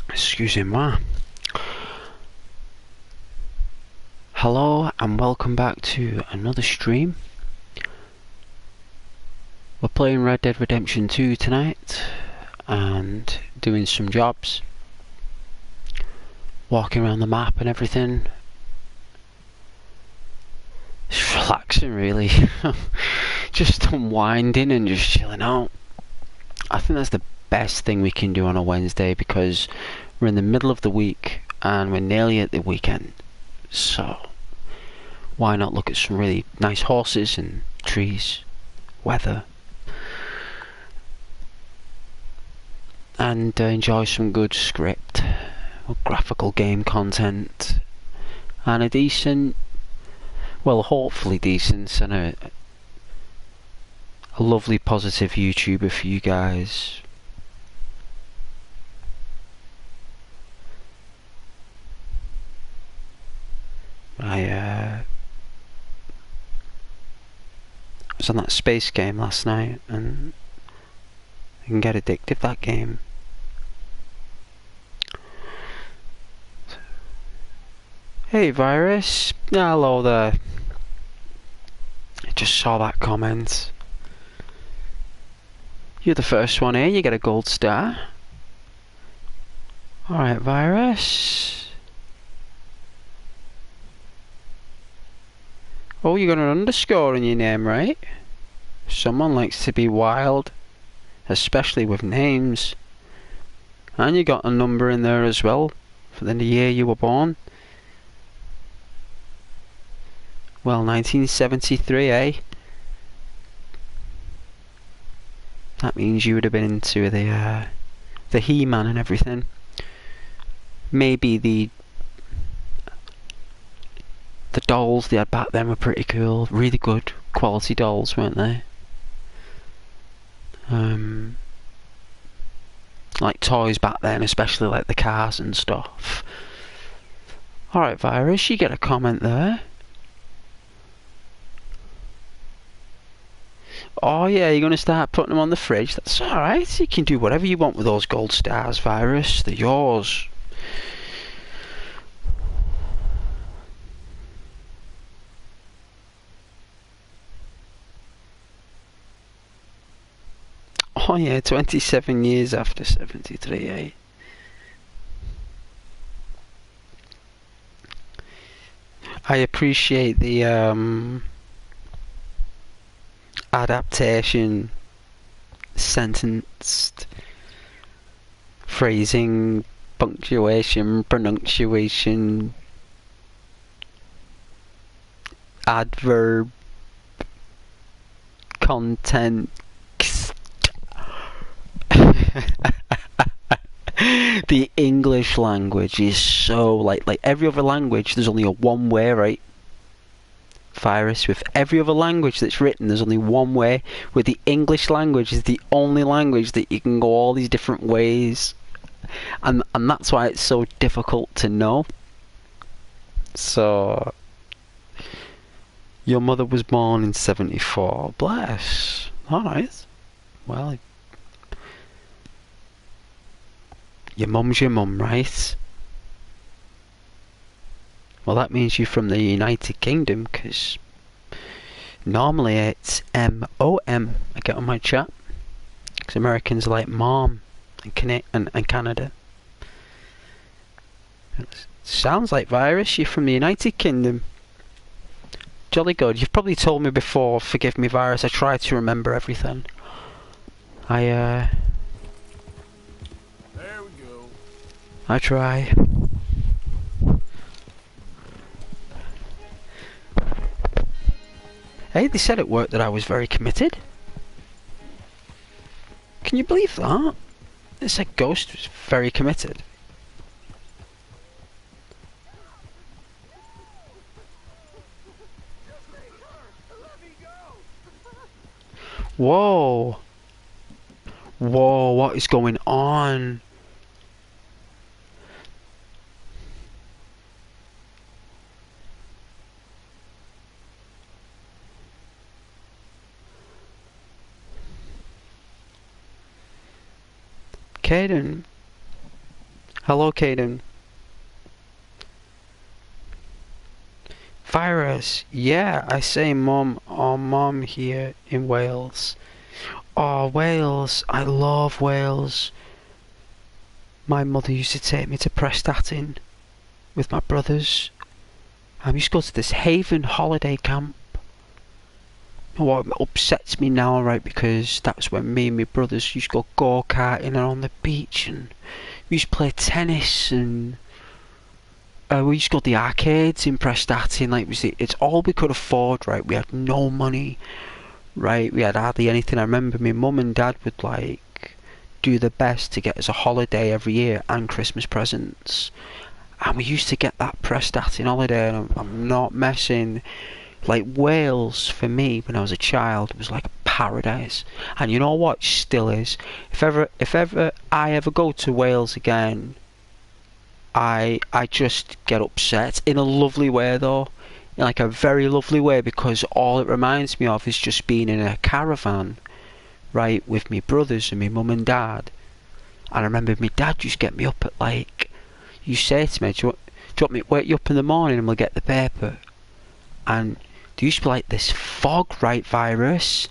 Excusez-moi. Hello and welcome back to another stream. We're playing Red Dead Redemption 2 tonight and doing some jobs. Walking around the map and everything. Just relaxing really. Just unwinding and just chilling out. I think that's the best thing we can do on a Wednesday because we're in the middle of the week and we're nearly at the weekend. So why not look at some really nice horses and trees, weather, and enjoy some good script or graphical game content and a decent, well, hopefully decent, and a lovely positive YouTuber for you guys. I was on that space game last night and I can get addictive, that game. Hey Virus, hello there. I just saw that comment. You're the first one here, you get a gold star. Alright Virus. Oh, you got an underscore in your name, right? Someone likes to be wild, especially with names. And you got a number in there as well, for the year you were born. Well, 1973, eh? That means you would have been into the He-Man and everything. Maybe the dolls they had back then were pretty cool. Really good quality dolls, weren't they? Like toys back then, especially like the cars and stuff. Alright Virus, you get a comment there. Oh yeah, you're going to start putting them on the fridge. That's alright, you can do whatever you want with those gold stars, Virus. They're yours. Oh yeah, 27 years after 73, eh? I appreciate the adaptation, sentenced, phrasing, punctuation, pronunciation, adverb, content. The English language is so like every other language there's only a one way, right? Virus, with every other language that's written there's only one way. With the English language is the only language that you can go all these different ways, and that's why it's so difficult to know. So your mother was born in 74. Bless. Alright. Well, your mum's your mum, right? Well, that means you're from the United Kingdom, because normally it's M-O-M I get on my chat, because Americans are like mom and Canada. It sounds like Virus, you're from the United Kingdom. Jolly good. You've probably told me before, forgive me Virus, I try to remember everything. There we go. I try. Hey, they said at work that I was very committed. Can you believe that? They said Ghost was very committed. Whoa. Whoa, what is going on? Caden. Hello, Caden. Virus. Yeah, I say mum. Oh, mum here in Wales. Oh, Wales. I love Wales. My mother used to take me to Prestatyn with my brothers. I used to go to this Haven holiday camp. What upsets me now, right, because that's when me and my brothers used to go go-karting and on the beach, and we used to play tennis, and we used to go to the arcades in Prestatyn. Like, it's all we could afford, right? We had no money, right? We had hardly anything. I remember my mum and dad would like do their best to get us a holiday every year and Christmas presents, and we used to get that Prestatyn holiday, and I'm not messing. Like, Wales for me when I was a child was like a paradise, and you know what, it still is. If ever I ever go to Wales again, I just get upset in a lovely way, though, in like a very lovely way, because all it reminds me of is just being in a caravan, right, with me brothers and me mum and dad. And I remember my dad used to get me up at like, you say to me, do you want me to wake you up in the morning and we'll get the paper? And there used to be like this fog, right, Virus,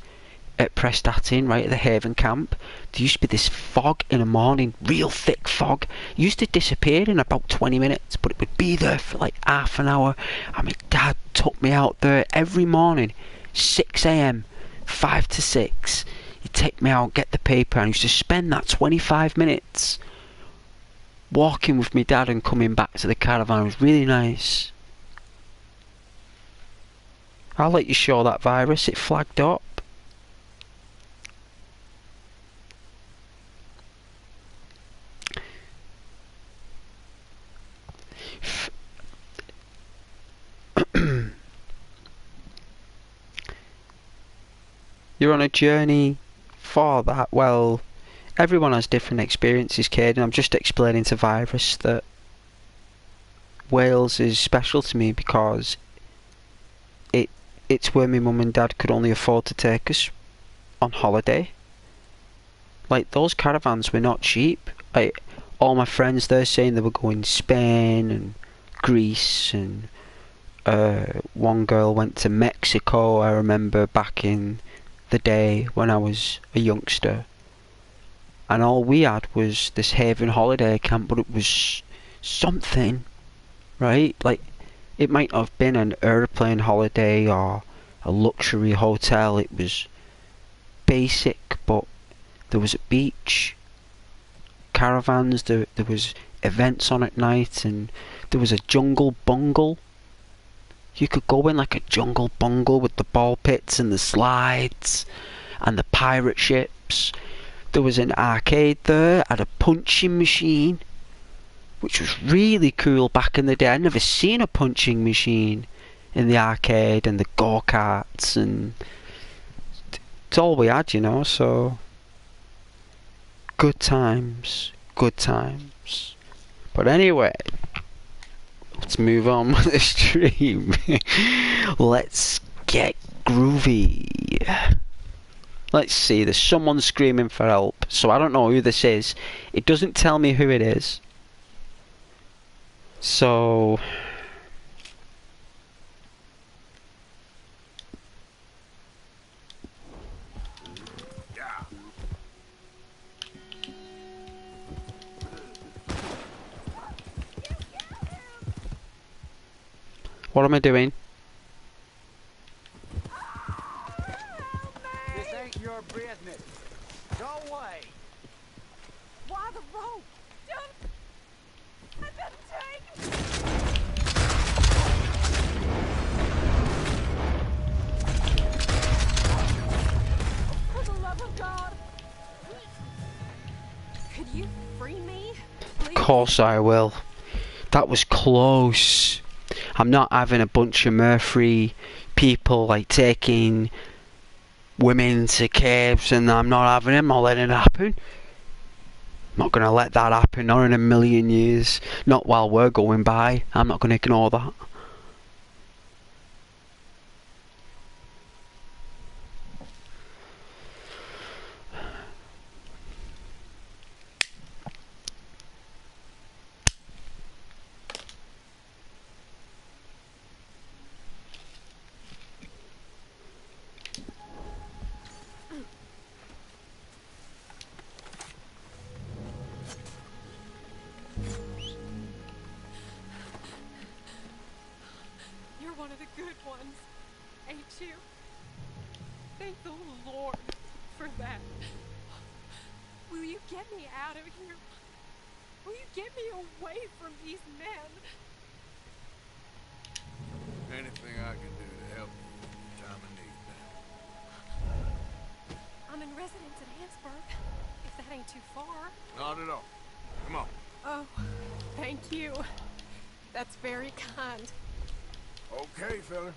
at Prestatyn, right, at the Haven camp. There used to be this fog in the morning, real thick fog. It used to disappear in about 20 minutes, but it would be there for like half an hour. And my dad took me out there every morning, 6 a.m, 5 to 6. He'd take me out, get the paper, and I used to spend that 25 minutes walking with my dad and coming back to the caravan. It was really nice. I'll let you show that, Virus, it flagged up. You're on a journey for that. Well, everyone has different experiences, Cade, and I'm just explaining to Virus that Wales is special to me because it's where my mum and dad could only afford to take us on holiday. Like, those caravans were not cheap. Like, all my friends, they're saying they were going to Spain and Greece, and one girl went to Mexico, I remember, back in the day when I was a youngster. And all we had was this Haven holiday camp, but it was something, right? Like, it might have been an airplane holiday or a luxury hotel. It was basic, but there was a beach, caravans, there was events on at night, and there was a jungle bungle. You could go in like a jungle bungle with the ball pits and the slides and the pirate ships. There was an arcade there, had a punching machine, which was really cool back in the day. I'd never seen a punching machine in the arcade, and the go-karts, and it's all we had, you know, so good times, good times. But anyway, let's move on with the stream. Let's get groovy. Let's see, there's someone screaming for help, so I don't know who this is. It doesn't tell me who it is. So what am I doing? This ain't your business. Go away. Why the rope? Don't. I've been taken. For the love of God. Could you free me, please? Of course I will. That was close. I'm not having a bunch of Murphy people like taking women to caves, and I'm not having it. I'm not letting it happen. I'm not going to let that happen, not in a million years. Not while we're going by. I'm not going to ignore that. one of the good ones, ain't you? Thank the Lord for that. Will you get me out of here? Will you get me away from these men? Anything I can do to help you in time of need, man. I'm in residence at Hansburg, if that ain't too far. Not at all. Come on. Oh, thank you. That's very kind. Okay, fella.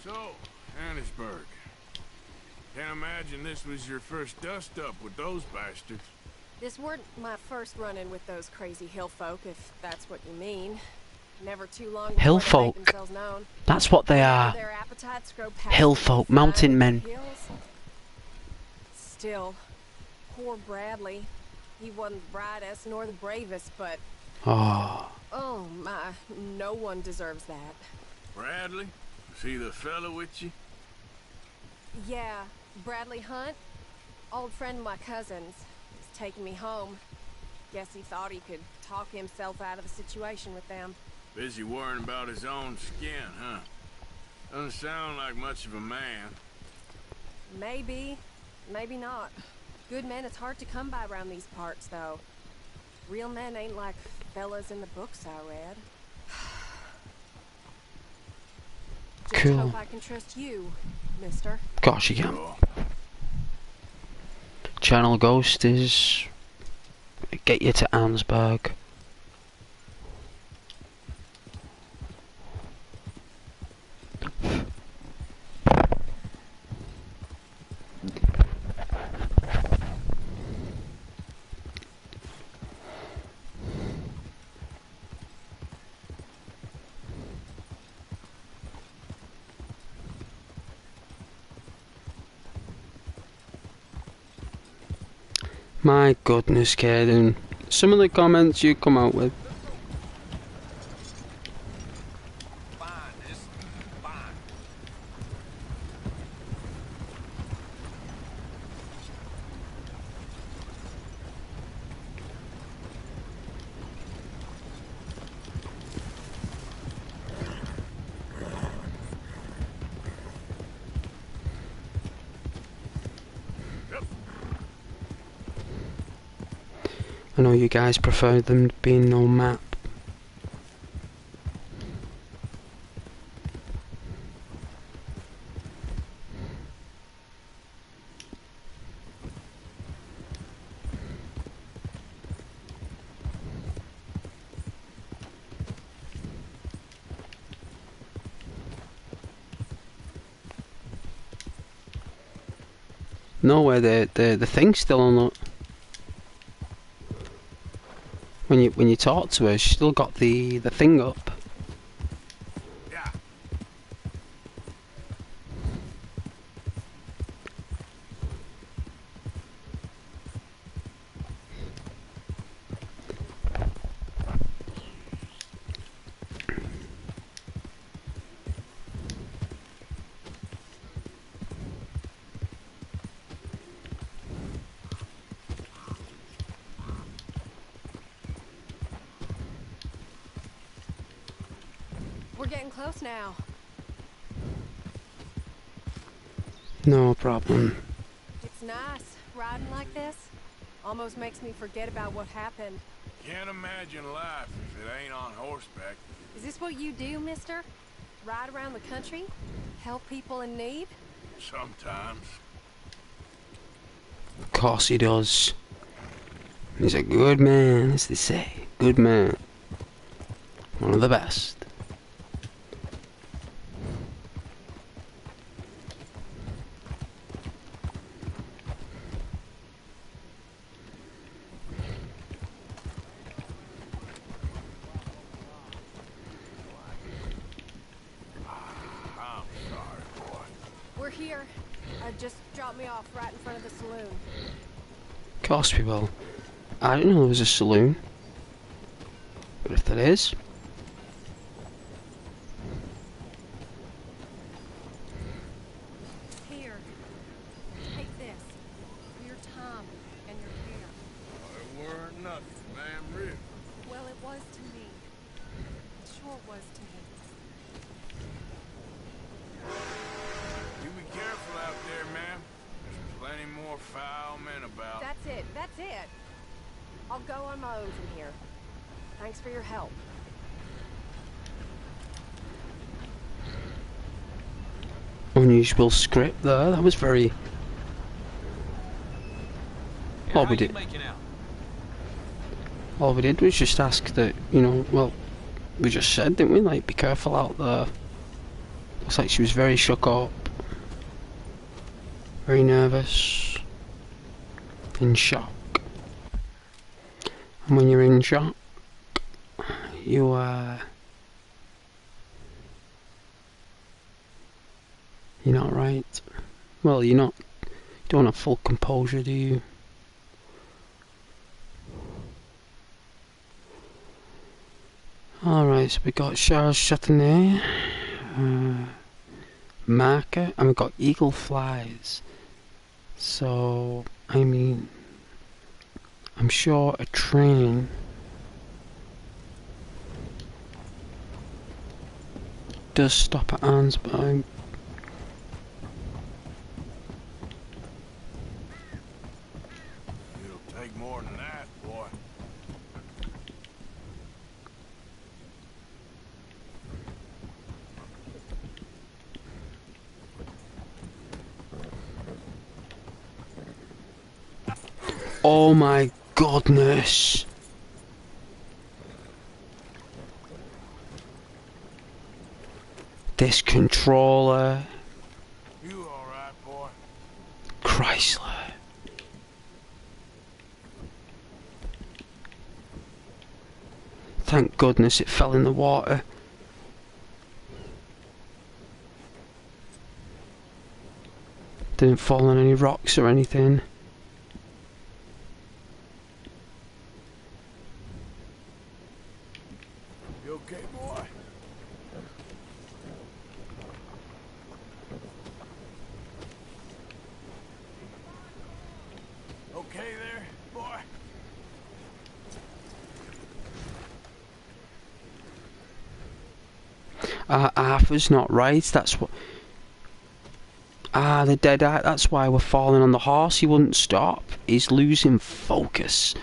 So, Hannesburg. Can't imagine this was your first dust-up with those bastards. This weren't my first run-in with those crazy hill folk, if that's what you mean. Never too long before Hill they make folk. themselves known. That's what they Whenever are. their appetites grow past Hill the folk, fire mountain with the men. hills. Still, poor Bradley. He wasn't the brightest nor the bravest, but Oh, oh my, no one deserves that. Bradley? Is he the fella with you? Yeah, Bradley Hunt, old friend of my cousin's. He's taking me home. Guess he thought he could talk himself out of the situation with them. Busy worrying about his own skin, huh? Doesn't sound like much of a man. Maybe, maybe not. Good men is hard to come by around these parts, though. Real men ain't like fellas in the books I read. Just Cool. hope I can trust you, mister. gosh, you can. Oh, Channel Ghost is get you to Ansberg. My goodness, Caden. Some of the comments you come out with. fine, this fine. I know you guys prefer them being no map. No, where the thing's still on that. When you talk to her, she's still got the thing up. Yeah. We're getting close now. No problem. It's nice, riding like this. Almost makes me forget about what happened. Can't imagine life if it ain't on horseback. Is this what you do, mister? Ride around the country? Help people in need? Sometimes. Of course he does. He's a good man, as they say. Good man. One of the best. I'm sorry, boy. We're here. Just drop me off right in front of the saloon. Of course we will. I didn't know there was a saloon. But if there is... Here. Take this. For your time and your hair. It weren't nothing, ma'am, really. Well, it was to me. It sure was to me. You be careful out there, ma'am. There's plenty more foul men about. That's it. That's it. I'll go on my own from here. Thanks for your help. Unusual script there. That was very... All we did was just ask that, you know, well, we just said, didn't we? Like, be careful out there. Looks like she was very shook up. Very nervous. In shock. And when you're in shock, you, you're not right. Well, you're not... You don't have full composure, do you? Alright, so we got Charles Chatanet, marker, and we've got eagle flies. So, I mean, I'm sure a train does stop at Arnsberg. It'll take more than that, boy. Oh my goodness! This controller, You alright, boy? Chrysler. Thank goodness it fell in the water. Didn't fall on any rocks or anything. You okay, boy? Okay there, boy? Arthur's not right, that's what... the dead eye, that's why we're falling on the horse, he wouldn't stop. He's losing focus.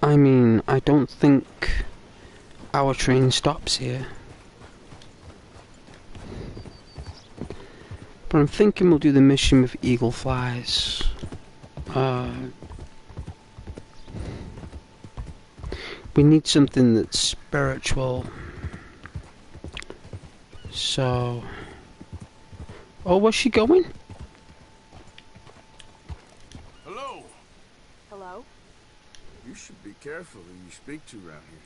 I mean, I don't think our train stops here. But I'm thinking we'll do the mission with eagle flies. We need something that's spiritual. So... Oh, where's she going? Hello. Hello? You should be careful who you speak to around here.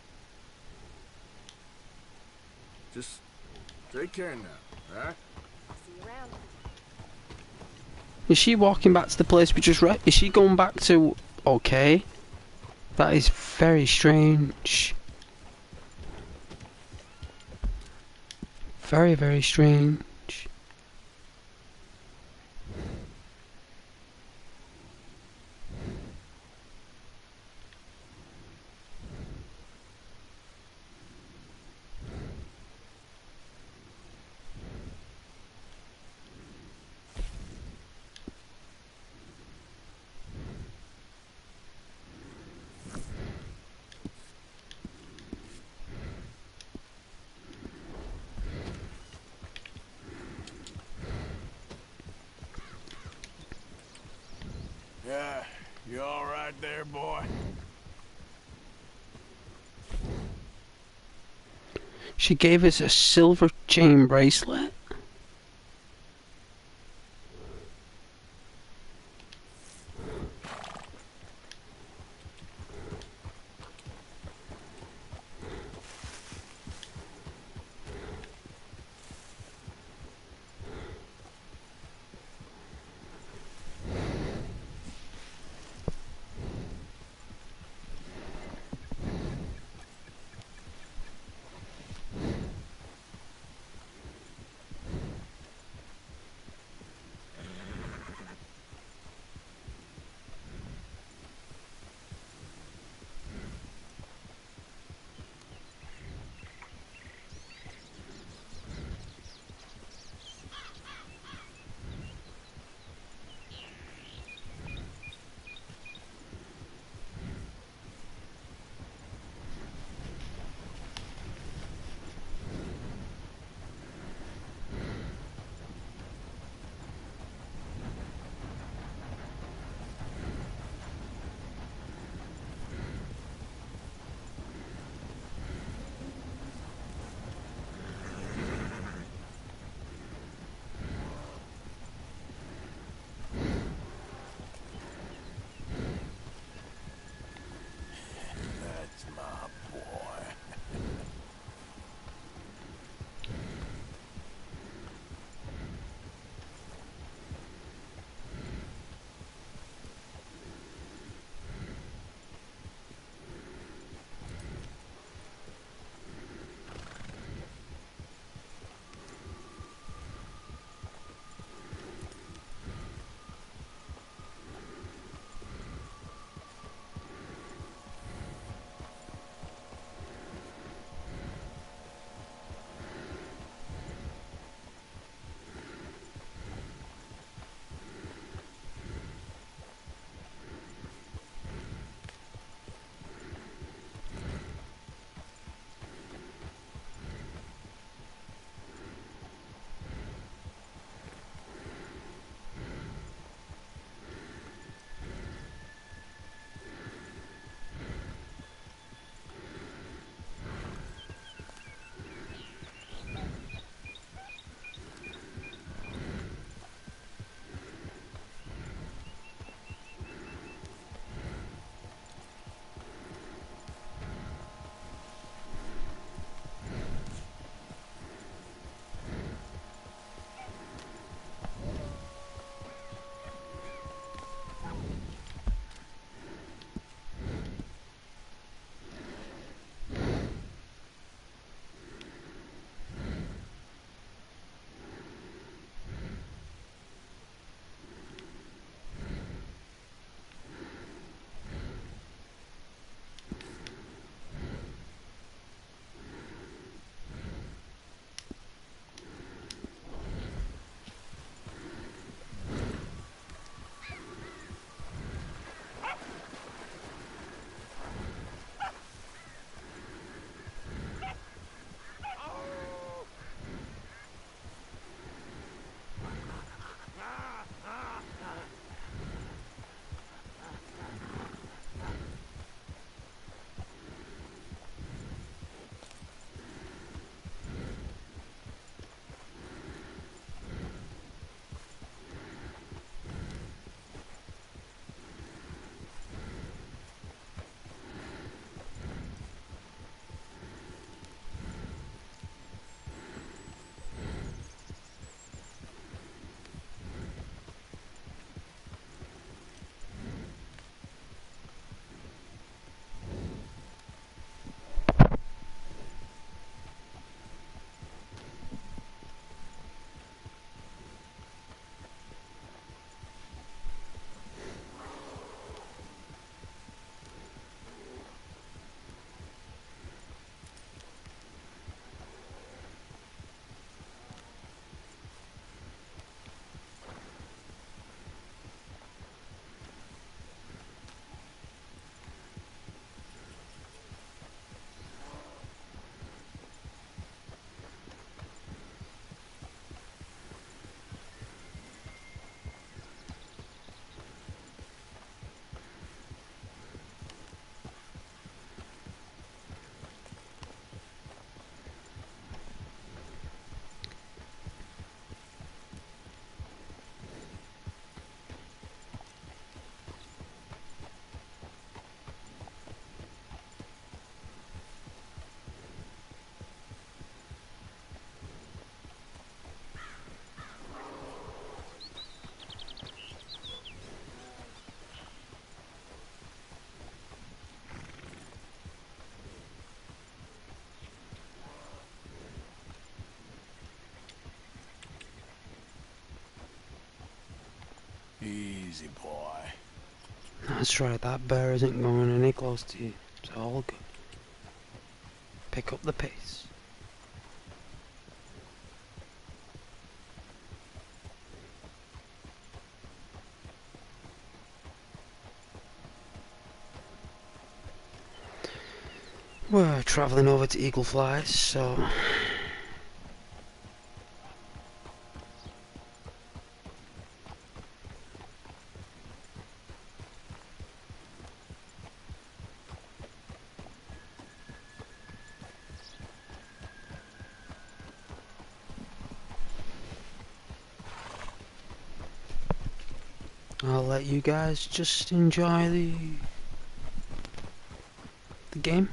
Just take care now, alright? I'll see you around. Is she walking back to the place we just read? Is she going back to... Okay. That is very strange. Very, very strange. Yeah, you all right there, boy? She gave us a silver chain bracelet. easy, boy. That's right, that bear isn't going any close to you. It's all good. Pick up the pace. We're travelling over to Eagle Flies, so I'll let you guys just enjoy the game.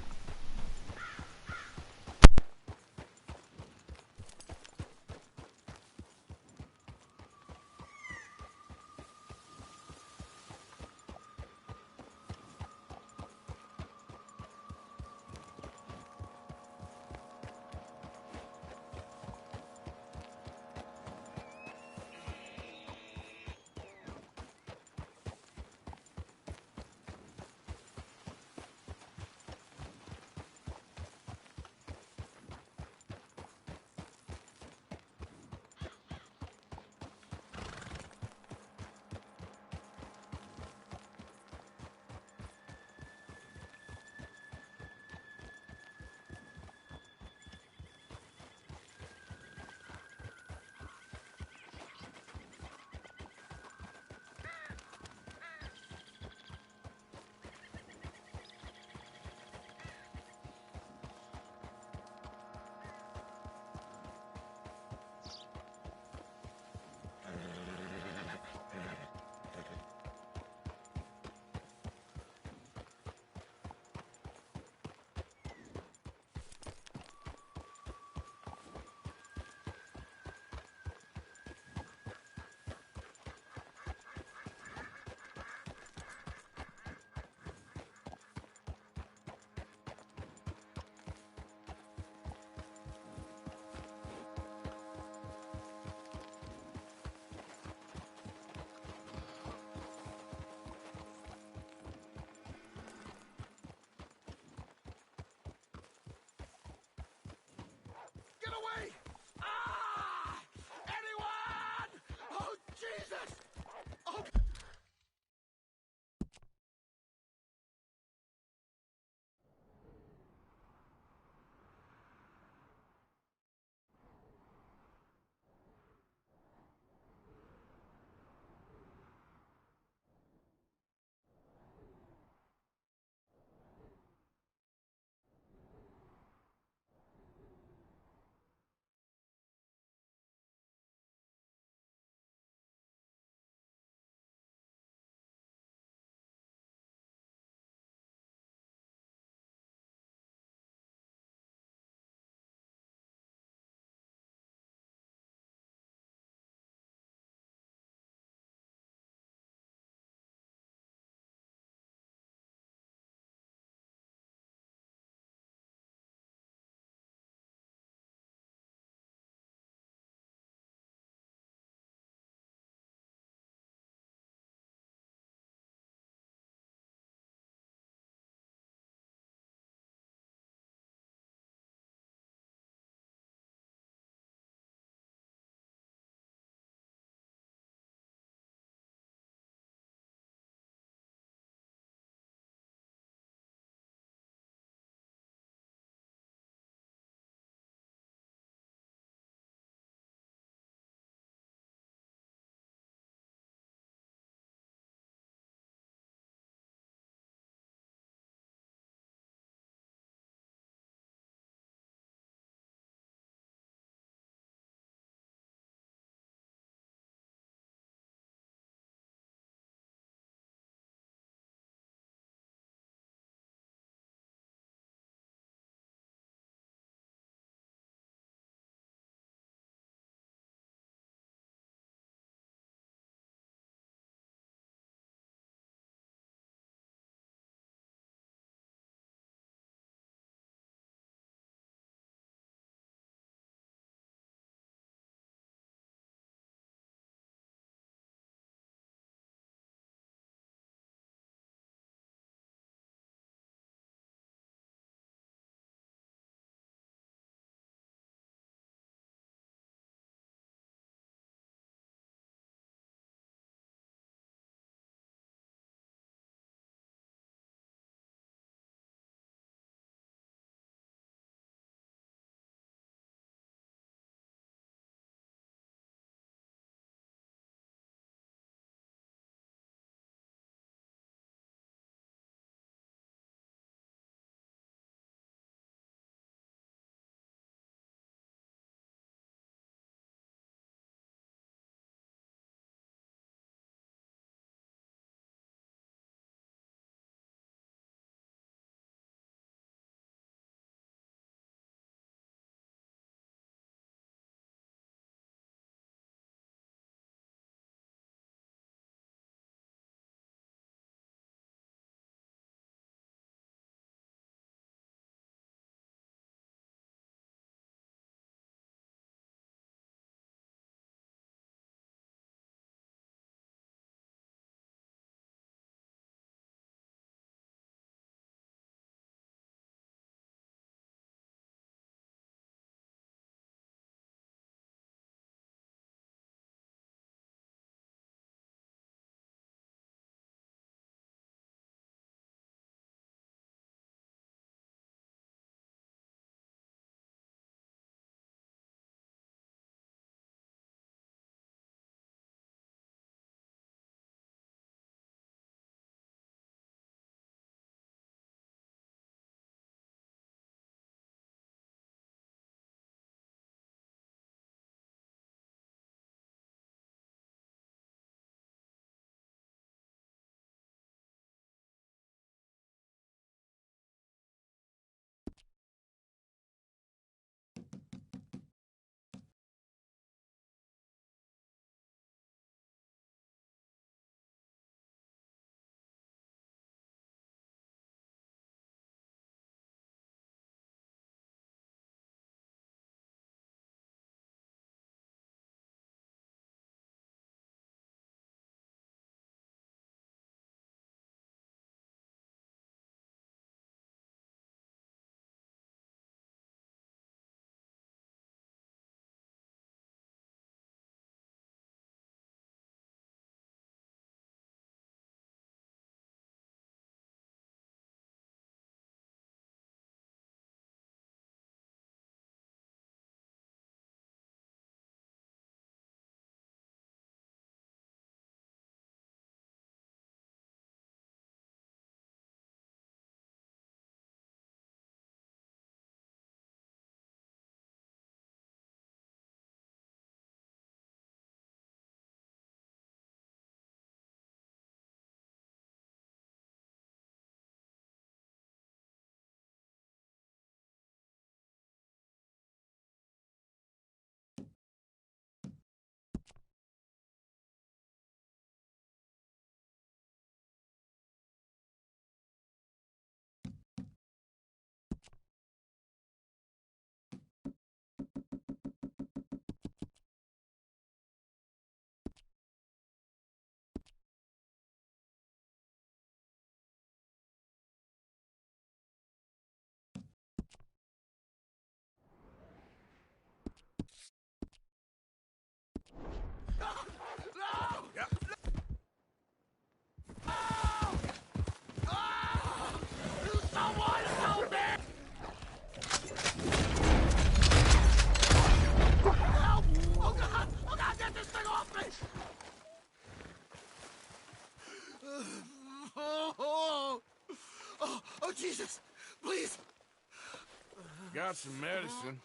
got some medicine.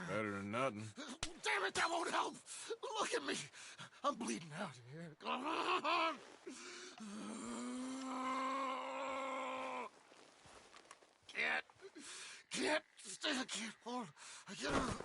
Better than nothing. Damn it, that won't help! Look at me! I'm bleeding out here. Come on! Can't stay, I can't hold. I can't.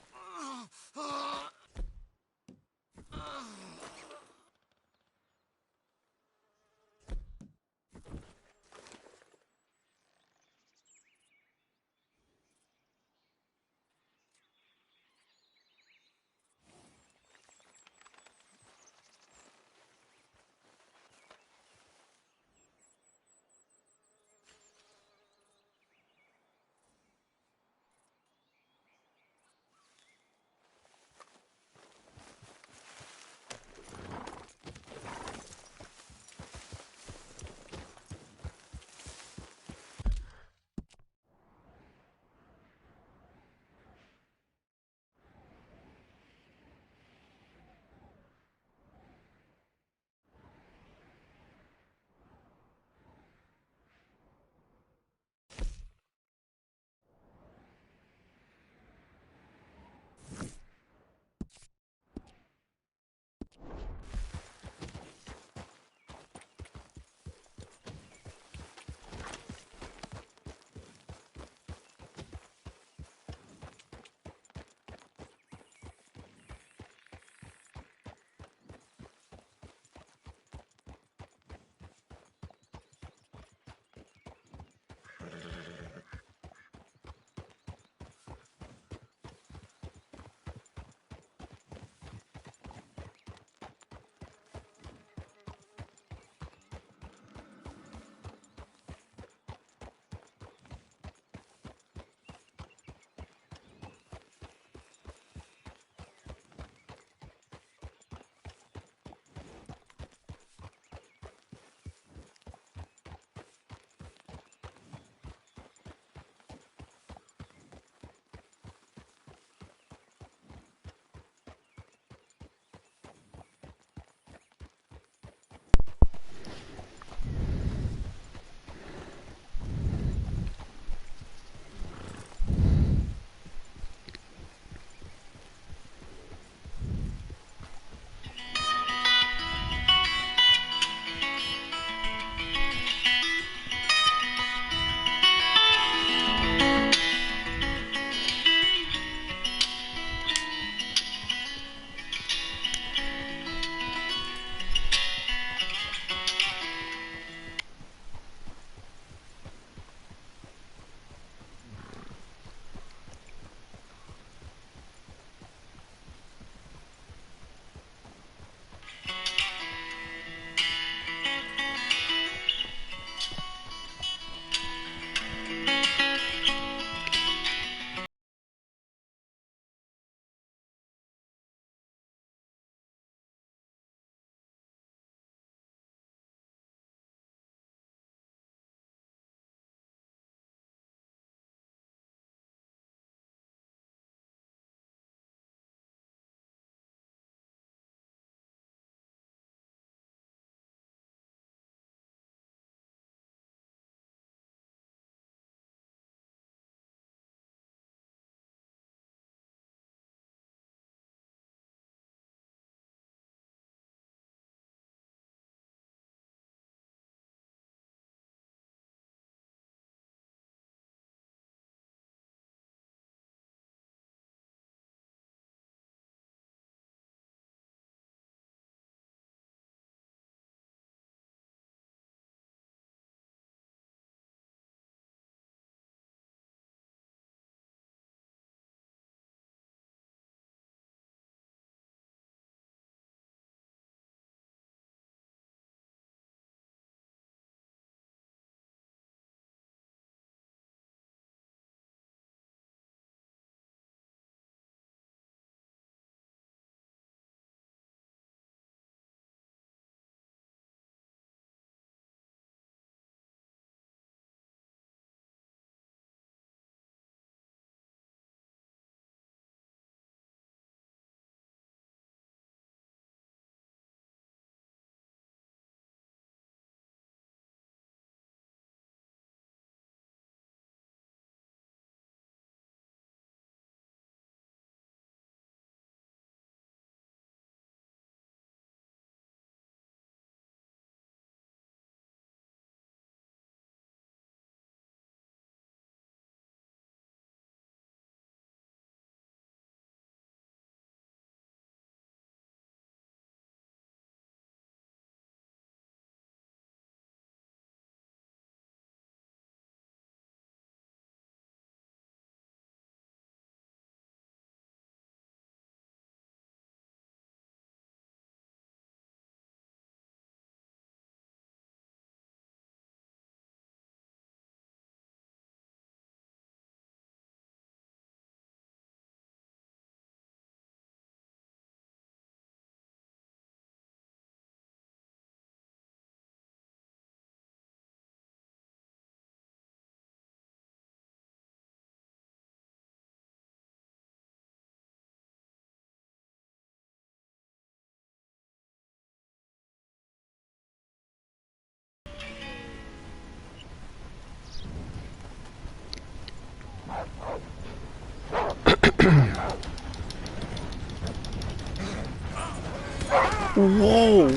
Whoa!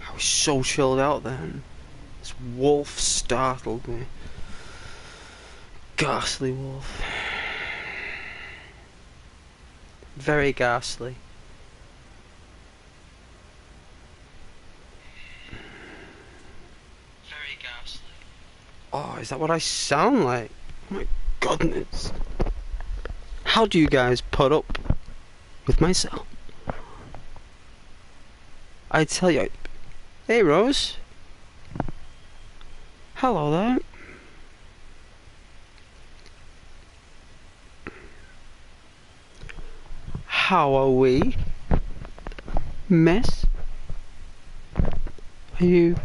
I was so chilled out then. This wolf startled me. Ghastly wolf. Very ghastly. Very ghastly. Oh, is that what I sound like? Oh my goodness. How do you guys put up with myself? I tell you. Hey Rose. Hello there. How are we, miss? Are you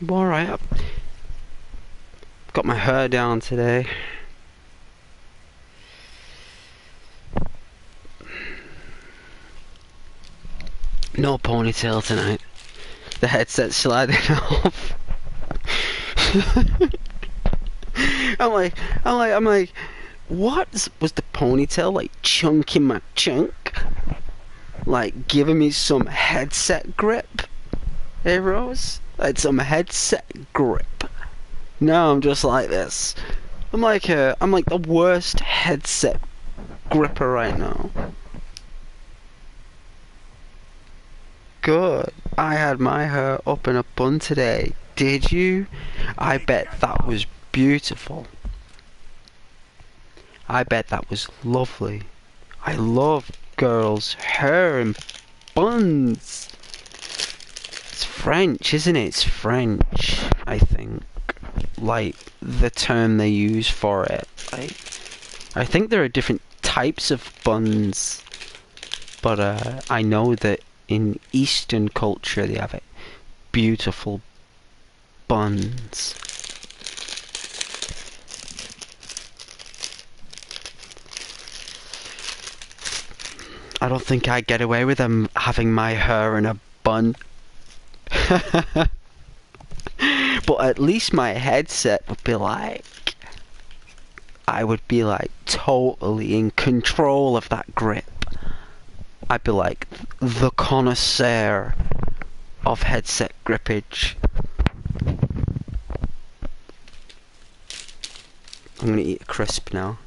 alright? I've got my hair down today. No ponytail tonight. The headset's sliding off. I'm like, what was the ponytail like chunking my chunk? Like giving me some headset grip? Hey Rose? Like some headset grip. No, I'm just like this. I'm like the worst headset gripper right now. Good. I had my hair up in a bun today. Did you? I bet that was beautiful. I bet that was lovely. I love girls' hair and buns. It's French, isn't it? It's French, I think. Like, the term they use for it. I think there are different types of buns. But I know that in Eastern culture they have it. Beautiful buns. I don't think I'd get away with them having my hair in a bun. But at least my headset would be like... I would be like totally in control of that grip. I'd be like the connoisseur of headset grippage. I'm gonna eat a crisp now.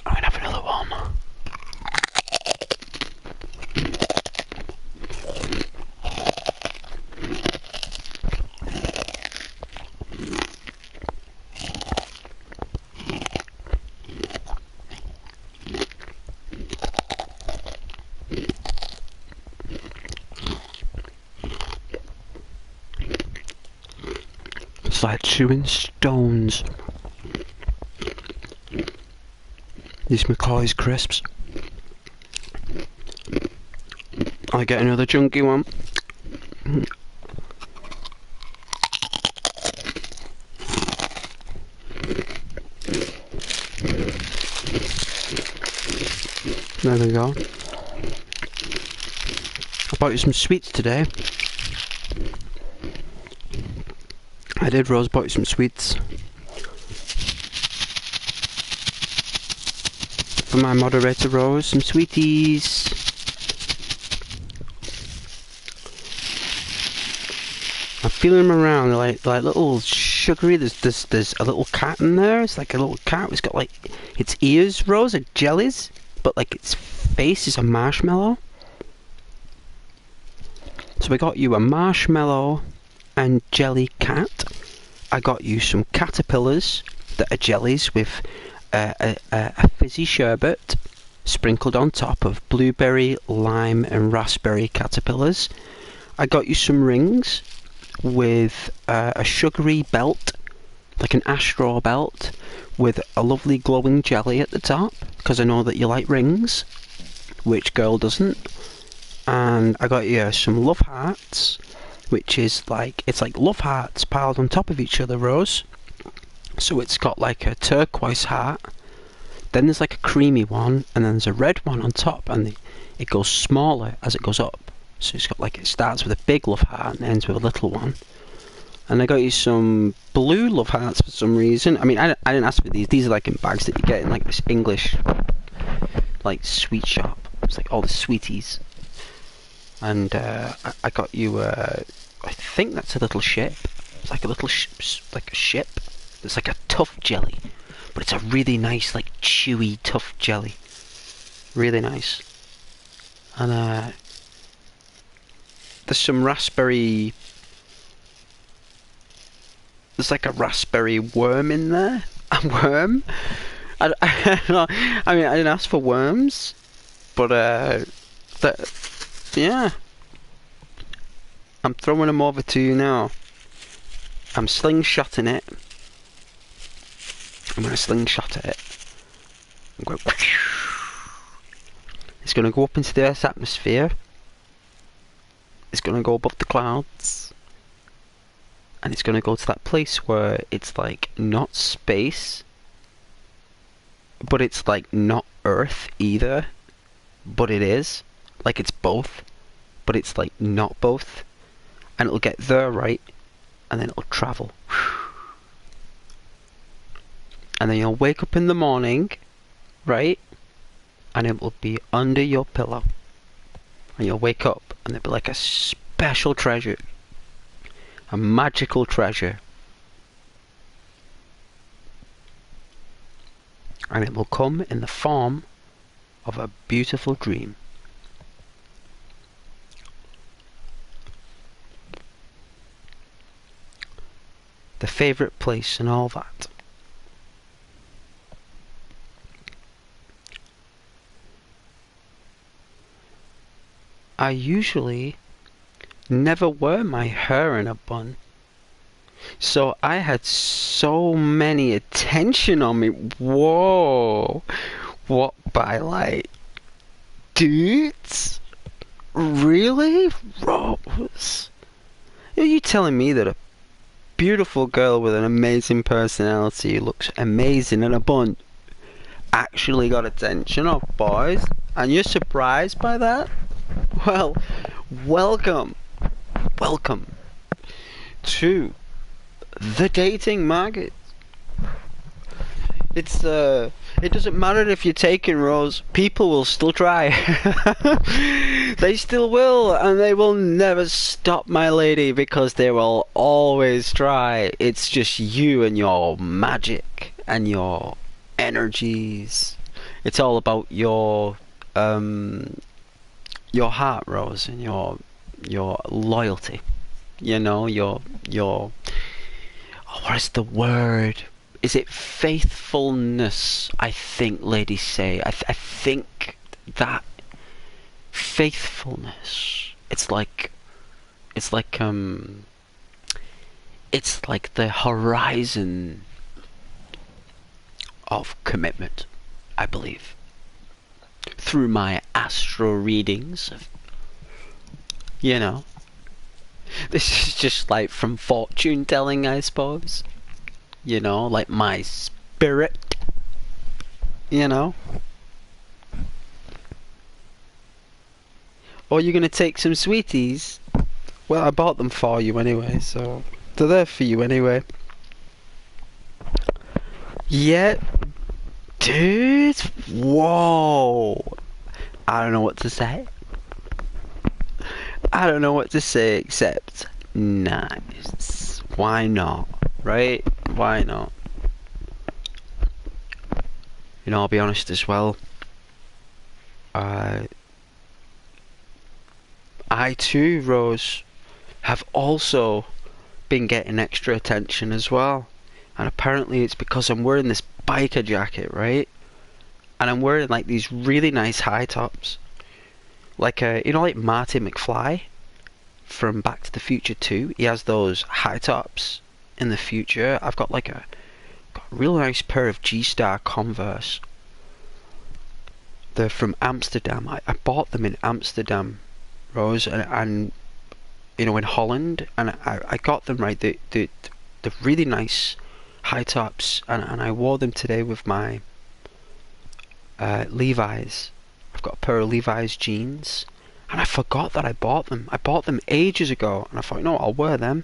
I'm gonna have another one. It's like chewing stones. These Macaulay's crisps. I get another chunky one. There we go. I bought you some sweets today. I did. Rose bought you some sweets. For my moderator Rose, some sweeties. I'm feeling them around, they're like little sugary. There's a little cat in there. It's like a little cat. It's got like its ears, Rose, are jellies, but like its face is a marshmallow. So we got you a marshmallow and jelly cat. I got you some caterpillars that are jellies with a fizzy sherbet sprinkled on top of blueberry, lime and raspberry caterpillars. I got you some rings with a sugary belt, like an Astro belt, with a lovely glowing jelly at the top, because I know that you like rings. Which girl doesn't? And I got you some love hearts which is like, it's like love hearts piled on top of each other, Rose. So it's got like a turquoise heart, then there's like a creamy one, and then there's a red one on top, and it goes smaller as it goes up. So it's got like, it starts with a big love heart and ends with a little one. And I got you some blue love hearts for some reason. I mean, I didn't ask for these. These are like in bags that you get in like this English, like, sweet shop. It's like all the sweeties. And I got you, I think that's a little ship. It's like a little like a ship. It's like a tough jelly. But it's a really nice, like, chewy, tough jelly. Really nice. And there's some raspberry... There's like a raspberry worm in there. A worm? I mean, I didn't ask for worms. But, yeah. I'm throwing them over to you now. I'm slingshotting it. I'm going to slingshot it. I'm going... It's going to go up into the Earth's atmosphere. It's going to go above the clouds. And it's going to go to that place where it's like not space, but it's like not Earth either, but it is. Like it's both, but it's like not both. And it'll get there, right? And then it'll travel. And then you'll wake up in the morning, right? And it will be under your pillow. And you'll wake up and it'll be like a special treasure. A magical treasure. And it will come in the form of a beautiful dream. The favourite place and all that. I usually never wear my hair in a bun. So I had so many attention on me. Whoa. What, by like dudes? Really? Rose? Are you telling me that a beautiful girl with an amazing personality who looks amazing in a bun actually got attention of boys? And you're surprised by that? Well, welcome to the dating market. It doesn't matter if you're taken, Rose. People will still try. They still will, and they will never stop, my lady, because they will always try. It's just you and your magic and your energies. It's all about your heart, Rose, and your loyalty. You know, your oh, what is the word? Is it faithfulness? I think ladies say. I think that faithfulness. It's like the horizon of commitment, I believe. Through my astral readings, you know. This is just like from fortune telling, I suppose. You know, like my spirit. You know. Or you're gonna take some sweeties. Well, I bought them for you anyway, so they're there for you anyway. Yeah. Dude, whoa. I don't know what to say. I don't know what to say except nice. Why not? Right? Why not? You know, I'll be honest as well. I too, Rose, have also been getting extra attention as well. And apparently it's because I'm wearing this biker jacket, right? And I'm wearing like these really nice high tops. Like, you know, like Marty McFly from Back to the Future 2. He has those high tops in the future. I've got like a real nice pair of G-Star Converse. They're from Amsterdam. I bought them in Amsterdam, Rose, and you know, in Holland, and I got them right. They're really nice high tops, and I wore them today with my Levi's. I've got a pair of Levi's jeans, and I forgot that I bought them. I bought them ages ago, and I thought, no, I'll wear them.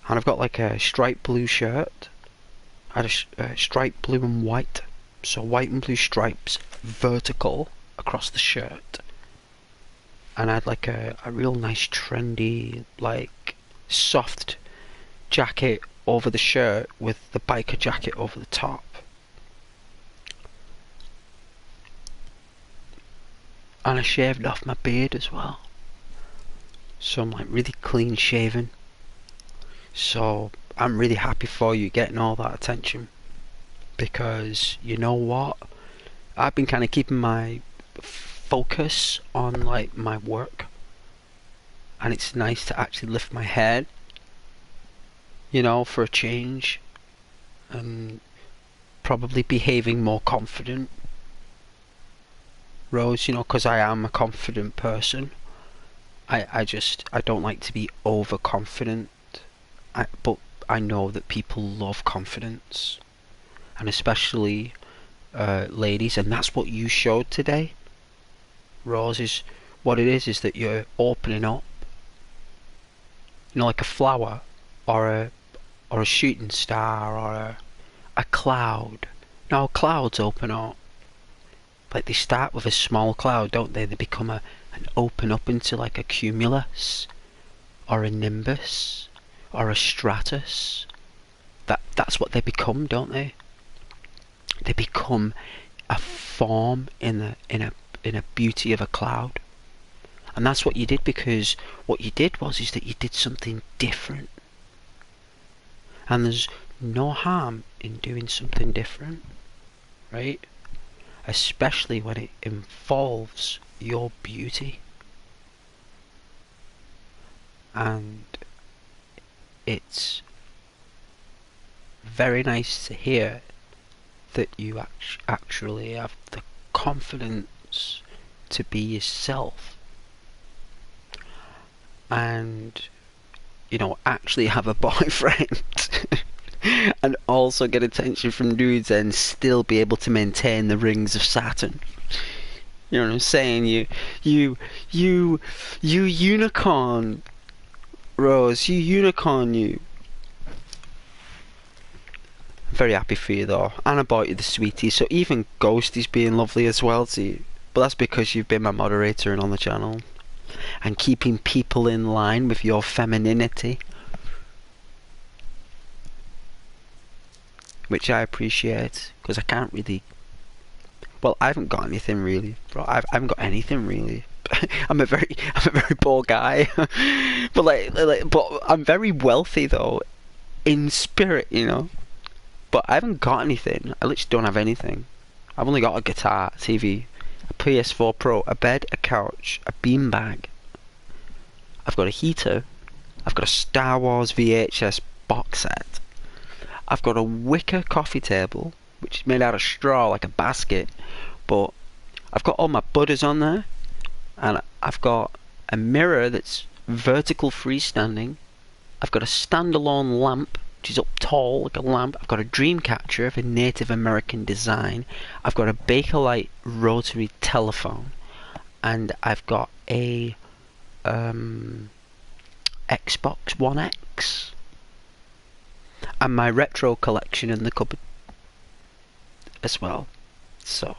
And I've got like a striped blue shirt. I had a striped blue and white, so white and blue stripes vertical across the shirt. And I had like a real nice trendy, like soft jacket over the shirt with the biker jacket over the top. And I shaved off my beard as well, so I'm like really clean shaven. So I'm really happy for you getting all that attention, because you know what, I've been kind of keeping my focus on like my work, and it's nice to actually lift my head, you know, for a change, and probably behaving more confident, Rose, you know, because I am a confident person. I don't like to be overconfident, but I know that people love confidence, and especially ladies, and that's what you showed today, Rose. Is what it is that you're opening up, you know, like a flower, or a shooting star, or a cloud. Now clouds open up, like they start with a small cloud, don't they? They become and open up into like a cumulus, or a nimbus, or a stratus. That's what they become, don't they? They become a form in a beauty of a cloud. And that's what you did, because what you did is that you did something different. And there's no harm in doing something different, right? Especially when it involves your beauty. And it's very nice to hear that you actually have the confidence to be yourself, and, you know, actually have a boyfriend and also get attention from dudes and still be able to maintain the rings of Saturn. You know what I'm saying? You unicorn, Rose, you unicorn, you. I'm very happy for you though, and I bought you the sweetie, so even Ghosty's being lovely as well to you. But that's because you've been my moderator and on the channel, and keeping people in line with your femininity, which I appreciate, because I can't really, well, I haven't got anything really, bro. I haven't got anything really. I'm a very poor guy, but I'm very wealthy though, in spirit, you know. But I haven't got anything. I literally don't have anything. I've only got a guitar, a TV, a Ps4 Pro, a bed, a couch, a beanbag. I've got a heater. I've got a Star Wars VHS box set. I've got a wicker coffee table, which is made out of straw like a basket. But I've got all my butters on there. And I've got a mirror that's vertical freestanding. I've got a standalone lamp, which is up tall like a lamp. I've got a dream catcher of a Native American design. I've got a Bakelite rotary telephone, and I've got a Xbox One X, and my retro collection in the cupboard as well. So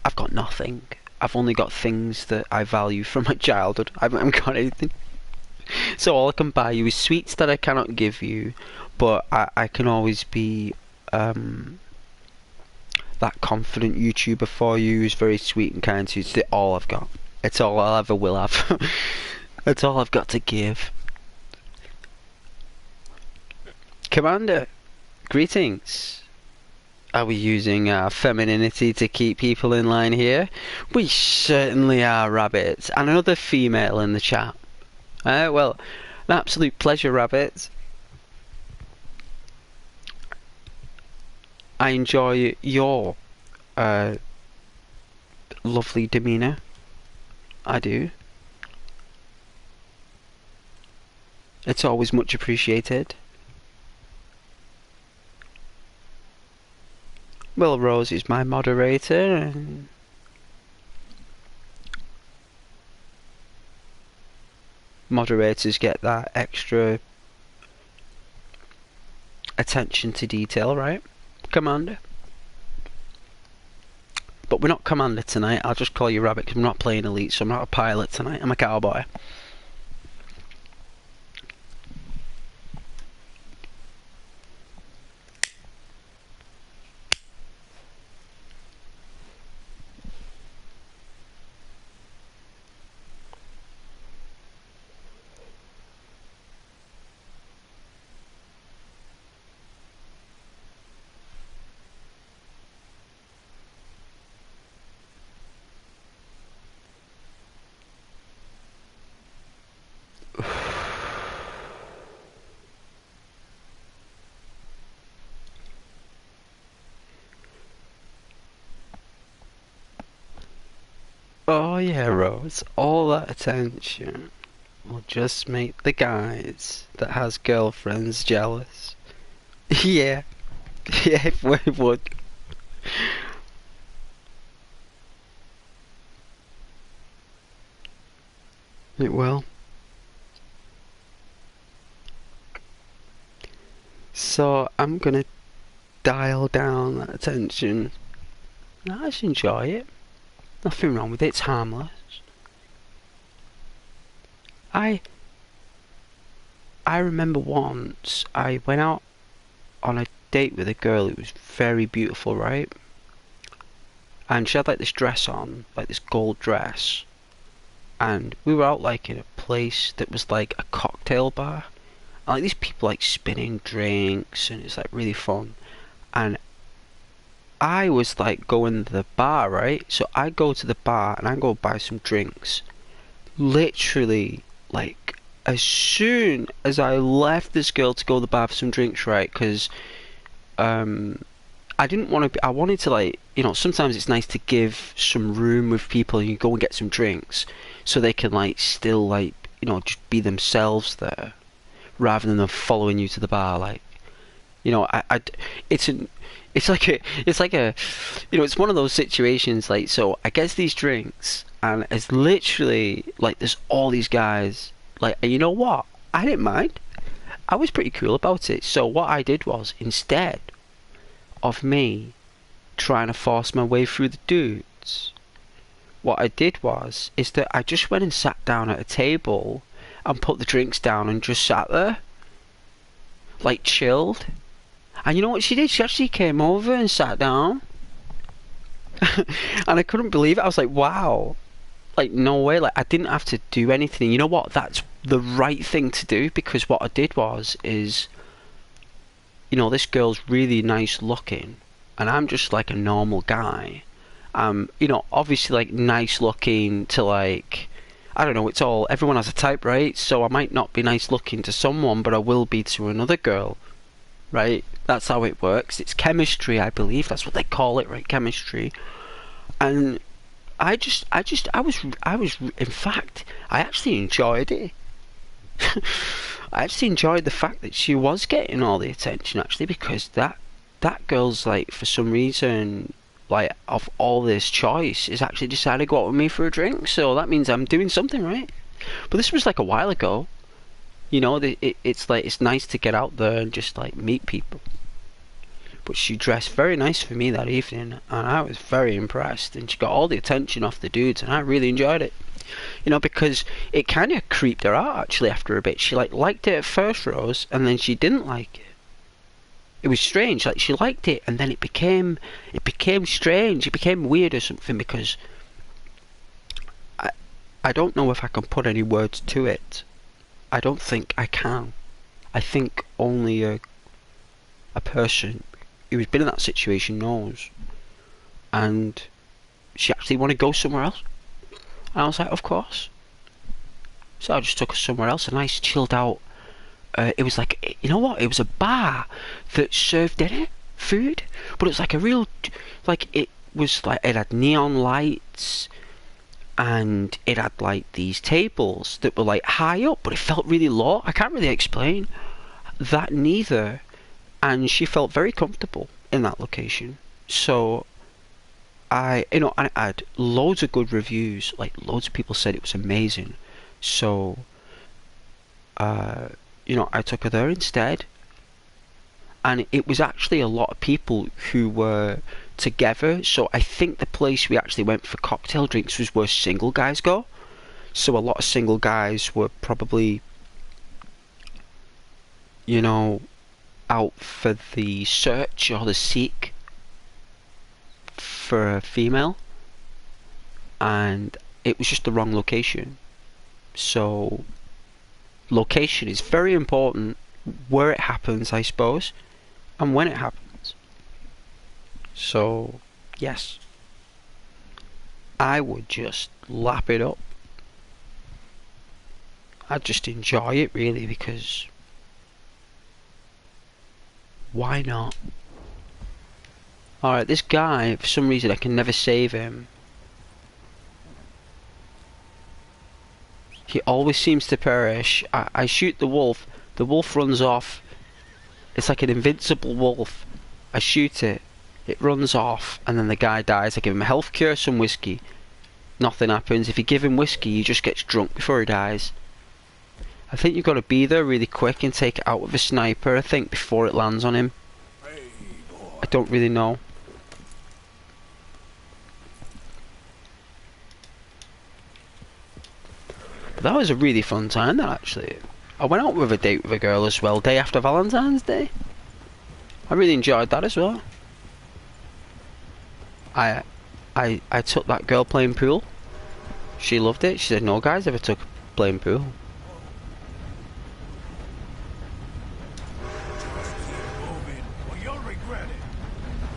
I've got nothing. I've only got things that I value from my childhood. I haven't got anything. So all I can buy you is sweets that I cannot give you, but I can always be that confident YouTuber for you who's very sweet and kind to you. It's all I've got. It's all I ever will have. That's all I've got to give. Commander, greetings. Are we using our femininity to keep people in line here? We certainly are, Rabbit. And another female in the chat. Well, an absolute pleasure, Rabbit. I enjoy your lovely demeanour. I do. It's always much appreciated. Well, Rose is my moderator, and moderators get that extra attention to detail, right? Commander. But we're not Commander tonight. I'll just call you Rabbit because I'm not playing Elite, so I'm not a pilot tonight. I'm a cowboy. Oh yeah, Rose. All that attention will just make the guys that has girlfriends jealous. Yeah. Yeah, it would. It will. So I'm gonna dial down that attention. I just enjoy it. Nothing wrong with it, it's harmless. I remember once I went out on a date with a girl who was very beautiful, right? And she had like this dress on, like this gold dress. And we were out like in a place that was like a cocktail bar. And like these people like spinning drinks and it's like really fun. And I was like going to the bar, right? So I go to the bar and I go buy some drinks. Literally, like, as soon as I left this girl to go to the bar for some drinks, right? Because I didn't want to. I wanted to, like, you know, sometimes it's nice to give some room with people. You go and get some drinks, so they can like still like, you know, just be themselves there, rather than them following you to the bar. Like, you know, it's like a, you know, it's one of those situations. Like, so I get these drinks, and it's literally like there's all these guys. Like, and you know what? I didn't mind. I was pretty cool about it. So what I did was, instead of me trying to force my way through the dudes, what I did was is that I just went and sat down at a table and put the drinks down and just sat there, like chilled. And you know what she did? She actually came over and sat down. And I couldn't believe it. I was like, wow. Like, no way. Like, I didn't have to do anything. You know what? That's the right thing to do, because what I did was, is, you know, this girl's really nice looking, and I'm just like a normal guy. You know, obviously like nice looking to like, I don't know, it's all, everyone has a type, right? So I might not be nice looking to someone, but I will be to another girl, right? That's how it works. It's chemistry, I believe. That's what they call it, right? Chemistry. And I was, in fact, I actually enjoyed it. I actually enjoyed the fact that she was getting all the attention, actually, because that girl's like, for some reason, like, of all this choice, is actually decided to go out with me for a drink. So that means I'm doing something right. But this was like a while ago. You know, it's like, it's nice to get out there and just like meet people. But she dressed very nice for me that evening, and I was very impressed. And she got all the attention off the dudes, and I really enjoyed it. You know, because it kind of creeped her out actually after a bit. She like liked it at first, Rose, and then she didn't like it. It was strange. Like, she liked it, and then it became strange. It became weird or something, because I don't know if I can put any words to it. I don't think I can. I think only a person who's been in that situation knows. And she actually wanted to go somewhere else. And I was like, of course. So I just took her somewhere else, a nice chilled out. It was like, you know what? It was a bar that served dinner, food, but it was like a real, like, it was like, it had neon lights. and it had like these tables that were like high up, but it felt really low. I can't really explain that neither. And she felt very comfortable in that location. So I had loads of good reviews. Like loads of people said it was amazing. So I took her there instead. And it was actually a lot of people who were together. So I think the place we actually went for cocktail drinks was where single guys go. So a lot of single guys were probably, out for the search or the seek for a female. And it was just the wrong location. So location is very important, where it happens, I suppose, and when it happens. So yes, I would just lap it up. I'd just enjoy it really, because why not? Alright, this guy, for some reason I can never save him. He always seems to perish. I shoot the wolf runs off. It's like an invincible wolf. I shoot it runs off, and then the guy dies. I give him a health cure, some whiskey. Nothing happens. If you give him whiskey, he just gets drunk before he dies. I think you've got to be there really quick and take it out with a sniper, I think, before it lands on him. I don't really know. But that was a really fun time, that, actually. I went out with a date with a girl as well, day after Valentine's Day. I really enjoyed that as well. I took that girl playing pool. She loved it. She said no guys ever took playing pool. Or you'll regret it.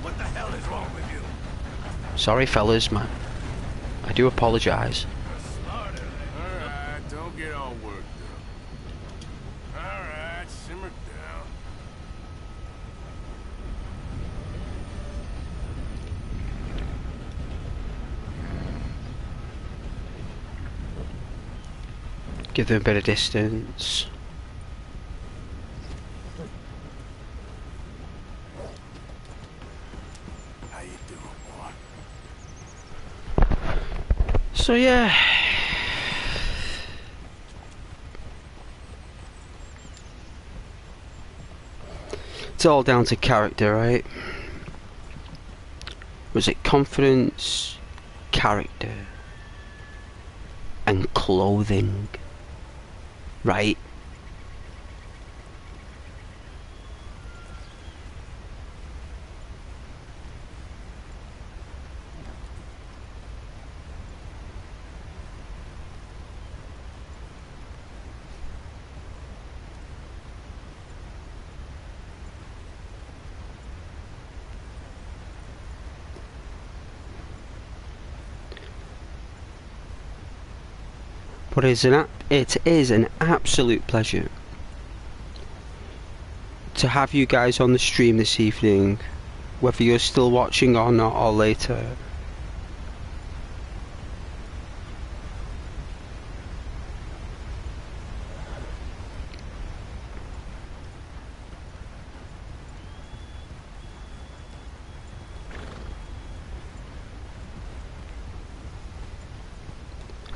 What the hell is wrong with you? Sorry fellas, man. I do apologise. Alright, don't get all worked up. Alright, simmer down. Give them a bit of distance. How you doing, boy? So yeah. It's all down to character, right? Was it confidence, character, and clothing? Right? But it is an absolute pleasure to have you guys on the stream this evening, whether you're still watching or not, or later.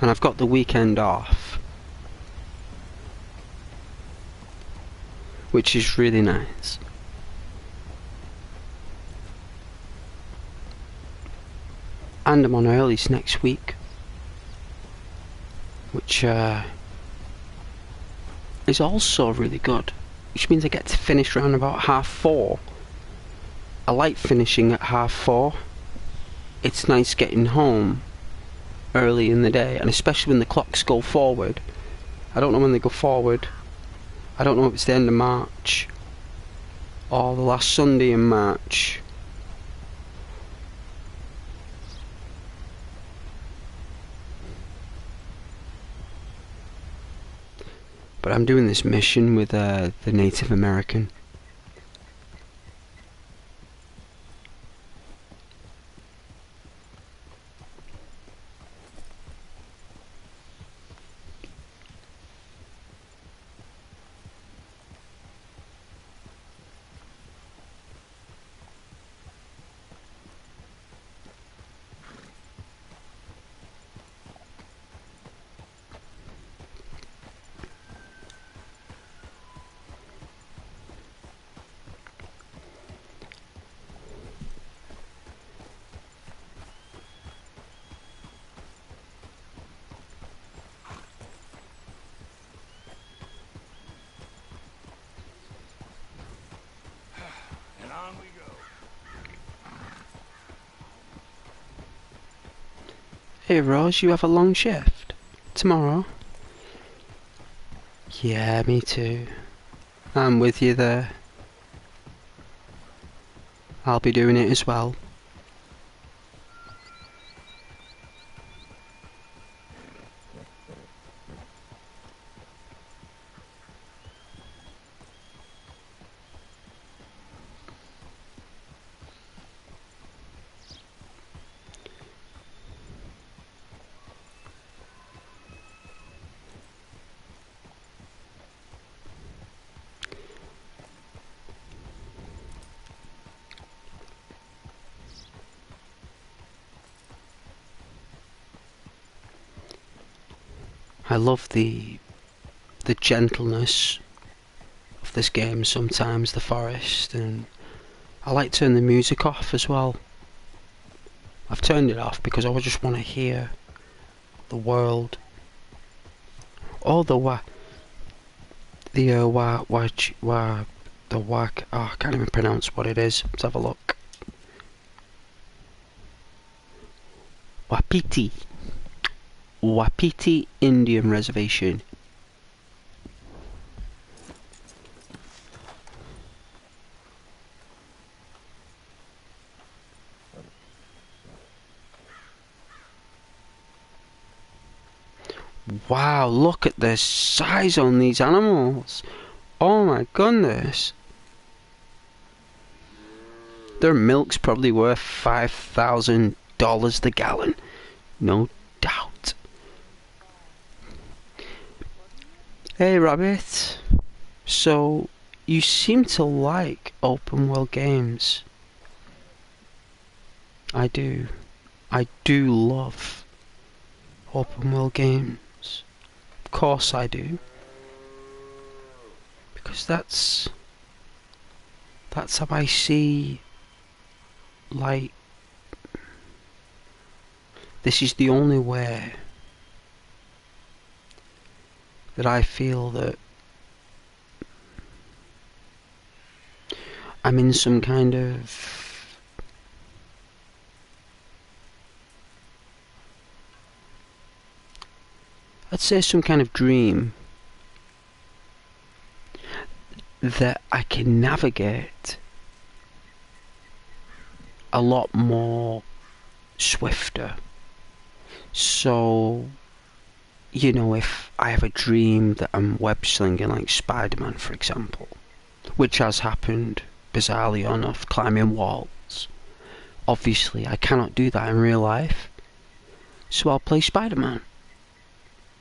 And I've got the weekend off, which is really nice. And I'm on earlies next week, which is also really good, which means I get to finish around about 4:30. I like finishing at 4:30. It's nice getting home early in the day, and especially when the clocks go forward. I don't know when they go forward. I don't know if it's the end of March or the last Sunday in March. But I'm doing this mission with the Native American. Hey Rose, you have a long shift? Tomorrow? Yeah, me too. I'm with you there. I'll be doing it as well. I love the gentleness of this game sometimes, the forest, and I like to turn the music off as well. I've turned it off because I just want to hear the world. Oh, the whack. Oh, I can't even pronounce what it is. Let's have a look. Wapiti. Wapiti Indian Reservation. Wow, look at the size on these animals. Oh my goodness. Their milk's probably worth $5,000 the gallon. No doubt. Hey Rabbit. So, you seem to like open world games. I do. I do love open world games. Of course I do. Because that's how I see, like, this is the only way that I feel that I'm in some kind of I'd say some kind of dream that I can navigate a lot more swifter. So, you know, if I have a dream that I'm web slinging like Spider-Man, for example, which has happened bizarrely enough, climbing walls, obviously I cannot do that in real life, so I'll play Spider-Man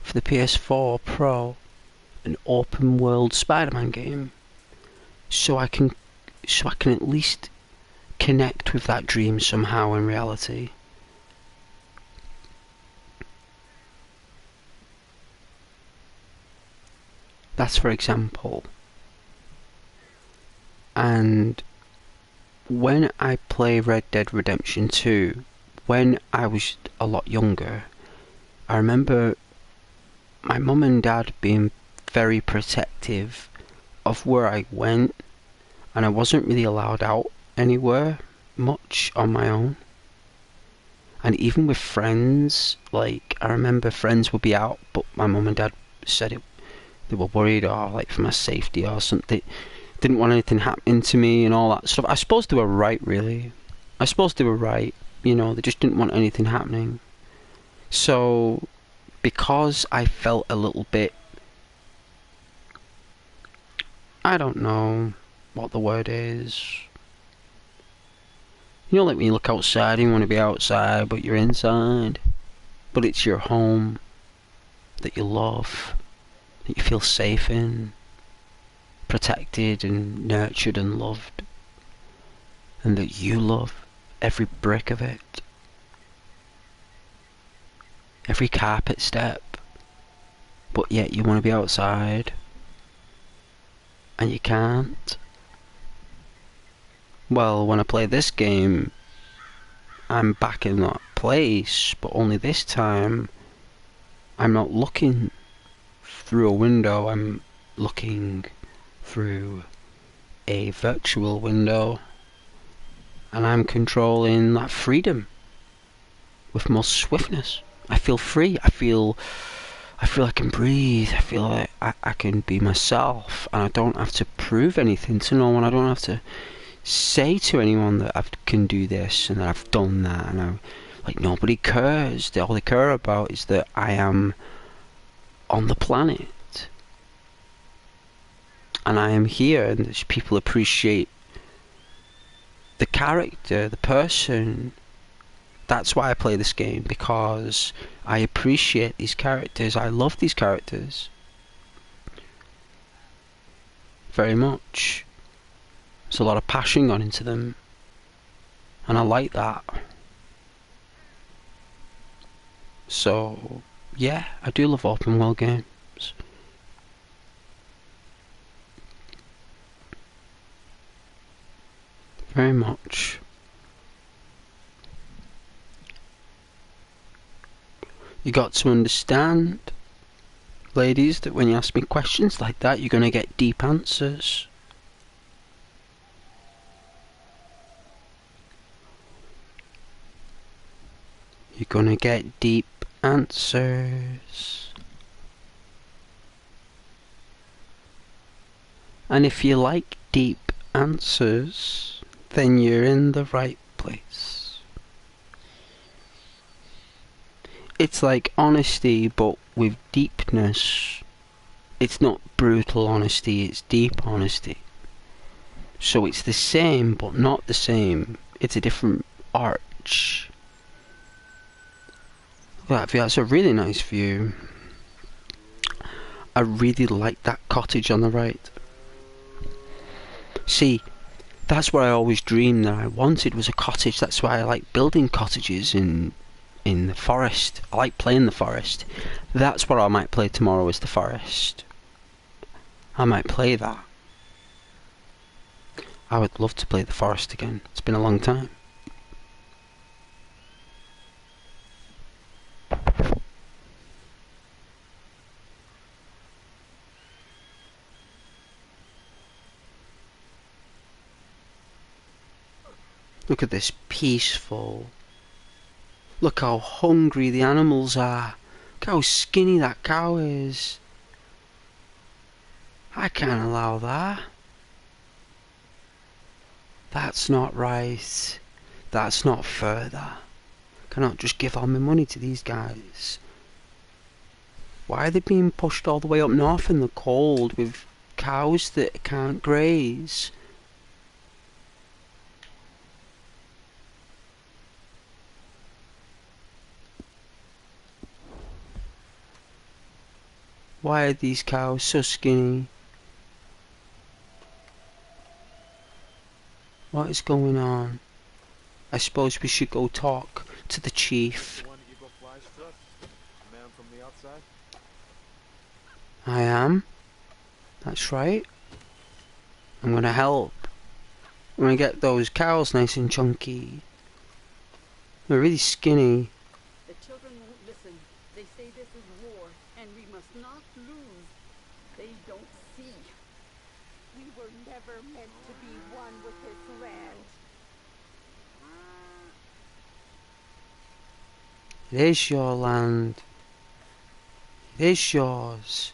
for the PS4 Pro, an open world Spider-Man game, so I can at least connect with that dream somehow in reality. That's for example. And when I play Red Dead Redemption 2, when I was a lot younger, I remember my mum and dad being very protective of where I went, and I wasn't really allowed out anywhere much on my own. And even with friends, like, I remember friends would be out, but my mum and dad said they were worried, or like for my safety or something, didn't want anything happening to me and all that stuff. I suppose they were right, really. I suppose they were right, you know, they just didn't want anything happening. So, because I felt a little bit, I don't know what the word is. You know, like when you look outside and you want to be outside, but you're inside. But it's your home that you love, that you feel safe in, protected and nurtured and loved, and that you love every brick of it, every carpet step, but yet you want to be outside, and you can't. Well, when I play this game, I'm back in that place, but only this time, I'm not looking through a window, I'm looking through a virtual window, and I'm controlling that freedom with more swiftness I feel free. I feel I can breathe. I feel like I can be myself, and I don't have to prove anything to no one. I don't have to say to anyone that I can do this and that I've done that, and like nobody cares. All they care about is that I am on the planet, and I am here, and people appreciate the character, the person. That's why I play this game, because I appreciate these characters. I love these characters very much. There's a lot of passion gone into them, and I like that. So yeah, I do love open world games. Very much. You got to understand, ladies, that when you ask me questions like that, you're going to get deep answers. You're going to get deep answers. And if you like deep answers, then you're in the right place. It's like honesty, but with deepness. It's not brutal honesty, it's deep honesty. So it's the same, but not the same. It's a different arch. That view, that's a really nice view. I really like that cottage on the right. See, that's what I always dreamed that I wanted, was a cottage. That's why I like building cottages in the forest. I like playing the forest. That's what I might play tomorrow, is the forest. I might play that. I would love to play the forest again. It's been a long time. Look at this, peaceful. Look how hungry the animals are. Look how skinny that cow is. I can't allow that. That's not right. That's not fair, that. Cannot just give all my money to these guys. Why are they being pushed all the way up north in the cold with cows that can't graze? Why are these cows so skinny? What is going on? I suppose we should go talk to the chief. I am. That's right. I'm gonna help. I'm gonna get those cows nice and chunky. They're really skinny. The children won't listen. They say this is war, and we must not lose. They don't see. We were never meant to be one with this land. It is your land. It is yours.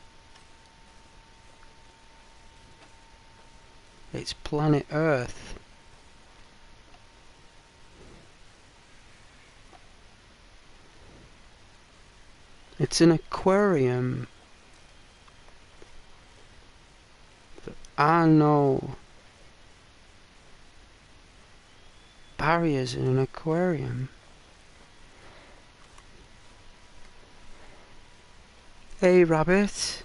It's planet Earth. It's an aquarium. I know. Barriers in an aquarium. Hey, Rabbit.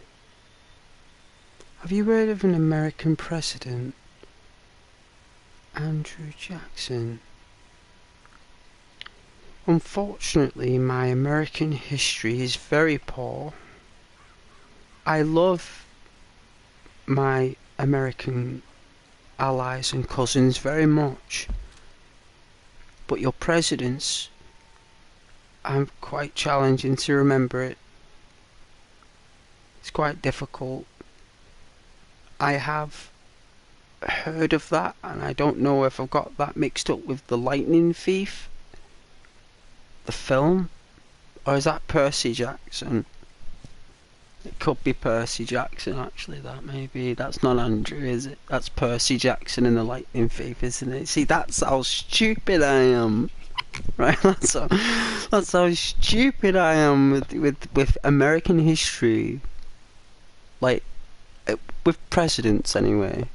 Have you heard of an American president? Andrew Jackson. Unfortunately, my American history is very poor. I love my American allies and cousins very much, but your presidents, I'm quite challenging to remember it. It's quite difficult. I have heard of that, and I don't know if I've got that mixed up with The Lightning Thief, the film. Or is that Percy Jackson? It could be Percy Jackson, actually, that maybe. That's not Andrew, is it? That's Percy Jackson in the Lightning Thief, isn't it? See, that's how stupid I am. Right, that's how stupid I am with American history. Like, with presidents, anyway.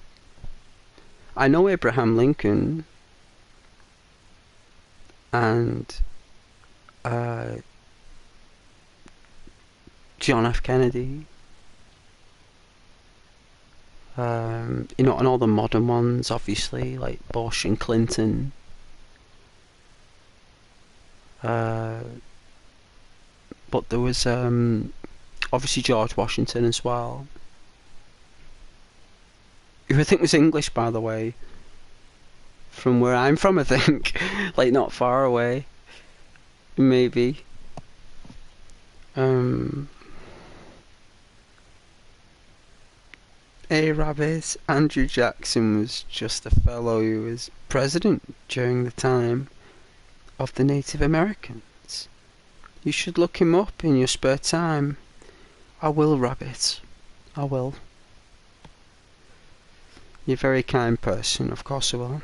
I know Abraham Lincoln. And, John F. Kennedy. You know, and all the modern ones, obviously, like Bush and Clinton. But there was obviously George Washington as well, who I think was English, by the way, from where I'm from, I think. Like, not far away, maybe. Rabbit, Andrew Jackson was just a fellow who was president during the time of the Native Americans. You should look him up in your spare time. I will, Rabbit. I will. You're a very kind person, of course I will.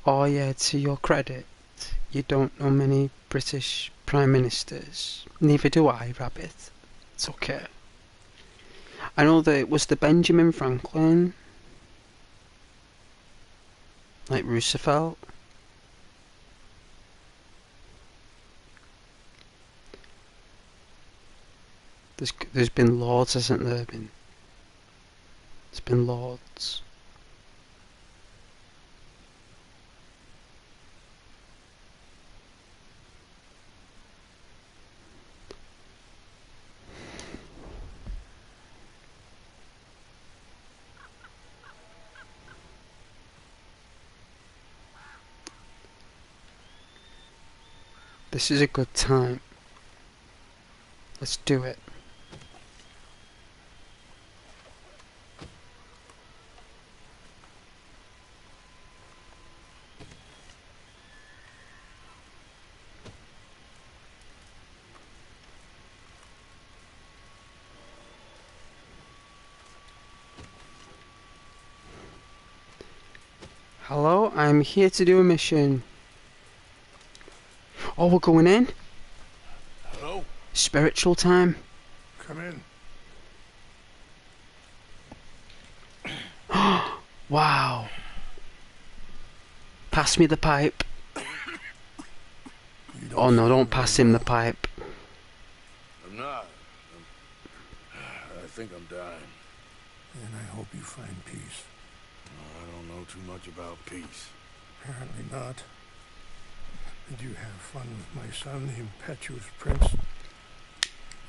Oh yeah, to your credit, you don't know many British Prime Ministers. Neither do I, Rabbit. It's okay. I know that it was the Benjamin Franklin, like Roosevelt. There's been lords, hasn't there? There's been lords. This is a good time. Let's do it. Hello, I'm here to do a mission. Oh, we're going in? Hello? Spiritual time. Come in. Wow. Pass me the pipe. Oh no, don't pass him the pipe. I'm not. I think I'm dying. And I hope you find peace. I don't know too much about peace. Apparently not. Did you have fun with my son, the impetuous prince?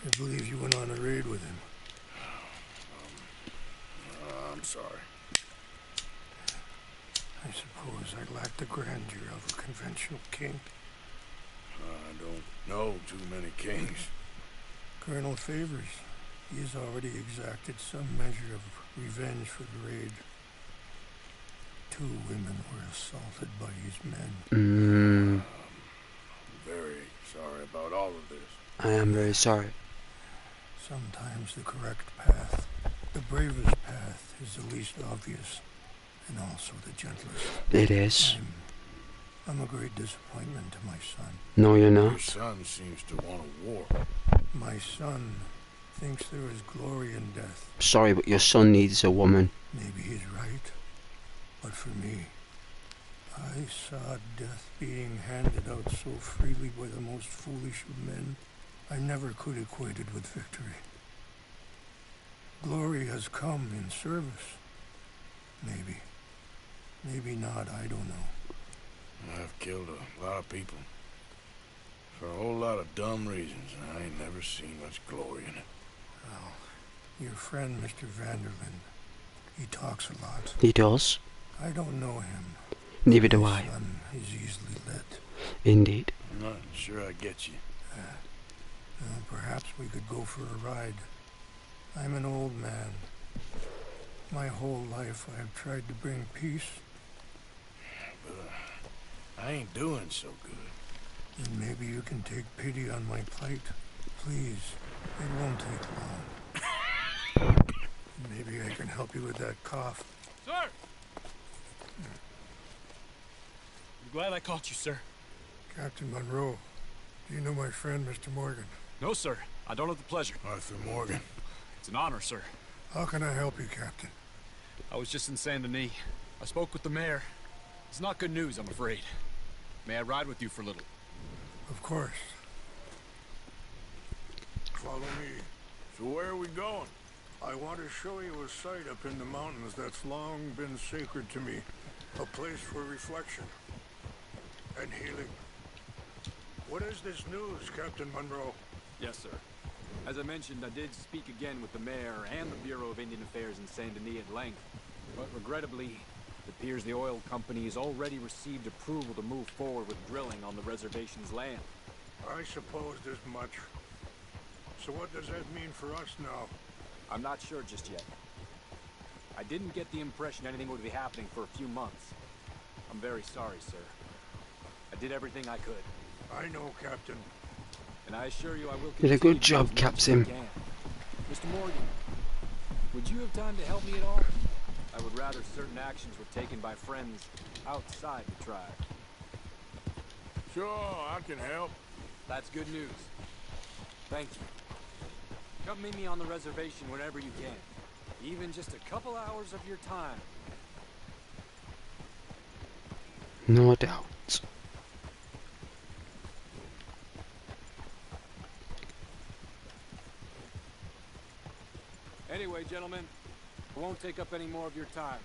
I believe you went on a raid with him. I'm sorry. I suppose I lack the grandeur of a conventional king. I don't know too many kings. Colonel Favors, he has already exacted some measure of revenge for the raid. 2 women were assaulted by his men. I'm very sorry about all of this. I am very sorry. Sometimes the correct path, the bravest path, is the least obvious, and also the gentlest. It is. I'm a great disappointment to my son. No, you're Your not. son seems to want a war. My son thinks there is glory in death. Sorry, but your son needs a woman. Maybe he's right, but for me, I saw death being handed out so freely by the most foolish of men. I never could equate it with victory. Glory has come in service. Maybe. Maybe not, I don't know. I've killed a lot of people. For a whole lot of dumb reasons, and I ain't never seen much glory in it. Well, your friend, Mr. Vanderlyn, he talks a lot. He does. I don't know him. Neither do My I. son is easily led. Indeed. I'm not sure I get you. Well, perhaps we could go for a ride. I'm an old man. My whole life I have tried to bring peace, I ain't doing so good. and maybe you can take pity on my plight. Please, it won't take long. Maybe I can help you with that cough. Sir! I'm glad I caught you, sir. Captain Monroe, do you know my friend, Mr. Morgan? No, sir. I don't have the pleasure. Arthur Morgan. It's an honor, sir. How can I help you, Captain? I was just in Saint Denis. I spoke with the mayor. It's not good news, I'm afraid. May I ride with you for a little? Of course. Follow me. So where are we going? I want to show you a site up in the mountains that's long been sacred to me. A place for reflection and healing. What is this news, Captain Monroe? Yes, sir. As I mentioned, I did speak again with the mayor and the Bureau of Indian Affairs in Saint Denis at length. But regrettably, it appears the oil company has already received approval to move forward with drilling on the reservation's land. I supposed as much. So what does that mean for us now? I'm not sure just yet. I didn't get the impression anything would be happening for a few months. I'm very sorry, sir. I did everything I could. I know, Captain. And I assure you I will Did a continue good to do job, as much as I Captain. can. Mr. Morgan, would you have time to help me at all? I would rather certain actions were taken by friends outside the tribe. Sure, I can help. That's good news. Thank you. Come meet me on the reservation whenever you can. Even just a couple hours of your time. No doubt. Anyway, gentlemen, I won't take up any more of your time.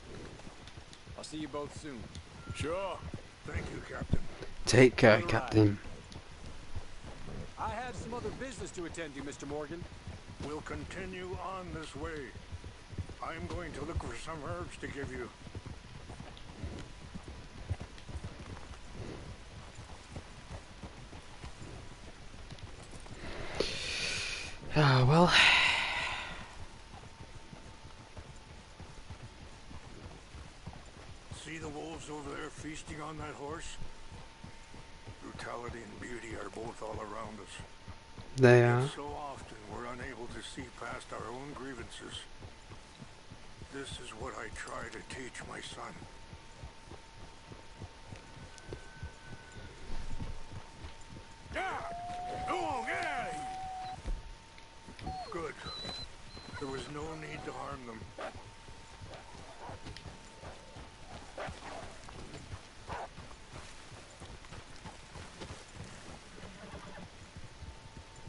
I'll see you both soon. Sure. Thank you, Captain. Take care, Alright. Captain. I have some other business to attend to, Mr. Morgan. We'll continue on this way. I'm going to look for some herbs to give you. Ah, well. See the wolves over there feasting on that horse? Brutality and beauty are both all around us. They Yet are. so often we're unable to see past our own grievances. This is what I try to teach my son. Yeah! Go on, get out of here! Good. There was no need to harm them.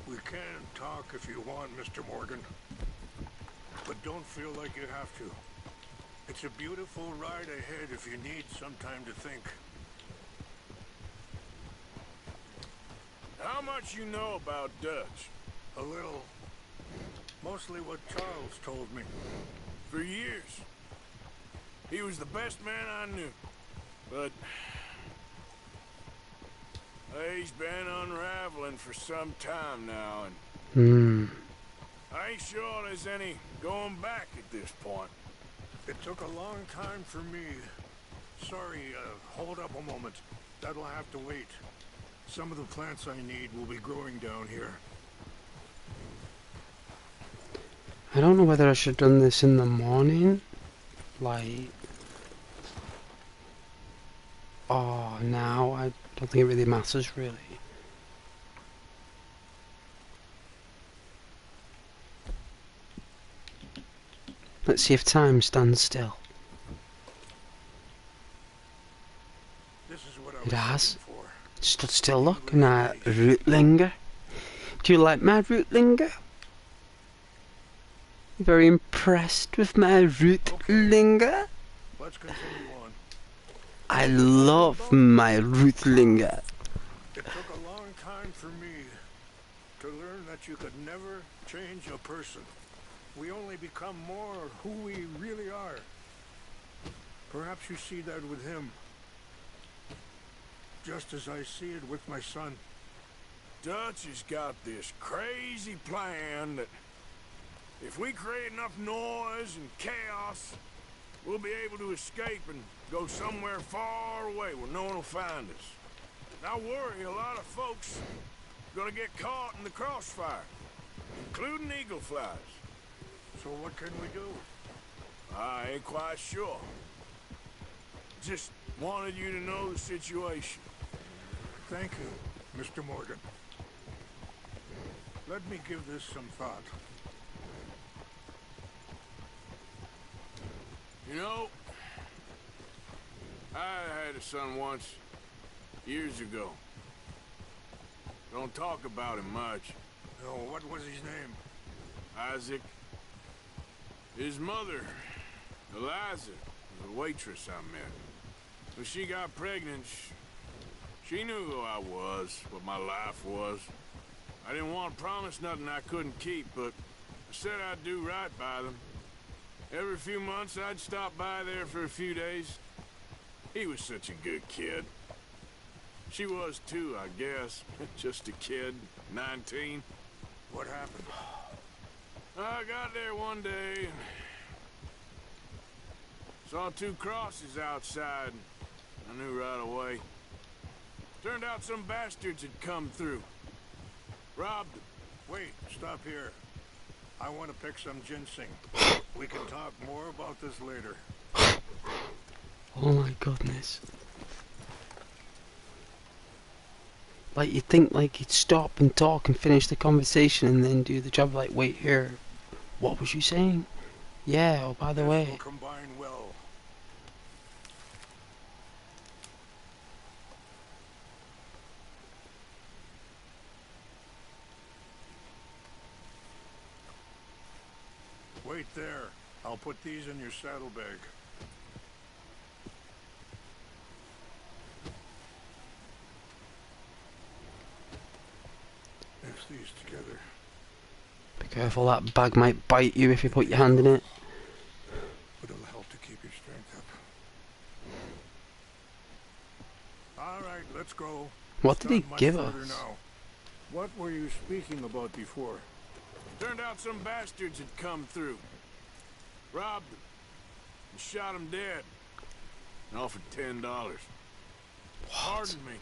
We can talk if you want, Mr. Morgan. But don't feel like you have to. It's a beautiful ride ahead if you need some time to think. How much you know about Dutch? A little. Mostly what Charles told me. For years. He was the best man I knew. But he's been unraveling for some time now, and I ain't sure there's any going back at this point. It took a long time for me. Sorry, hold up a moment. That'll have to wait. Some of the plants I need will be growing down here. I don't know whether I should have done this in the morning, like, or now. I don't think it really matters, really. Let's see if time stands still. This is what I It was has. looking for. Stood still, look, and I rootlinger. Do you like my rootlinger? Very impressed with my rootlinger? Let's continue on. I love my rootlinger. It took a long time for me to learn that you could never change a person. We only become more who we really are. Perhaps you see that with him. Just as I see it with my son. Dutch has got this crazy plan that If we create enough noise and chaos, we'll be able to escape and go somewhere far away where no one will find us. Now worry, a lot of folks are gonna get caught in the crossfire, including eagle flies. So what can we do? I ain't quite sure. Just wanted you to know the situation. Thank you, Mr. Morgan. Let me give this some thought. You know, I had a son once, years ago. Don't talk about him much. No, what was his name? Isaac. His mother, Eliza, was a waitress I met. When she got pregnant, she knew who I was, what my life was. I didn't want to promise nothing I couldn't keep, but I said I'd do right by them. Every few months, I'd stop by there for a few days. He was such a good kid. She was too, I guess. Just a kid, 19. What happened? I got there one day and saw two crosses outside. I knew right away. Turned out some bastards had come through. Robbed them. Wait, stop here. I want to pick some ginseng. We can talk more about this later. Oh my goodness. Like, you'd think, like, he'd stop and talk and finish the conversation and then do the job, like, wait here, what was you saying? Yeah, oh, by the way. This will combine well. Wait there. I'll put these in your saddlebag. Mix these together. Be careful, that bag might bite you if you put your hand in it. But it'll help to keep your strength up. All right, let's go. What did he Not much give further us? now. What were you speaking about before? Turned out some bastards had come through. Robbed them. And shot them dead. And offered $10. Pardon me.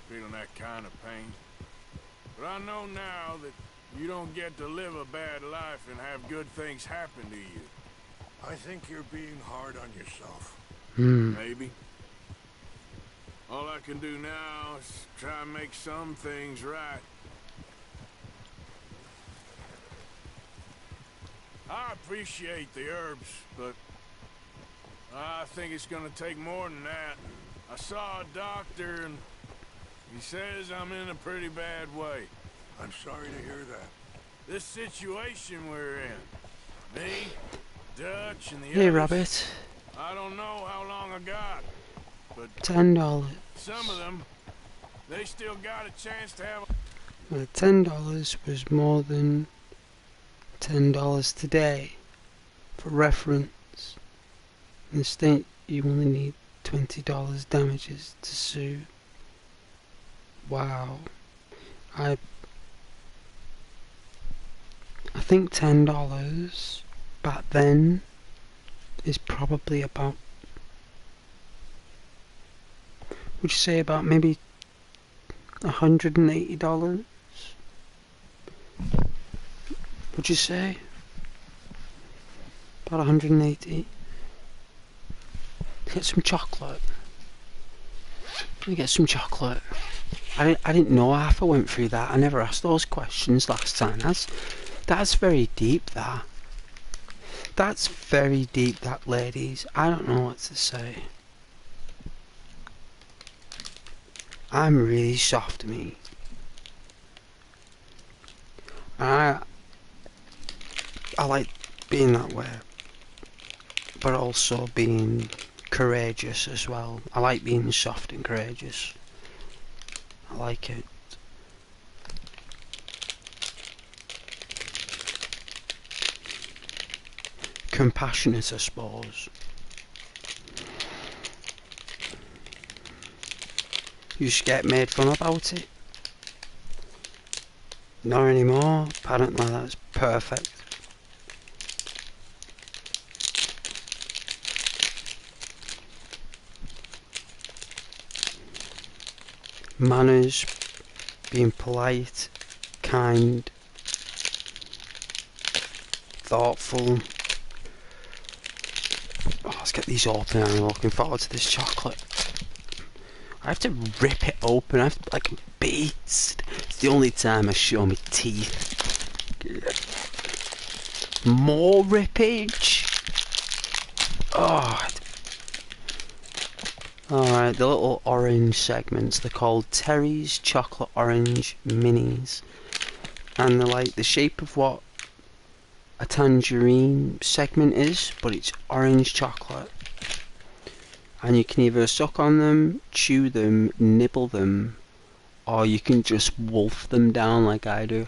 Feeling that kind of pain. But I know now that you don't get to live a bad life and have good things happen to you. I think you're being hard on yourself. Maybe. All I can do now is try and make some things right. I appreciate the herbs, but I think it's gonna take more than that. I saw a doctor and he says I'm in a pretty bad way. I'm sorry to hear that. This situation we're in, me, Dutch, and the Hey, others, Rabbit. I don't know how long I got, but $10. some of them, they still got a chance to have Well, $10 was more than $10 today. For reference, in the state you only need $20 damages to sue. Wow. I think $10 back then is probably about, would you say about maybe $180? Would you say? About 180. Get some chocolate. Let me get some chocolate. I didn't know half I went through that. I never asked those questions last time. That's very deep, that. That's very deep, that, ladies. I don't know what to say. I'm really soft, me. I like being that way, but also being courageous as well. I like being soft and courageous. I like it. Compassionate, I suppose. You just get made fun about it. Not anymore. Apparently that's perfect. Manners, being polite, kind, thoughtful. Oh, let's get these open. I'm looking forward to this chocolate. I have to rip it open. I have to, like a beast. It's the only time I show my teeth. More rippage. Oh. Alright, the little orange segments. They're called Terry's Chocolate Orange Minis. And they're like the shape of what a tangerine segment is, but it's orange chocolate. And you can either suck on them, chew them, nibble them, or you can just wolf them down like I do.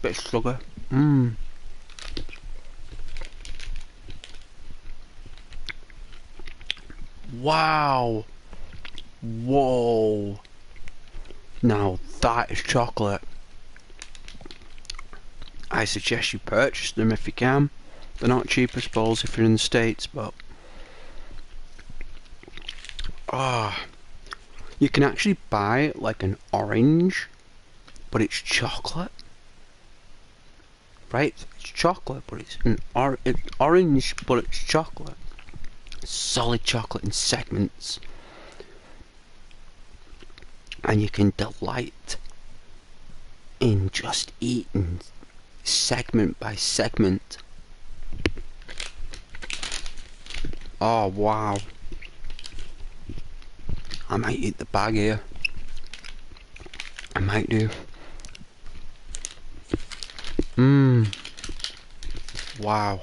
Bit of sugar. Wow. Whoa. Now that is chocolate. I suggest you purchase them if you can. They're not cheap as balls if you're in the States, but you can actually buy like an orange, but it's chocolate. Right? It's chocolate, but it's an orange, but it's chocolate. Solid chocolate in segments. And you can delight in just eating segment by segment. Oh wow. I might eat the bag here. I might do. Wow.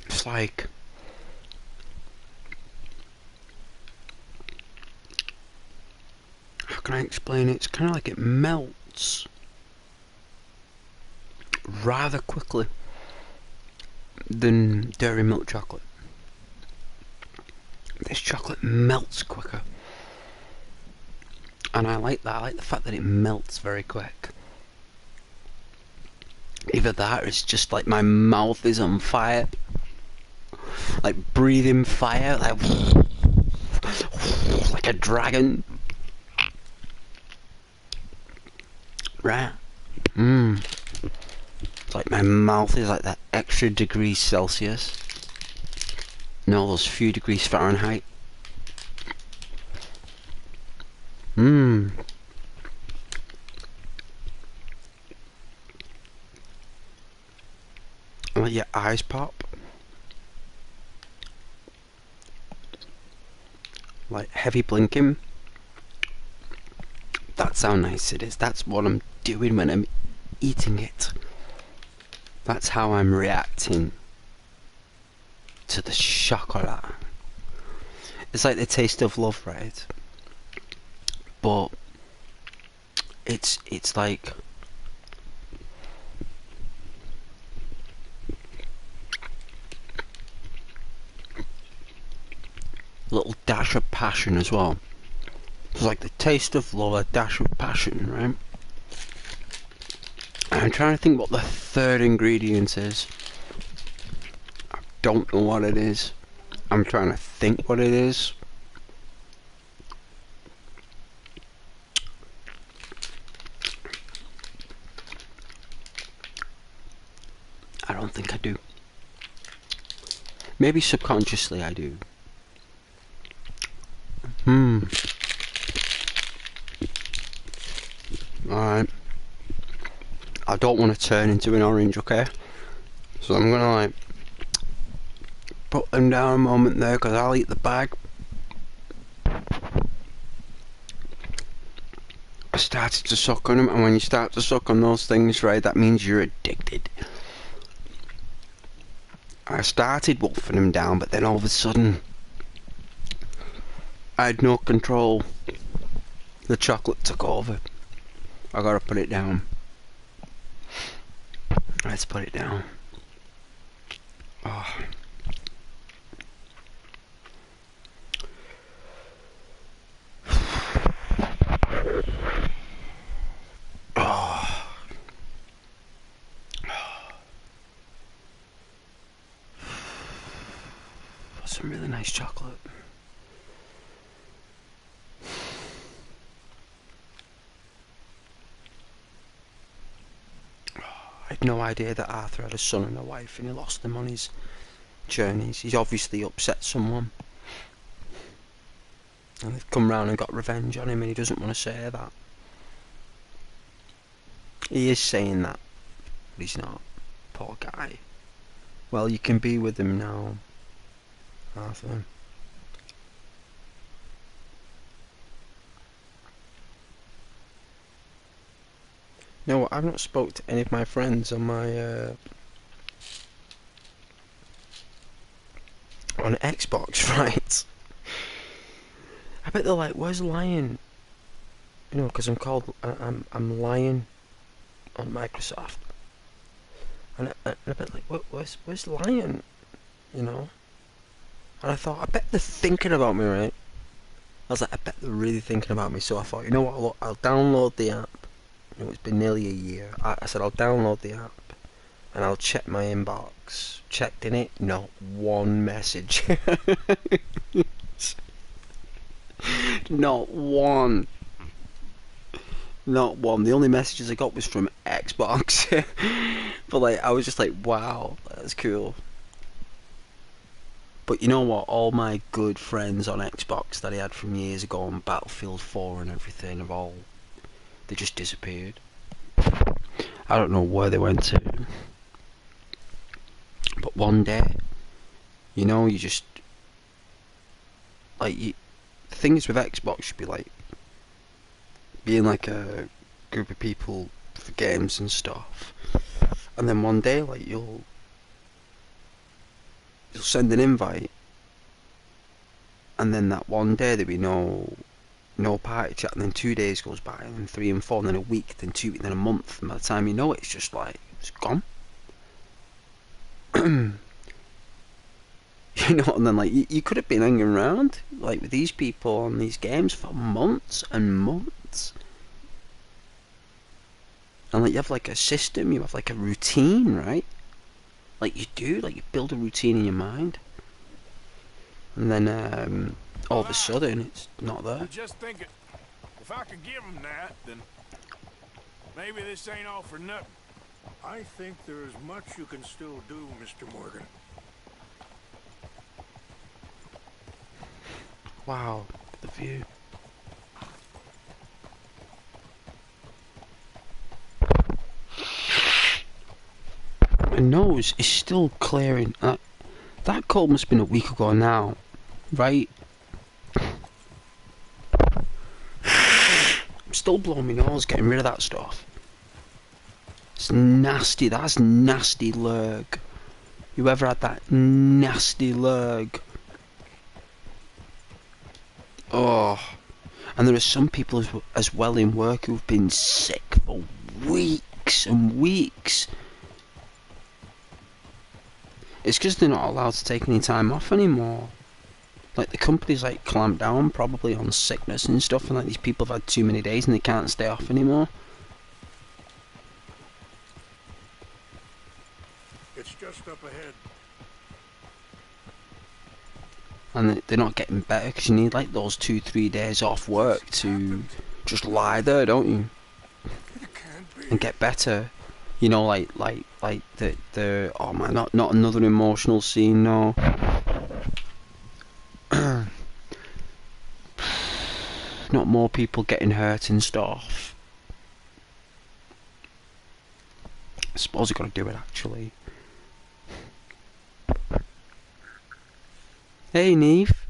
It's like how can I explain it? It's kind of like it melts rather quickly than dairy milk chocolate. This chocolate melts quicker, and I like that. I like the fact that it melts very quick. Either that or it's just like my mouth is on fire, like breathing fire, like a dragon. Right. It's like my mouth is like that extra degrees Celsius. No, those few degrees Fahrenheit. Let your eyes pop. Like heavy blinking. That's how nice it is. That's what I'm doing when I'm eating it. That's how I'm reacting to the chocolate. It's like the taste of love, right? But it's like a little dash of passion as well. It's like the taste of love, a dash of passion, right? And I'm trying to think what the third ingredient is. I don't know what it is. I'm trying to think what it is. I don't think I do. Maybe subconsciously I do. Alright. I don't want to turn into an orange, okay? So I'm gonna like put them down a moment there because I'll eat the bag. I started to suck on them, and when you start to suck on those things, right, that means you're addicted. I started wolfing them down, but then all of a sudden I had no control. The chocolate took over. I gotta put it down. Let's put it down. Oh. some really nice chocolate. I had no idea that Arthur had a son and a wife and he lost them on his journeys. He's obviously upset someone. And they've come round and got revenge on him and he doesn't want to say that. He is saying that, but he's not. Poor guy. Well, you can be with him now, Arthur. No, I've not spoke to any of my friends on my on Xbox, right? I bet they're like, "Where's Lion?" You know, because I'm Lion on Microsoft, and I bet like, "Where's Lion?" You know. And I thought, I bet they're thinking about me, right? I was like, I bet they're really thinking about me. So I thought, you know what? I'll download the app. You know, it's been nearly a year. I said I'll download the app and I'll check my inbox. Checked in it, not one message. Not one. Not one. The only messages I got was from Xbox. But like, I was just like, wow, that's cool. But you know what? All my good friends on Xbox that I had from years ago on Battlefield 4 and everything they just disappeared. I don't know where they went to. But one day, you know, you just like the thing is with Xbox should be like being like a group of people for games and stuff, and then one day like you'll send an invite, and then that one day there'll be no party chat, and then 2 days goes by, and then 3 and 4, and then a week, then 2, then a month, and by the time you know it, it's just like it's gone. You know, and then like you could have been hanging around like with these people on these games for months and months, and like you have like a system, you have like a routine, right? Like you do, like you build a routine in your mind, and then all of a sudden it's not there. I'm just thinking, if I could give them that, then maybe this ain't all for nothing. I think there is much you can still do, Mr. Morgan. Wow, the view. My nose is still clearing. That cold must have been a week ago now, right? I'm still blowing my nose, getting rid of that stuff. It's nasty. That's nasty lurg. Whoever had that nasty lurg. Oh, and there are some people as well in work who've been sick for weeks and weeks. It's because they're not allowed to take any time off anymore. Like the company's like clamped down probably on sickness and stuff, and like these people have had too many days and they can't stay off anymore. It's just up ahead. And they're not getting better because you need like those 2-3 days off work to just lie there, don't you? And get better. You know, like the oh man, not another emotional scene, no. Not more people getting hurt and stuff. I suppose I gotta do it actually. Hey Neve.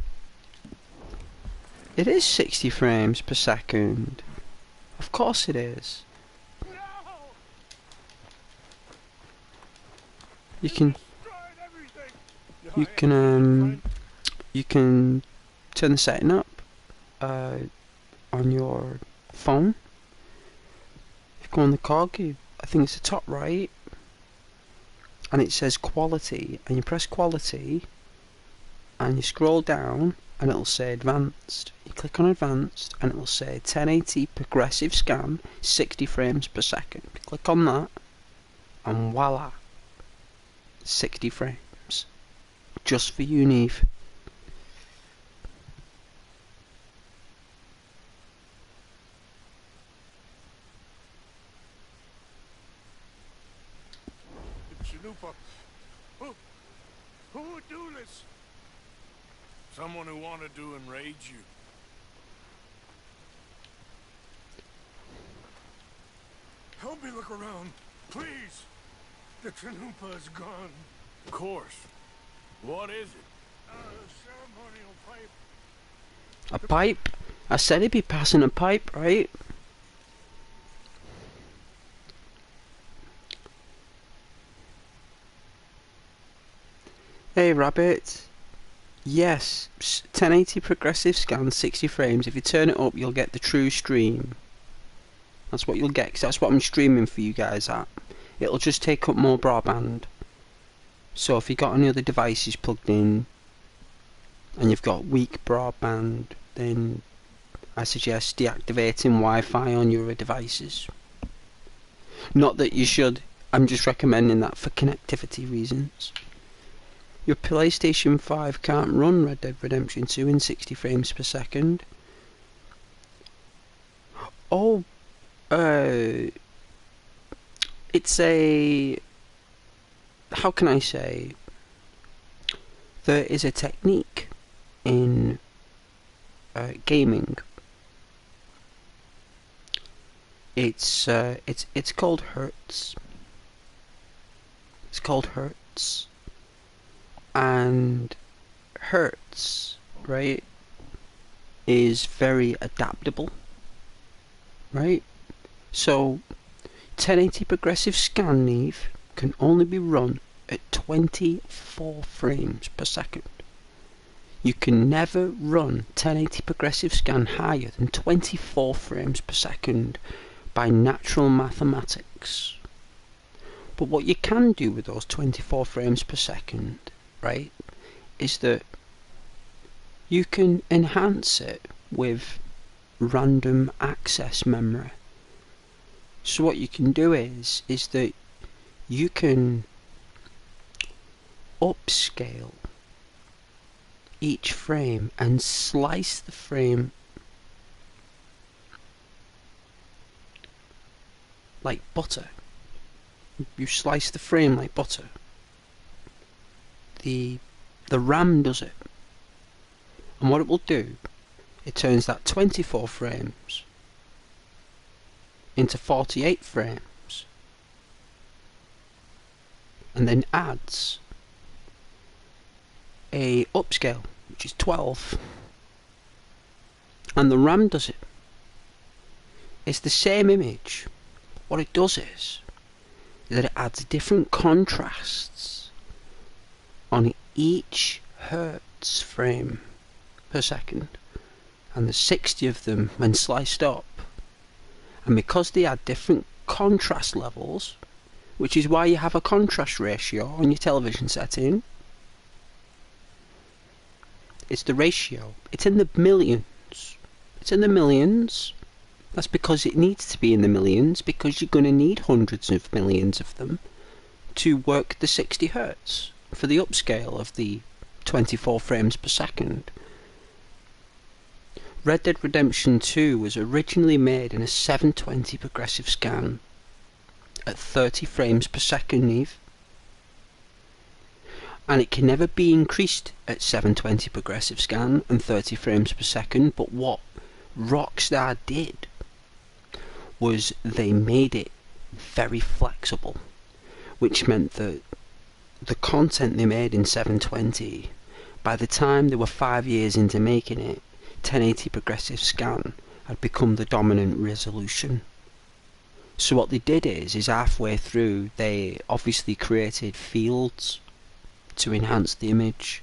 It is 60 frames per second. Of course it is. You can turn the setting up on your phone. If you go on the cog, I think it's the top right, and it says quality, and you press quality, and you scroll down, and it'll say advanced. You click on advanced, and it'll say 1080 progressive scan, 60 frames per second. Click on that, and voila, 60 frames. Just for you, Neve. Someone who wanted to enrage you. Help me look around, please. The Tanupa is gone. Of course. What is it? Ceremonial pipe. A pipe? I said he'd be passing a pipe, right? Hey, Rabbit. Yes, 1080 progressive scan, 60 frames. If you turn it up, you'll get the true stream. That's what you'll get, 'cause that's what I'm streaming for you guys at. It'll just take up more broadband. So if you've got any other devices plugged in, and you've got weak broadband, then I suggest deactivating Wi-Fi on your devices. Not that you should, I'm just recommending that for connectivity reasons. Your PlayStation 5 can't run Red Dead Redemption 2 in 60 frames per second. Oh, it's a... how can I say? There is a technique in gaming. It's called Hertz. It's called Hertz. And Hertz, right, is very adaptable, right? So 1080 progressive scan, Neve, can only be run at 24 frames per second. You can never run 1080 progressive scan higher than 24 frames per second by natural mathematics. But what you can do with those 24 frames per second, right, is that you can enhance it with random access memory. So what you can do is that you can upscale each frame and slice the frame like butter. You slice the frame like butter. The RAM does it. And what it will do, it turns that 24 frames into 48 frames and then adds a upscale, which is 12. And the RAM does it. It's the same image. What it does is that it adds different contrasts on each hertz frame per second, and there's 60 of them when sliced up. And because they add different contrast levels, which is why you have a contrast ratio on your television setting, it's the ratio. It's in the millions. It's in the millions. That's because it needs to be in the millions, because you're going to need hundreds of millions of them to work the 60 hertz for the upscale of the 24 frames per second. Red Dead Redemption 2 was originally made in a 720 progressive scan at 30 frames per second, Neve. And it can never be increased at 720 progressive scan and 30 frames per second, but what Rockstar did was they made it very flexible, which meant that the content they made in 720, by the time they were 5 years into making it, 1080 progressive scan had become the dominant resolution. So what they did is halfway through they obviously created fields to enhance the image.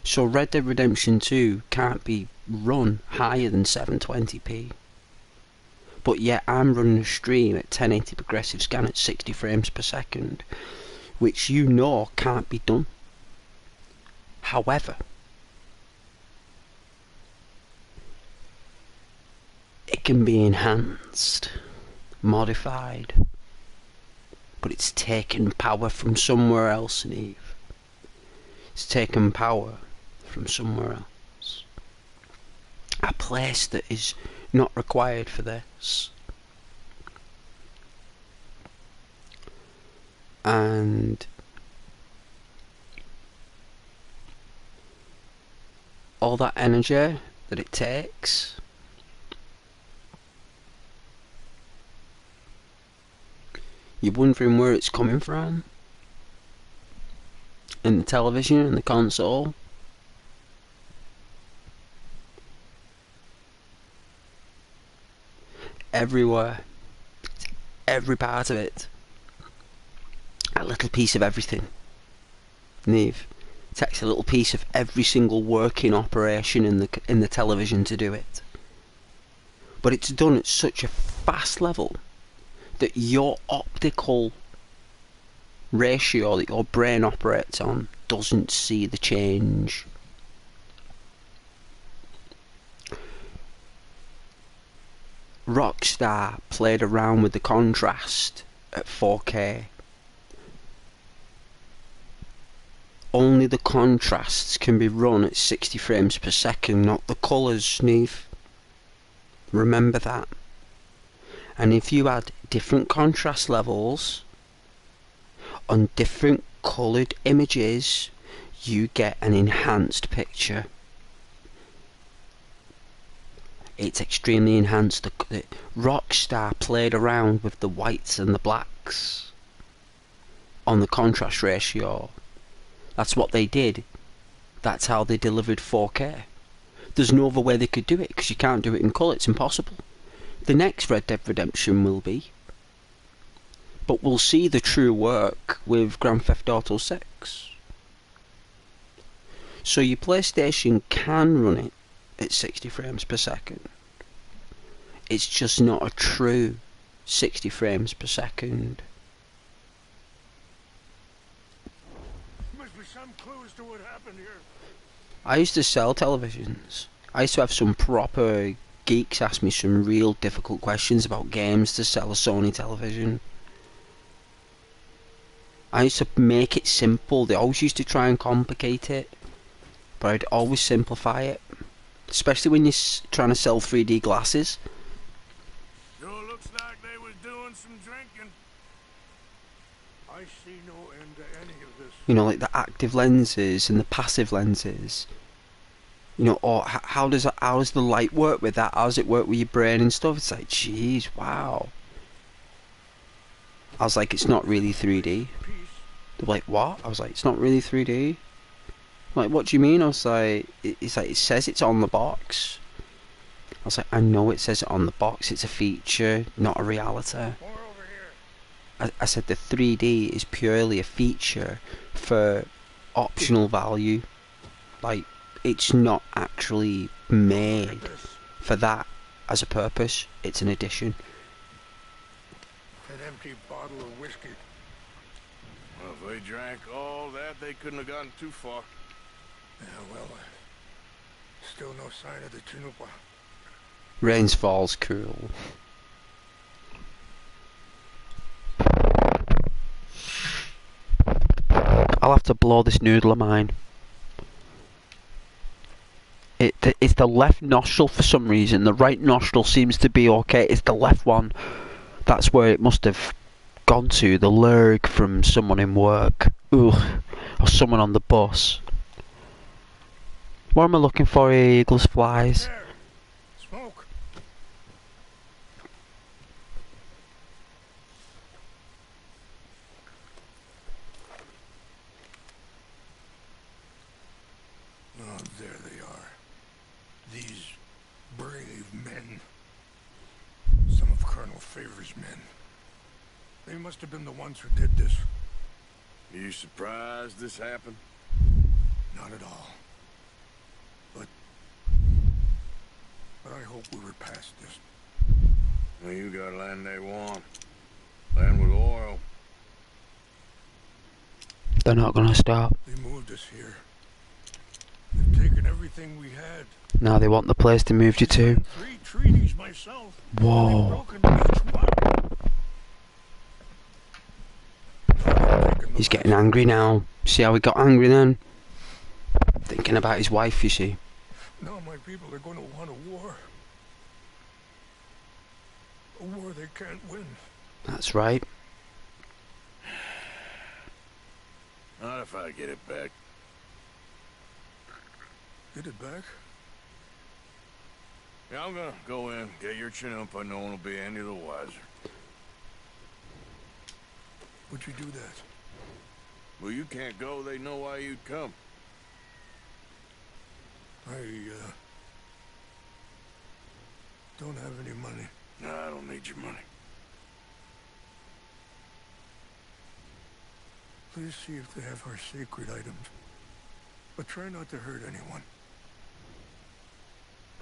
So Red Dead Redemption 2 can't be run higher than 720p. But yet I'm running a stream at 1080 progressive scan at 60 frames per second, which you know can't be done. However, it can be enhanced, modified, but it's taken power from somewhere else, Neve. It's taken power from somewhere else. A place that is not required for this. And all that energy that it takes, you're wondering where it's coming from in the television and the console. Everywhere, every part of it, a little piece of everything. Neve takes a little piece of every single working operation in the television to do it. But it's done at such a fast level that your optical ratio that your brain operates on doesn't see the change. Rockstar played around with the contrast at 4K. Only the contrasts can be run at 60 frames per second, not the colours, Neve. Remember that. And if you add different contrast levels on different coloured images, you get an enhanced picture. It's extremely enhanced. The Rockstar played around with the whites and the blacks on the contrast ratio. That's what they did. That's how they delivered 4K. There's no other way they could do it, because you can't do it in colour. It's impossible. The next Red Dead Redemption will be. But we'll see the true work with Grand Theft Auto 6. So your PlayStation can run it at 60 frames per second. It's just not a true 60 frames per second. Must be some clues to what happened here. I used to sell televisions. I used to have some proper geeks ask me some real difficult questions about games to sell a Sony television. I used to make it simple. They always used to try and complicate it, but I'd always simplify it. Especially when you're trying to sell 3D glasses. Sure looks like they was doing some drinking. I see no end to any of this. You know, like the active lenses and the passive lenses. You know, or how does the light work with that? How does it work with your brain and stuff? It's like, jeez, wow. I was like, it's not really 3D. They're like, what? I was like, it's not really 3D. I'm like, what do you mean? I was like, it's like, it says it's on the box. I was like, I know it says it on the box. It's a feature, not a reality. I said the 3D is purely a feature for optional value. Like, it's not actually made for that as a purpose. It's an addition. An empty bottle of whiskey. Well, if they drank all that, they couldn't have gotten too far. Yeah, well, still no sign of the Chinupa. Rains Falls cool. I'll have to blow this noodle of mine. It's the left nostril for some reason. The right nostril seems to be okay. It's the left one. That's where it must have gone to. The lurg from someone in work. Ugh. Or someone on the bus. What am I looking for here, Eagles Flies? There. Smoke. Oh, there they are. These brave men. Some of Colonel Favor's men. They must have been the ones who did this. Are you surprised this happened? Not at all. But I hope we were past this. Well, you got land they want. Land with oil. They're not gonna stop. They moved us here. They've taken everything we had. Now they want the place to move you to. 3 treaties myself. Whoa. They've broken each one. He's getting angry now. See how he got angry then? Thinking about his wife, you see. Now my people are going to want a war. A war they can't win. That's right. Not if I get it back. Get it back? Yeah, I'm gonna go in, get your chinook, but no one will be any the wiser. Would you do that? Well, you can't go, they know why you'd come. I, don't have any money. No, I don't need your money. Please see if they have our sacred items. But try not to hurt anyone.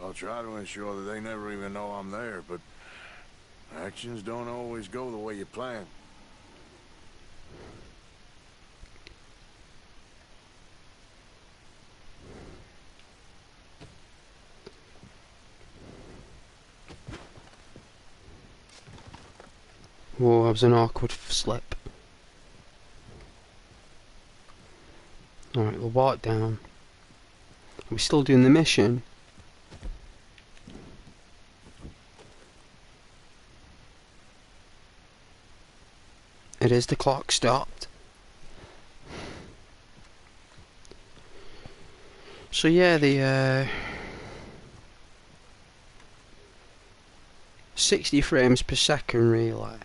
I'll try to ensure that they never even know I'm there, but actions don't always go the way you plan. Whoa, that was an awkward slip. Alright, we'll walk down. Are we still doing the mission? It is, the clock stopped. So yeah, the 60 frames per second relay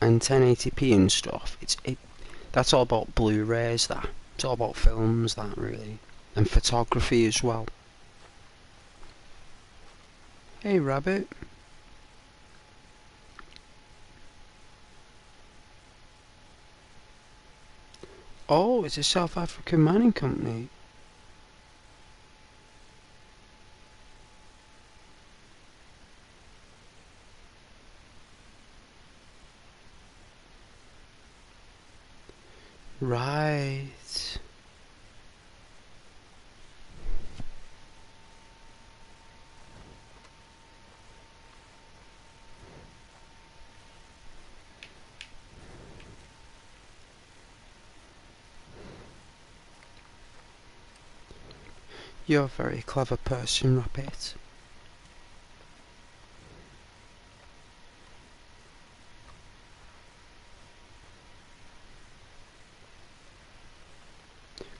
and 1080p and stuff. That's all about Blu-rays. That it's all about films. That really, and photography as well. Hey, rabbit. Oh, it's a South African mining company. Right. You're a very clever person, Rabbit.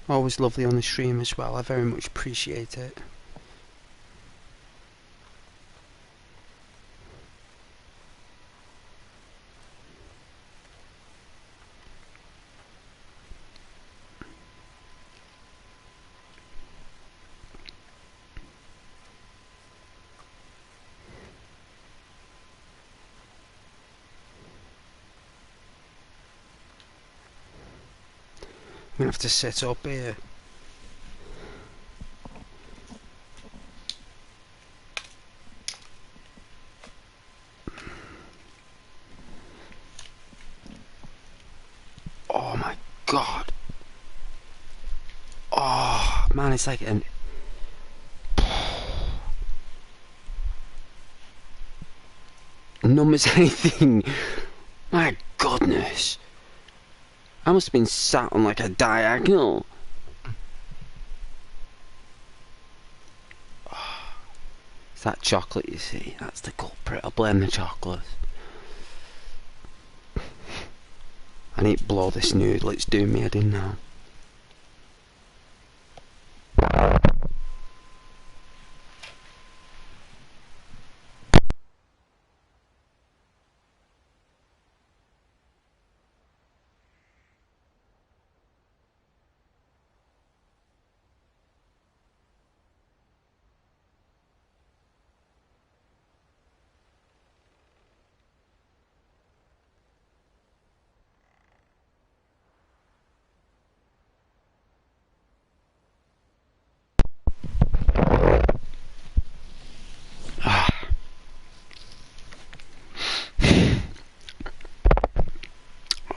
Always lovely on the stream as well. I very much appreciate it. I'm gonna have to sit up here. Oh my god. Oh man, it's like an numb as anything. My goodness. I must have been sat on like a diagonal. It's that chocolate, you see. That's the culprit. I'll blame the chocolate. I need to blow this noodle. It's doing me head in now.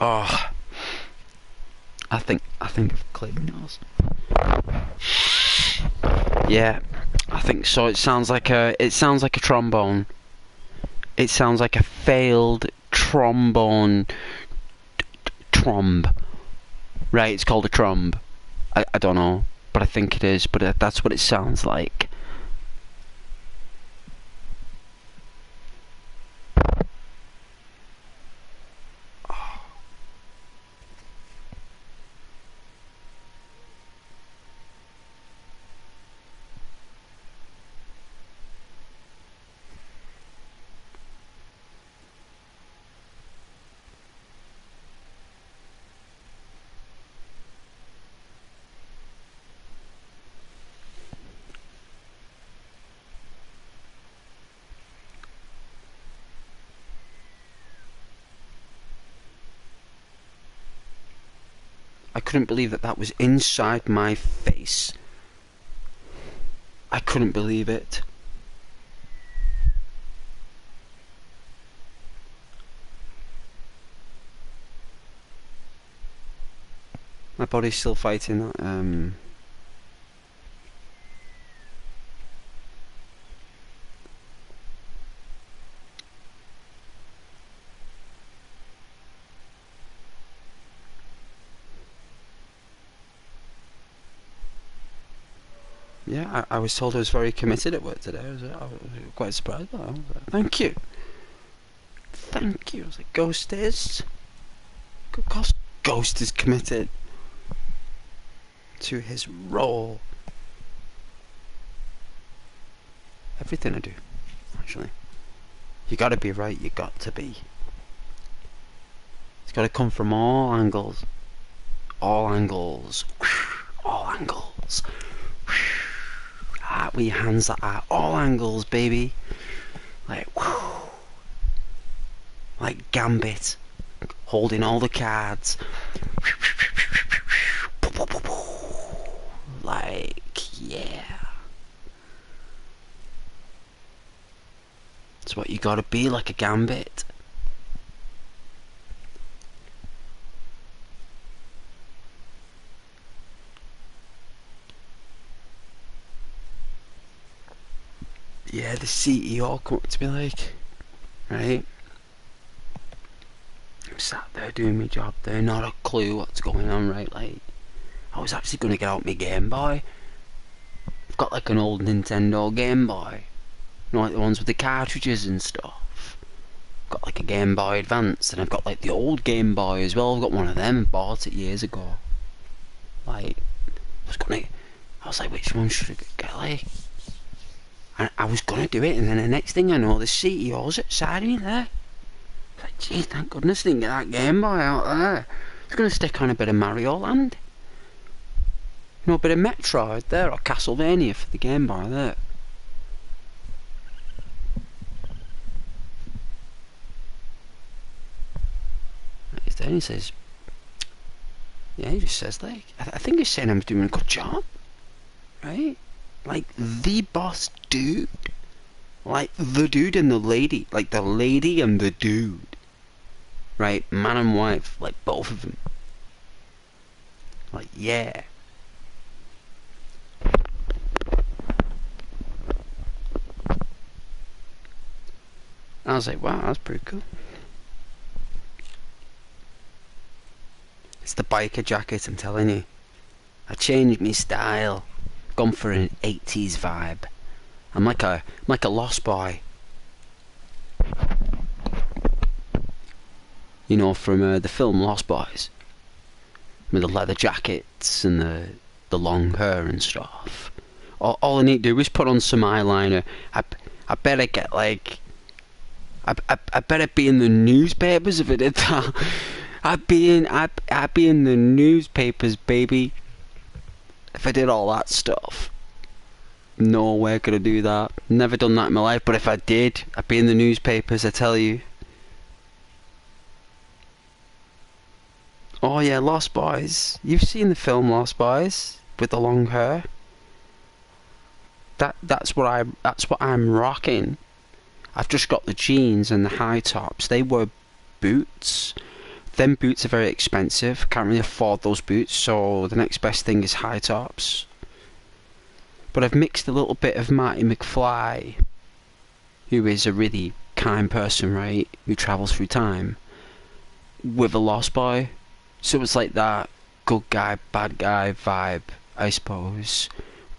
Oh, I think I've cleared my nose. Yeah, I think so. It sounds like a trombone. It sounds like a failed trombone. Tromb. Right, it's called a tromb. I don't know, but I think it is. But that's what it sounds like. I couldn't believe that that was inside my face. I couldn't believe it. My body's still fighting that, yeah, I was told I was very committed at work today. I was quite surprised by that. I was like, thank you. Thank you. I was like, Ghost is? Of course Ghost is committed to his role. Everything I do, actually. You gotta be right, you got to be. It's gotta come from all angles. All angles. All angles. With your hands like that. All angles, baby. Like, whew. Like Gambit. Holding all the cards. Like, yeah. It's what you gotta be, like a Gambit. Yeah, the CEO come up to me like, right? I'm sat there doing my job, they're not a clue what's going on, right? Like, I was actually gonna get out my Game Boy. I've got like an old Nintendo Game Boy. You know, like the ones with the cartridges and stuff. I've got like a Game Boy Advance, and I've got like the old Game Boy as well. I've got one of them, bought it years ago. Like, I was like, which one should I get, like? And I was gonna do it, and then the next thing I know, the CEO's outside me there. I was like, gee, thank goodness I didn't get that Game Boy out there. I was gonna stick on a bit of Mario Land. You know, a bit of Metroid there, or Castlevania for the Game Boy there. He's there and he says, yeah, he just says, like, I think he's saying I'm doing a good job. Right? Like, the boss dude. Like, the dude and the lady. Like, the lady and the dude. Right? Man and wife. Like, both of them. Like, yeah. I was like, wow, that's pretty cool. It's the biker jacket, I'm telling you. I changed my style. Gone for an 80s vibe. I'm like a lost boy. You know, from the film Lost Boys. With the leather jackets and the long hair and stuff. All I need to do is put on some eyeliner. I better get like... I better be in the newspapers if I did that. I'd be in the newspapers, baby. If I did all that stuff. No way could I do that. Never done that in my life, but if I did, I'd be in the newspapers, I tell you. Oh yeah, Lost Boys. You've seen the film Lost Boys with the long hair. That's what I'm rocking. I've just got the jeans and the high tops. They were boots. Them boots are very expensive. Can't really afford those boots, so the next best thing is high tops. But I've mixed a little bit of Marty McFly, who is a really kind person, right? Who travels through time, with a Lost Boy. So it's like that good guy, bad guy vibe, I suppose.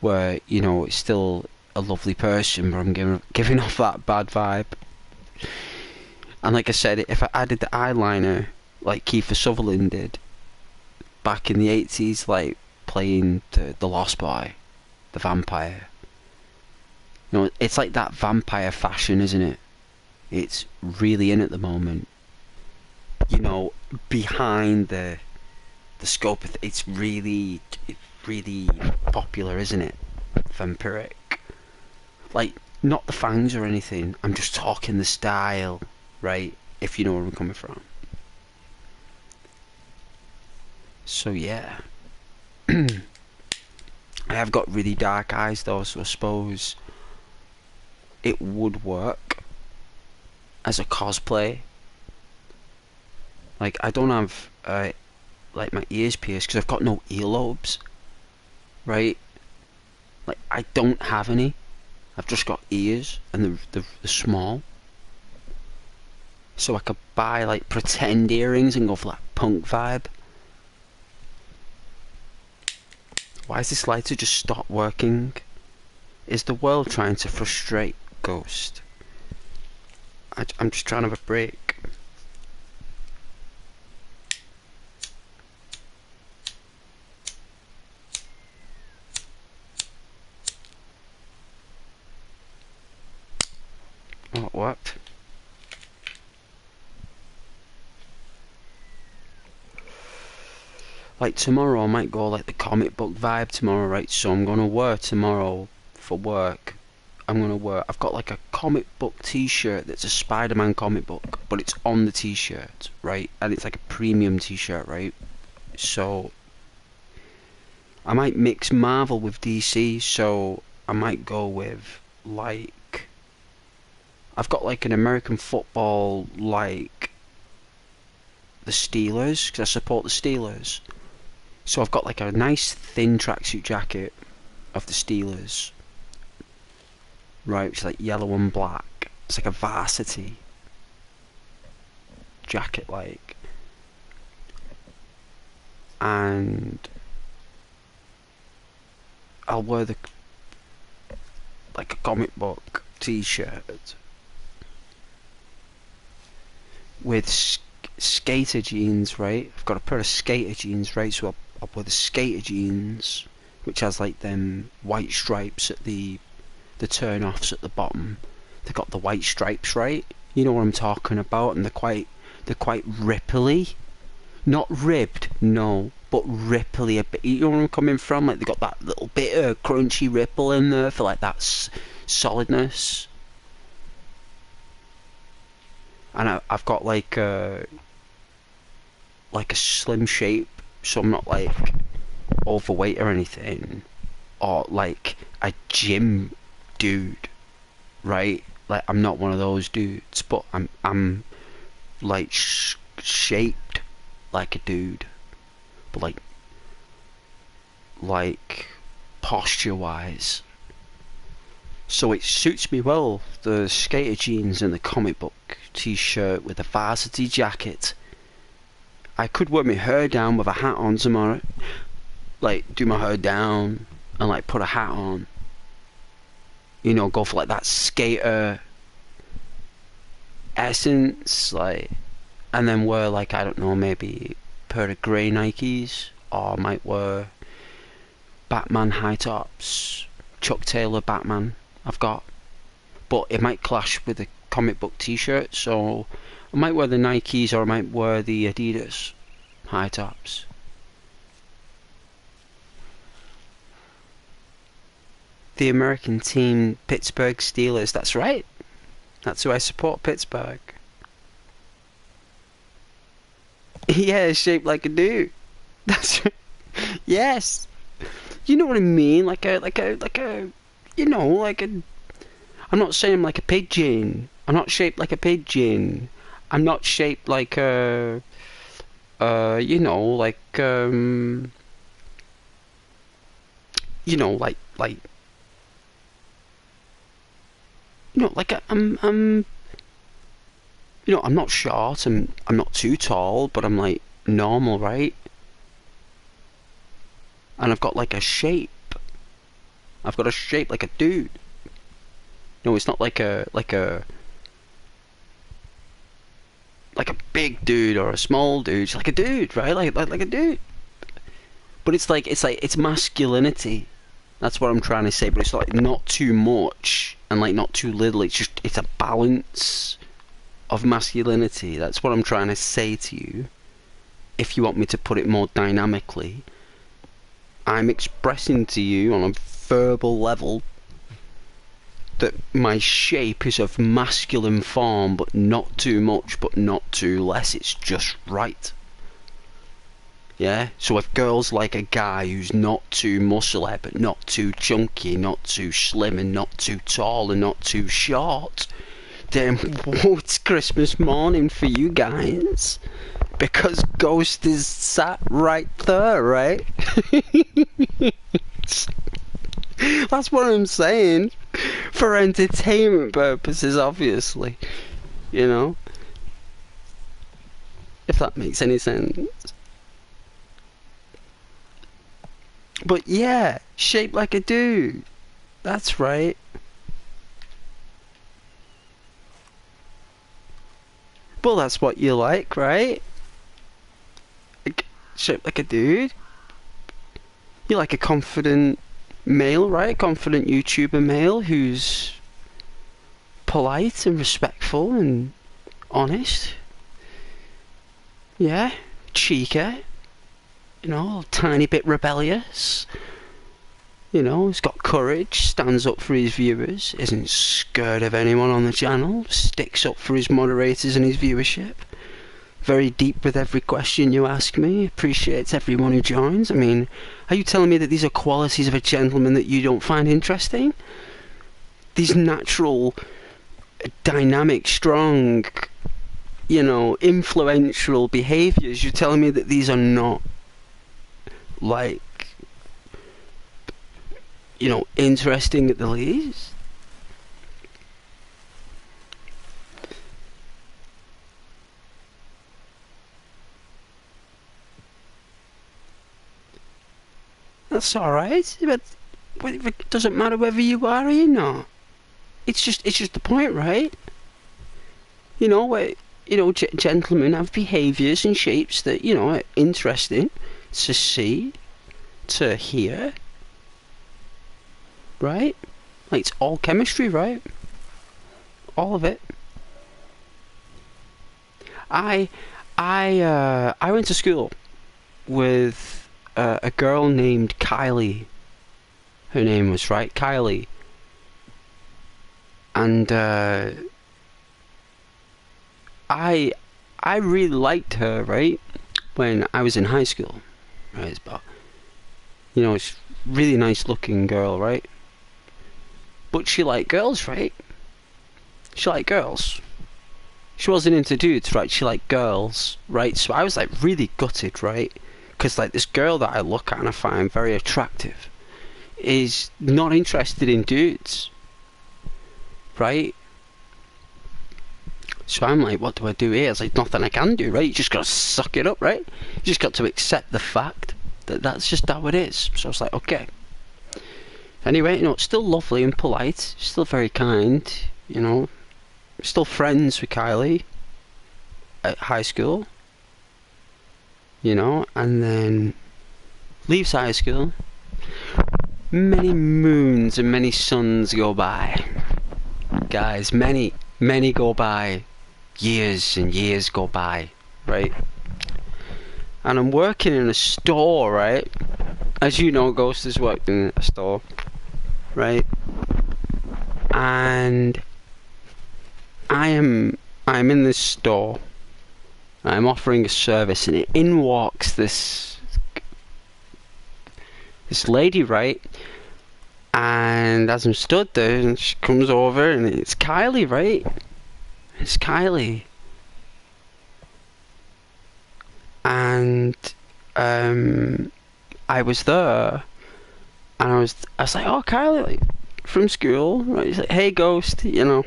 Where, you know, it's still a lovely person, but I'm giving off that bad vibe. And like I said, if I added the eyeliner, like Kiefer Sutherland did, back in the 80s, like playing the Lost Boy, the vampire. You know, it's like that vampire fashion, isn't it? It's really in at the moment. You know, behind the scope of it's really popular, isn't it? Vampiric. Like, not the fangs or anything. I'm just talking the style, right? If you know where I'm coming from. So yeah. I have got really dark eyes though, so I suppose it would work as a cosplay. Like, I don't have like my ears pierced because I've got no earlobes, right? Like, I don't have any. I've just got ears, and they're small. So I could buy like pretend earrings and go for that punk vibe. Why has this lighter just stopped working? Is the world trying to frustrate Ghost? I'm just trying to have a break. Oh, it worked. Like tomorrow I might go like the comic book vibe tomorrow, right? So I'm gonna wear tomorrow for work. I've got like a comic book t-shirt that's a Spider-Man comic book, but it's on the t-shirt, right? And it's like a premium t-shirt, right? So I might mix Marvel with DC, so I might go with like, I've got like an American football, like the Steelers, because I support the Steelers. So I've got like a nice thin tracksuit jacket of the Steelers, right, which is like yellow and black. It's like a varsity jacket, like, and I'll wear the like a comic book t-shirt with skater jeans, right? I've got a pair of skater jeans, right? So I'll wear the skater jeans, which has like them white stripes at the turn-offs at the bottom. They've got the white stripes, right? You know what I'm talking about, and they're quite ripply. Not ribbed, no, but ripply a bit. You know where I'm coming from? Like, they got that little bit of crunchy ripple in there for like that solidness. And I've got like a slim shape, so I'm not like overweight or anything, or like a gym dude, right? Like, I'm not one of those dudes, but I'm like shaped like a dude, but like posture wise. So it suits me well, the skater jeans and the comic book t-shirt with a varsity jacket. I could wear my hair down with a hat on tomorrow, like do my hair down and like put a hat on, you know, go for like that skater essence, like, and then wear like, I don't know, maybe a pair of grey Nikes, or I might wear Batman high tops, Chuck Taylor Batman I've got, but it might clash with the comic book t-shirt, so I might wear the Nikes, or I might wear the Adidas high tops. The American team, Pittsburgh Steelers, that's right. That's who I support, Pittsburgh. Yeah, shaped like a dude. That's right. Yes. You know what I mean? Like a, you know, like a, I'm not saying I'm like a pigeon. I'm not shaped like a pigeon. I'm not shaped like a, you know, like, you know, like, you know, like I'm, you know, I'm not short, I'm not too tall, but I'm like normal, right? And I've got like a shape. I've got a shape like a dude. No, it's not like a big dude or a small dude. It's like a dude, right? Like a dude. But it's masculinity. That's what I'm trying to say. But it's like not too much and like not too little. It's a balance of masculinity. That's what I'm trying to say to you. If you want me to put it more dynamically, I'm expressing to you on a verbal level that my shape is of masculine form, but not too much, but not too less. It's just right. Yeah, so if girls like a guy who's not too muscly, but not too chunky, not too slim, and not too tall, and not too short, then whoa, it's Christmas morning for you guys. Because Ghost is sat right there, right? That's what I'm saying. For entertainment purposes, obviously. You know? If that makes any sense. But yeah, shaped like a dude. That's right. Well, that's what you like, right? Shaped like a dude. You like a confident male, right? Confident YouTuber male who's polite and respectful and honest. Yeah, cheeky. You know, a tiny bit rebellious. You know, he's got courage, stands up for his viewers, isn't scared of anyone on the channel, sticks up for his moderators and his viewership. Very deep with every question you ask me, appreciates everyone who joins. I mean, are you telling me that these are qualities of a gentleman that you don't find interesting? These natural, dynamic, strong, you know, influential behaviours, you're telling me that these are not, like, you know, interesting at the least? That's alright, but it doesn't matter whether you are or you're not. It's just the point, right? You know, where, you know, gentlemen have behaviours and shapes that, you know, are interesting to see, to hear, right? Like, it's all chemistry, right? All of it. I went to school with a girl named Kylie. Her name was, right? Kylie. And I really liked her, right? When I was in high school, right? But, you know, it's really nice looking girl, right? But she liked girls, right? She liked girls. She wasn't into dudes, right? She liked girls, right? So I was like really gutted, right? Because like this girl that I look at and I find very attractive is not interested in dudes, right? So I'm like, what do I do here? There's like nothing I can do, right? You just gotta suck it up, right? You just got to accept the fact that that's just how it is. So I was like, okay. Anyway, you know, it's still lovely and polite, still very kind, you know. Still friends with Kylie at high school, you know, and then leaves high school. Many moons and many suns go by. Guys, many go by. Years and years go by, right? And I'm working in a store, right? As you know, Ghost has worked in a store, right? And I'm in this store. I'm offering a service, and in walks this lady, right? And as I'm stood there, and she comes over, and it's Kylie, right? It's Kylie. And I was there, and I was like, oh, Kylie, like, from school, right? He's like, hey, Ghost, you know.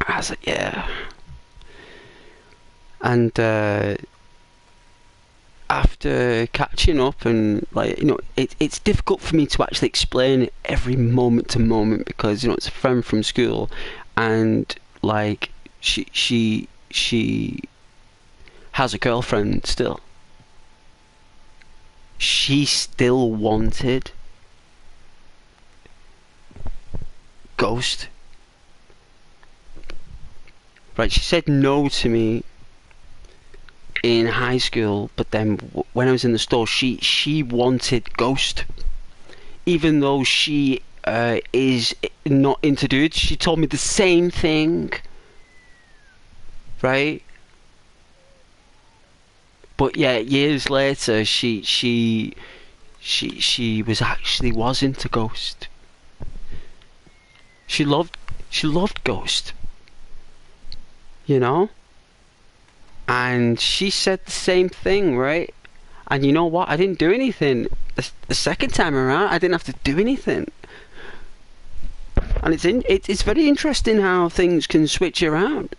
I was like, yeah. And after catching up and, like, you know, it's difficult for me to actually explain it every moment to moment because, you know, it's a friend from school, and like she has a girlfriend still. She still wanted Ghost. Right, she said no to me in high school, but then when I was in the store, she wanted Ghost, even though she is not into dudes. She told me the same thing, right? But yeah, years later, she was into Ghost. She loved Ghost. You know? And she said the same thing, right? And you know what? I didn't do anything. The second time around, I didn't have to do anything. And it's very interesting how things can switch around,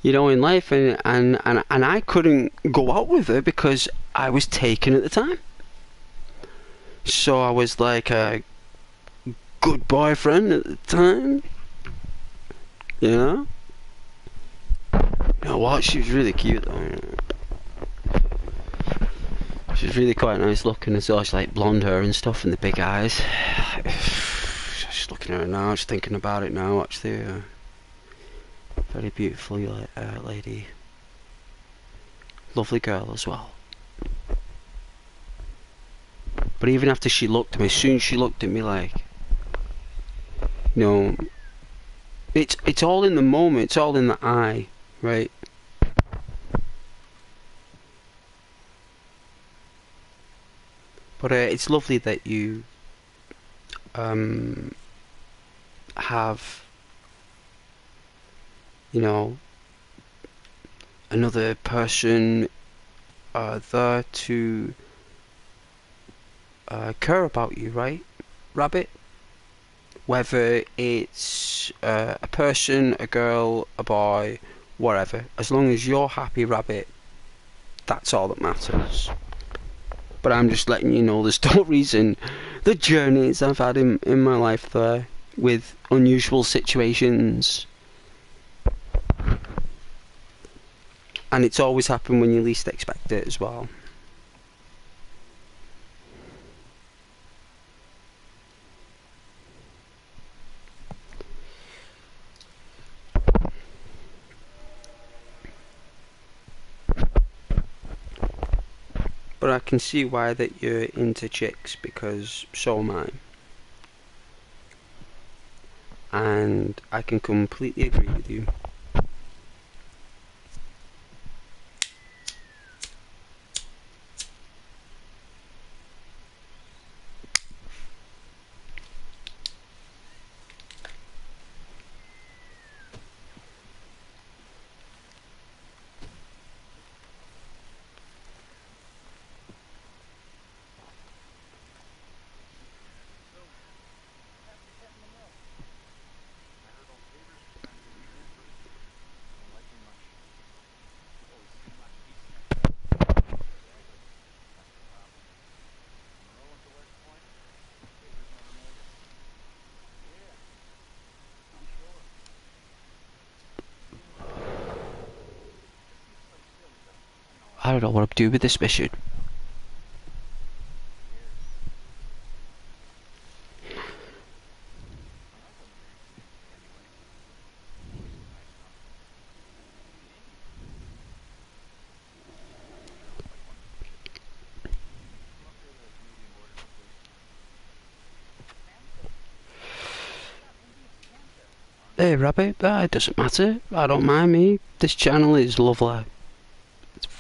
you know, in life. And I couldn't go out with her because I was taken at the time. So I was like a good boyfriend at the time, you know. You know what? She was really cute though. She's really quite nice looking as well. She's like blonde hair and stuff and the big eyes. Just looking at her now, just thinking about it now actually. Very beautiful lady. Lovely girl as well. But even after she looked at me, as soon as she looked at me, like, you know, it's all in the moment, it's all in the eye, right? But it's lovely that you have, you know, another person there to care about you, right, Rabbit? Whether it's a person, a girl, a boy, whatever. As long as you're happy, Rabbit, that's all that matters. But I'm just letting you know the stories and the journeys I've had in my life there with unusual situations. And it's always happened when you least expect it as well. But I can see why that you're into chicks, because so am I. And I can completely agree with you. I don't know what to do with this mission. Hey Rabbit, it doesn't matter. I don't mind me. This channel is lovely.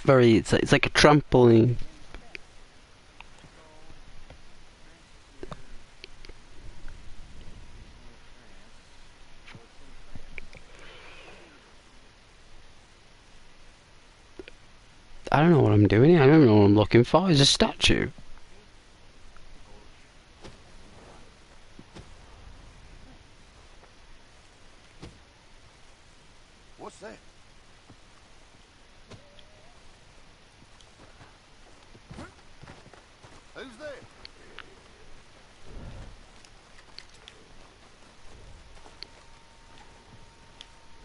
It's like a trampoline. I don't know what I'm doing here. I don't know what I'm looking for. It's a statue. What's that? Who's there?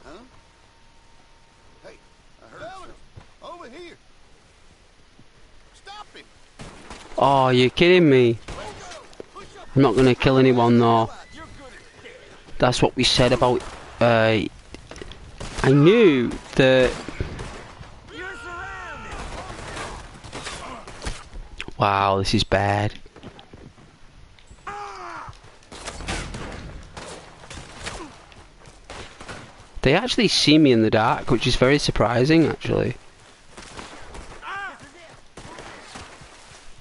Huh? Hey, I heard something. Over here. Stop him. Oh, you're kidding me. I'm not gonna kill anyone though. That's what we said about I knew that. Wow, this is bad. They actually see me in the dark, which is very surprising, actually.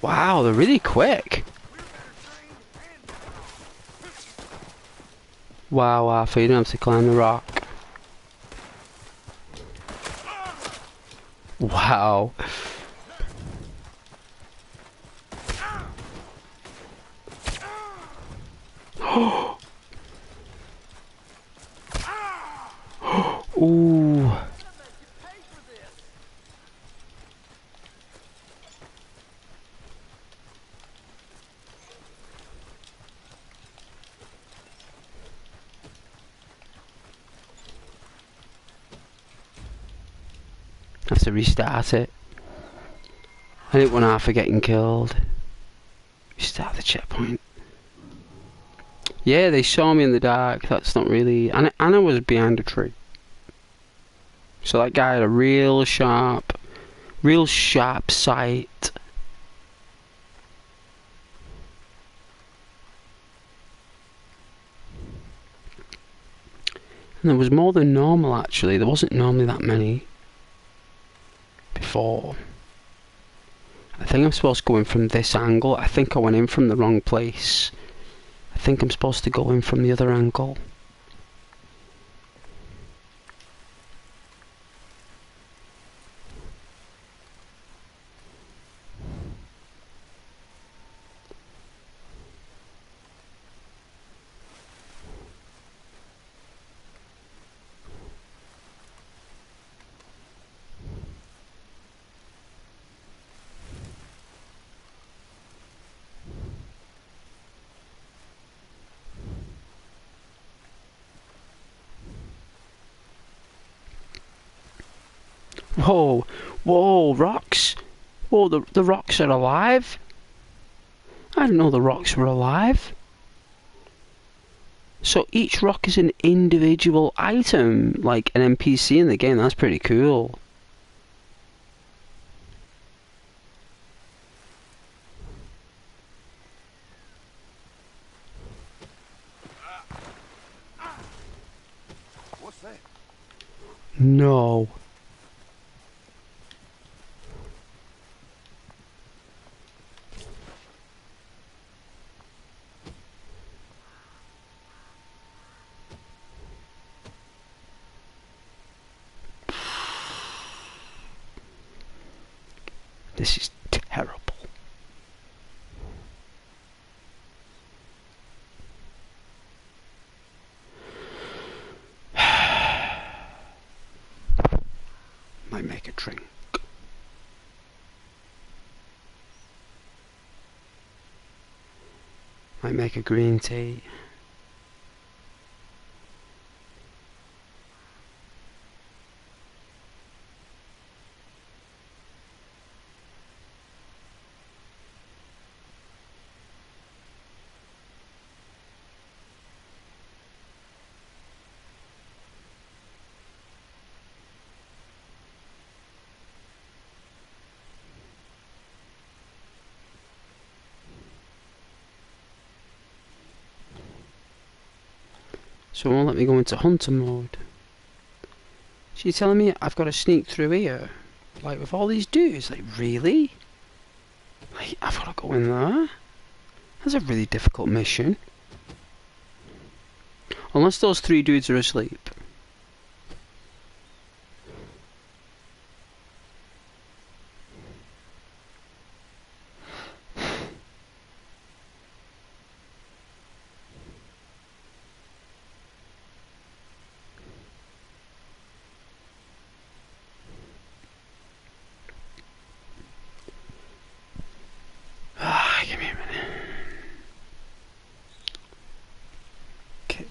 Wow, they're really quick. Wow, Arthur, you don't have to climb the rock. Wow. Ooh. Have to restart it. I didn't want Arthur getting killed. Restart the checkpoint. Yeah, they saw me in the dark. That's not really... Anna was behind a tree. So that guy had a real sharp sight. And there was more than normal, actually. There wasn't normally that many before. I think I'm supposed to go in from this angle. I think I went in from the wrong place. I think I'm supposed to go in from the other angle. Whoa, whoa, rocks. Whoa, the rocks are alive? I didn't know the rocks were alive. So each rock is an individual item, like an NPC in the game. That's pretty cool. What's that? No. This is terrible. Might make a drink. Might make a green tea. So it won't let me go into hunter mode. So you're telling me I've got to sneak through here? Like with all these dudes? Like really? Like I've got to go in there? That's a really difficult mission. Unless those three dudes are asleep. Give me a minute. Okay.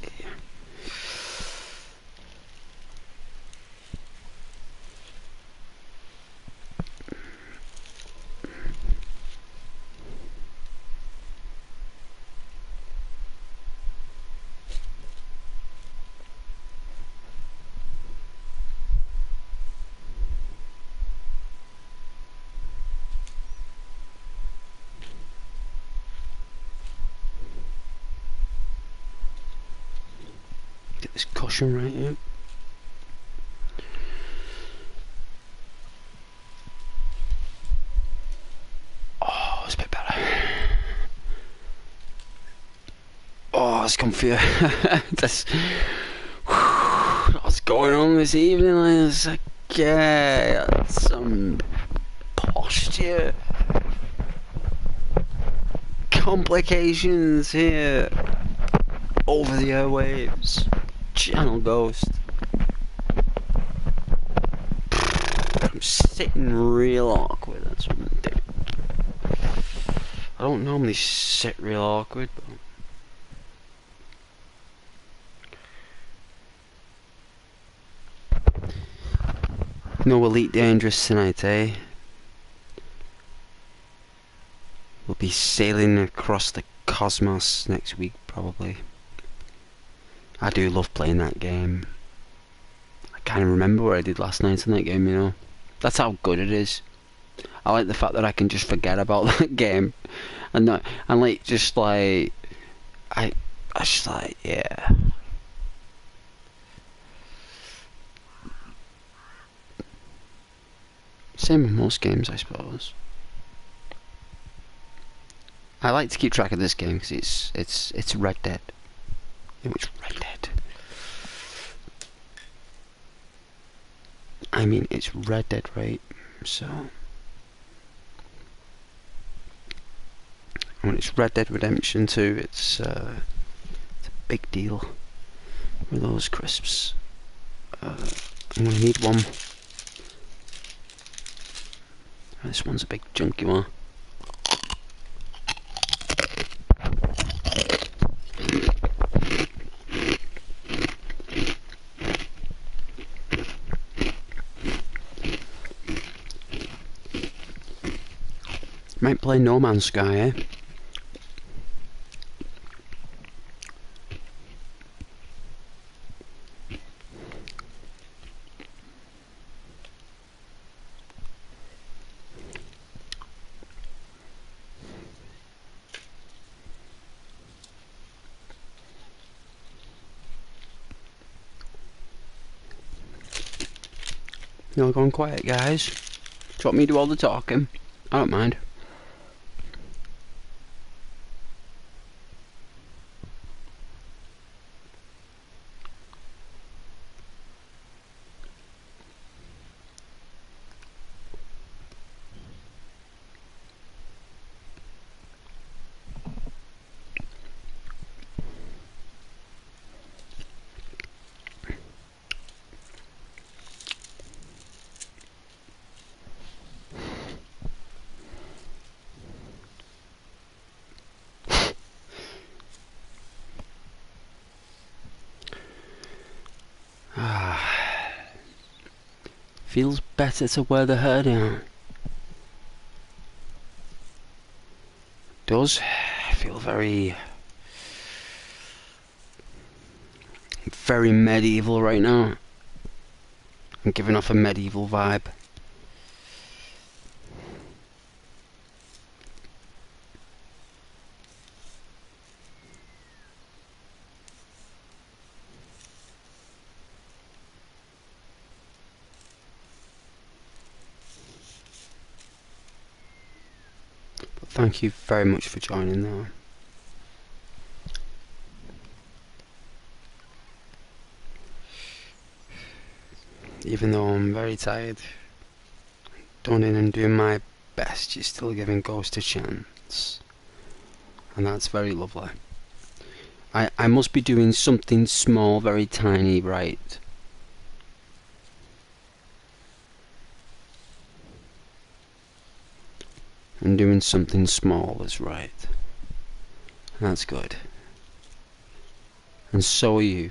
Get this cushion right here. Oh, it's a bit better. Oh, it's comfy. That's what's going on this evening. It's like, yeah, some posture complications here over the airwaves. Channel Ghost. I'm sitting real awkward. That's what I'm doing. I don't normally sit real awkward, but no Elite Dangerous tonight, eh? We'll be sailing across the cosmos next week, probably. I do love playing that game. I can't even remember what I did last night in that game, you know. That's how good it is. I like the fact that I can just forget about that game. And not, and like, just like... I just like, yeah. Same with most games, I suppose. I like to keep track of this game because it's Red Dead. It's Red Dead. I mean, it's Red Dead, right? So when it's Red Dead Redemption 2, it's a big deal with those crisps. I'm gonna need one. This one's a big chunky one. Might play No Man's Sky, eh? You're going quiet, guys. Do you want me to do all the talking? I don't mind. Feels better to wear the hair down. Does feel very medieval right now. I'm giving off a medieval vibe. Thank you very much for joining though. Even though I'm very tired, going in and doing my best, you're still giving Ghost a chance. And that's very lovely. I must be doing something small, very tiny, right? And doing something small is right. And that's good. And so are you.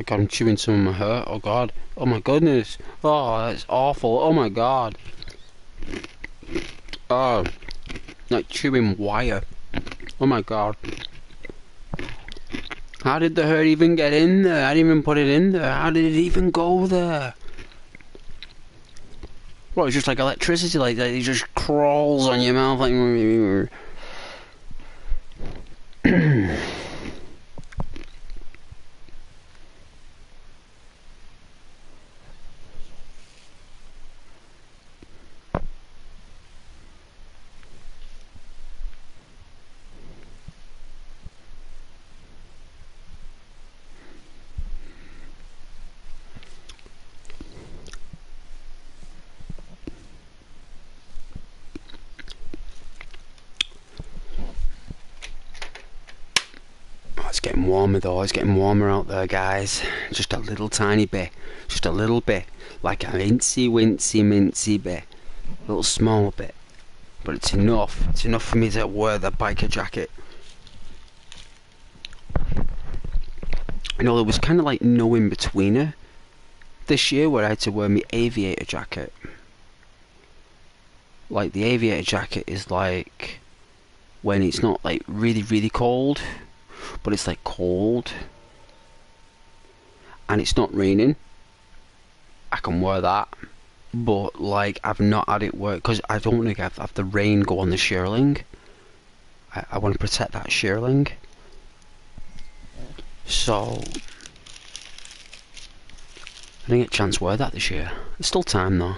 God, I'm chewing some of my hair. Oh God. Oh my goodness. Oh, that's awful. Oh my God. Oh. like chewing wire. Oh my god. How did the hurt even get in there? I didn't even put it in there. How did it even go there? Well, it's just like electricity, like that. It just crawls on your mouth like. It's getting warmer though, it's getting warmer out there, guys. Just a little tiny bit. Just a little bit. Like a incy wincy mincy bit. A little small bit. But it's enough. It's enough for me to wear the biker jacket. You know, there was kind of like no in-betweener this year where I had to wear my aviator jacket. Like, the aviator jacket is like when it's not like really, really cold, but it's like cold and it's not raining. I can wear that, but like I've not had it work because I don't want to have the rain go on the shearling. I want to protect that shearling, so I didn't get a chance to wear that this year. There's still time though.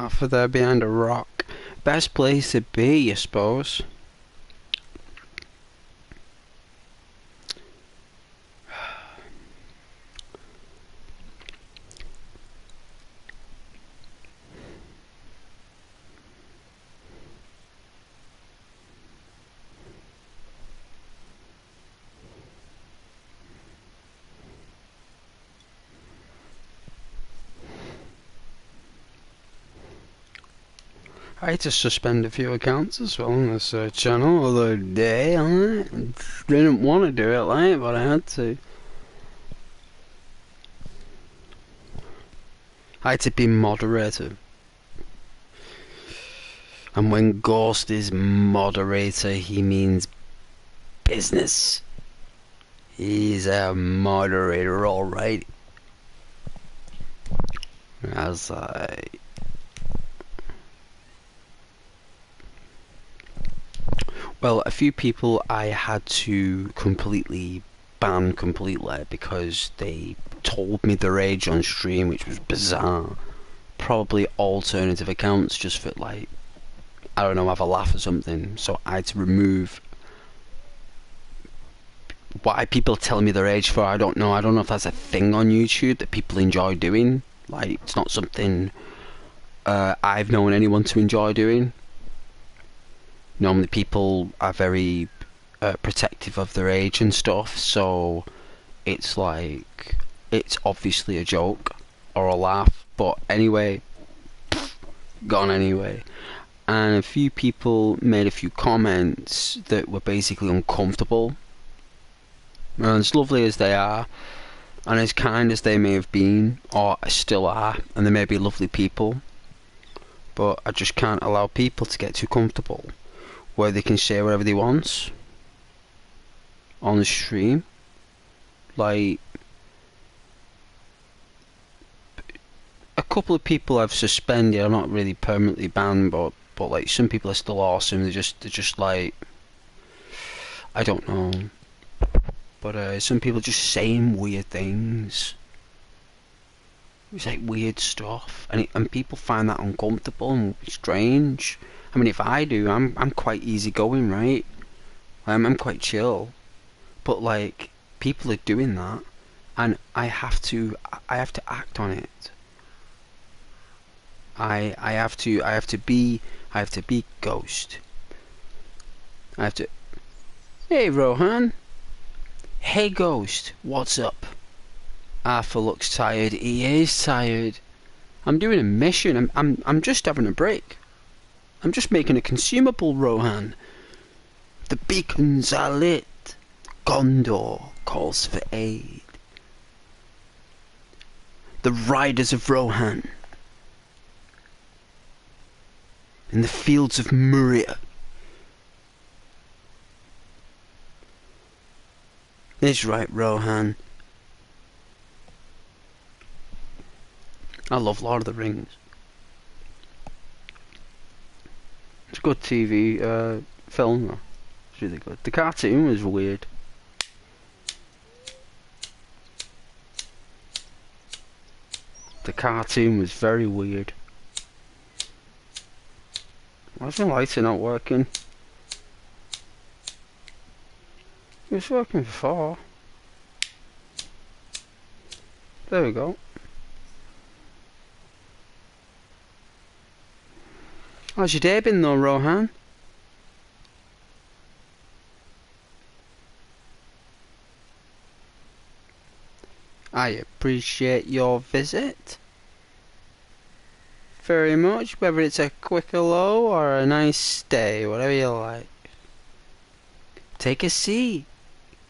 For there behind a rock. Best place to be, I suppose. I had to suspend a few accounts as well on this channel the other day. I didn't want to do it, like, but I had to. I had to be moderator. And when Ghost is moderator, he means business. He's a moderator, alright. As well, a few people I had to completely ban completely because they told me their age on stream, which was bizarre. Probably alternative accounts just for, like, I don't know, have a laugh or something. So I had to remove. Why people tell me their age for, I don't know. I don't know if that's a thing on YouTube that people enjoy doing. Like, it's not something I've known anyone to enjoy doing. Normally people are very protective of their age and stuff, so it's like, it's obviously a joke or a laugh, but anyway, gone anyway. And a few people made a few comments that were basically uncomfortable. And as lovely as they are, and as kind as they may have been, or still are, and they may be lovely people, but I just can't allow people to get too comfortable where they can say whatever they want on the stream. Like, couple of people I've suspended. I'm not really permanently banned, but like some people are still awesome. They're just like, I don't know. But some people just saying weird things. It's like weird stuff, and people find that uncomfortable and strange. I mean, if I do, I'm quite easygoing, right? I'm quite chill, but like people are doing that, and I have to act on it. I have to be Ghost. I have to. Hey Rohan. Hey Ghost, what's up? Arthur looks tired. He is tired. I'm doing a mission. I'm just having a break. I'm just making a consumable, Rohan. The beacons are lit. Gondor calls for aid. The riders of Rohan. In the fields of Muria. That's right, Rohan. I love Lord of the Rings. It's a good TV film though. It's really good. The cartoon was weird. The cartoon was very weird. Why is my lighter not working? It was working before. There we go. How's your day been though, Rohan? I appreciate your visit very much, whether it's a quick hello or a nice stay, whatever you like. Take a seat,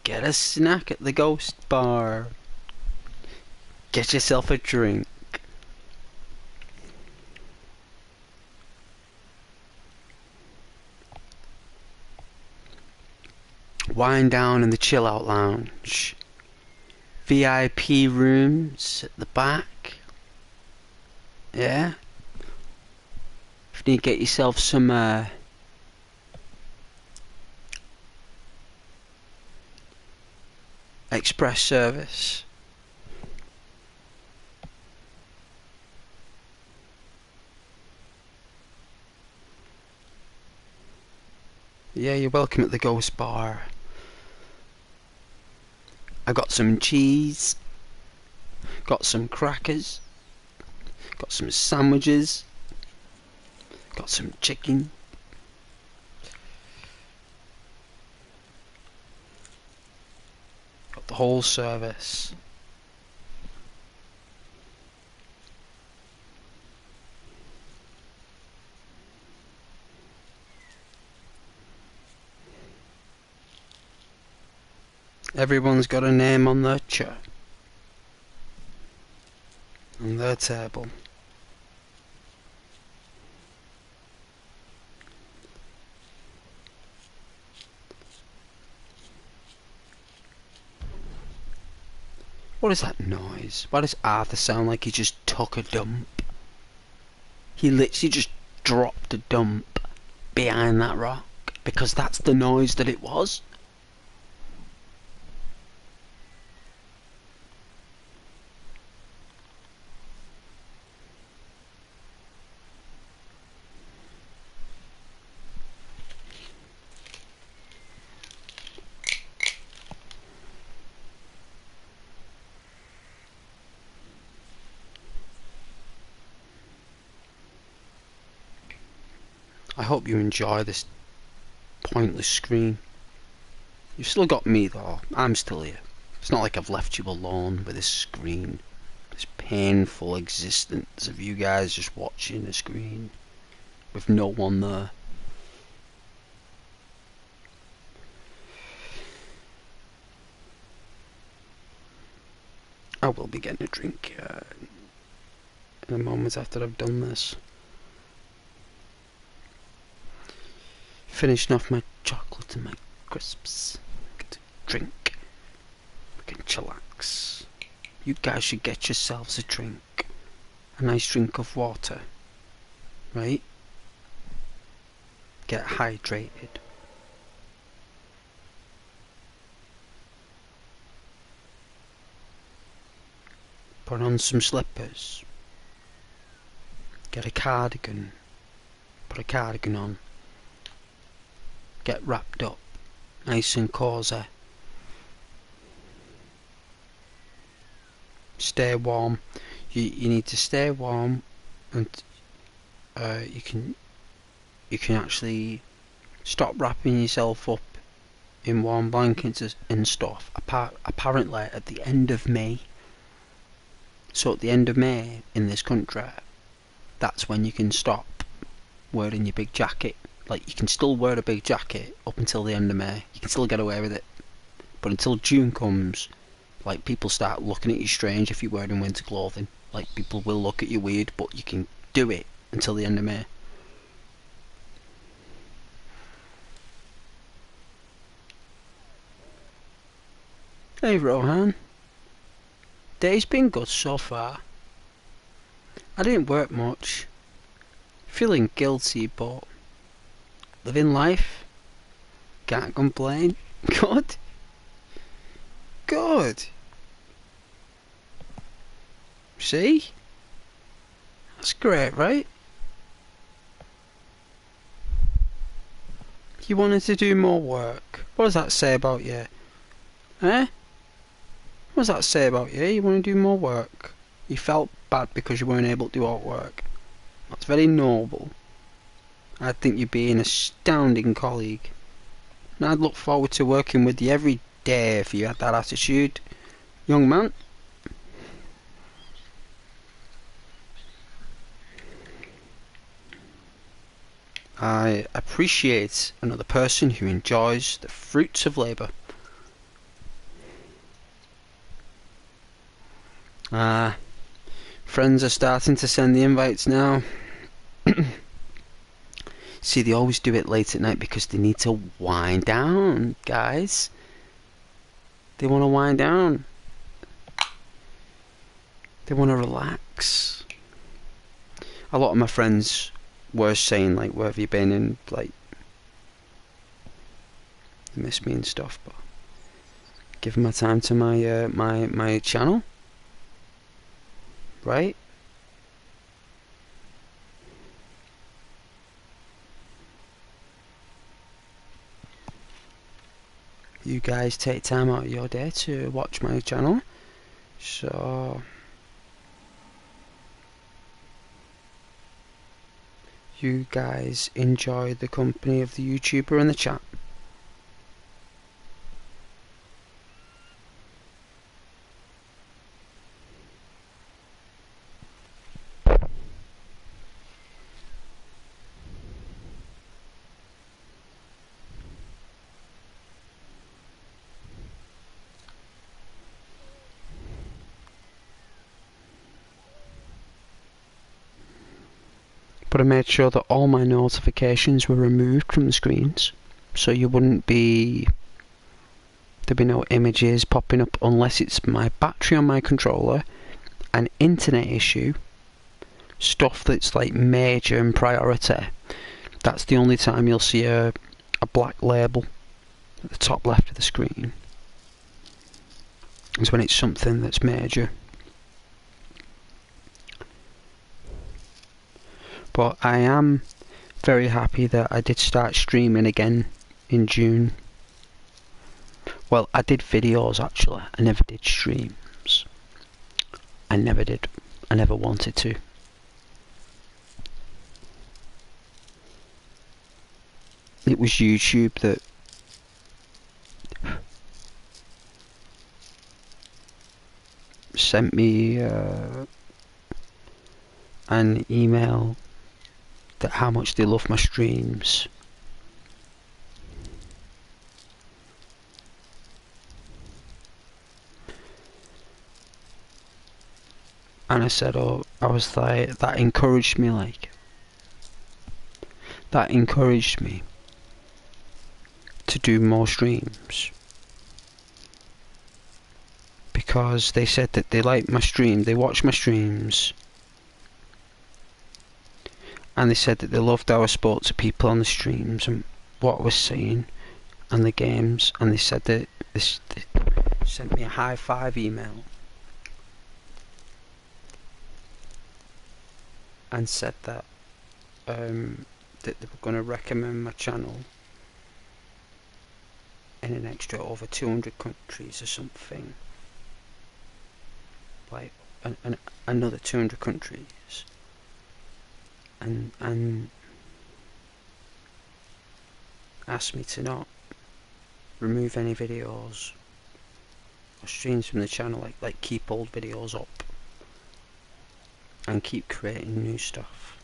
get a snack at the Ghost Bar, get yourself a drink. Wind down in the chill out lounge. VIP rooms at the back. Yeah. If you need to get yourself some express service. Yeah, you're welcome at the Ghost Bar. I got some cheese, got some crackers, got some sandwiches, got some chicken. Got the whole service. Everyone's got a name on their chair. On their table. What is that noise? Why does Arthur sound like he just took a dump? He literally just dropped a dump behind that rock. Because that's the noise that it was. I hope you enjoy this pointless screen. You've still got me though. I'm still here. It's not like I've left you alone with this screen. This painful existence of you guys just watching the screen with no one there. I will be getting a drink in a moment after I've done this. Finishing off my chocolate and my crisps. Get a drink. We can chillax. You guys should get yourselves a drink. a nice drink of water, right? Get hydrated. Put on some slippers. Get a cardigan. Put a cardigan on. Get wrapped up. Nice and cosy. Stay warm. You need to stay warm, and you can actually stop wrapping yourself up in warm blankets and stuff. Apparently at the end of May. So at the end of May in this country, that's when you can stop wearing your big jacket. Like, you can still wear a big jacket up until the end of May. You can still get away with it. But until June comes, like, people start looking at you strange if you're wearing winter clothing. Like, people will look at you weird, but you can do it until the end of May. Hey Rohan. Day's been good so far. I didn't work much. Feeling guilty, but living life. Can't complain. Good. Good. See? That's great, right? You wanted to do more work. What does that say about you? Eh? What does that say about you? You want to do more work. You felt bad because you weren't able to do all work. That's very noble. I think you'd be an astounding colleague. And I'd look forward to working with you every day if you had that attitude, young man. I appreciate another person who enjoys the fruits of labour. Friends are starting to send the invites now. See, they always do it late at night because they need to wind down, guys. They want to wind down. They want to relax. A lot of my friends were saying, like, where have you been, and like, they miss me and stuff, but giving my time to my my channel, right? You guys take time out of your day to watch my channel, so you guys enjoy the company of the YouTuber in the chat. But I made sure that all my notifications were removed from the screens, so you wouldn't be, there'd be no images popping up unless it's my battery on my controller, an internet issue, stuff that's like major and priority. That's the only time you'll see a black label at the top left of the screen. Is when it's something that's major. But I am very happy that I did start streaming again in June. Well, I did videos actually, I never did streams. I never did. I never wanted to. It was YouTube that sent me an email that how much they love my streams. And I said, oh, I was like, that encouraged me, like, that encouraged me to do more streams. Because they said that they like my stream, they watch my streams, and they said that they loved how I spoke to people on the streams and what I was saying and the games, and they said that they sent me a high five email and said that that they were going to recommend my channel in an extra over 200 countries or something, like another 200 countries, and asked me to not remove any videos or streams from the channel, like keep old videos up and keep creating new stuff.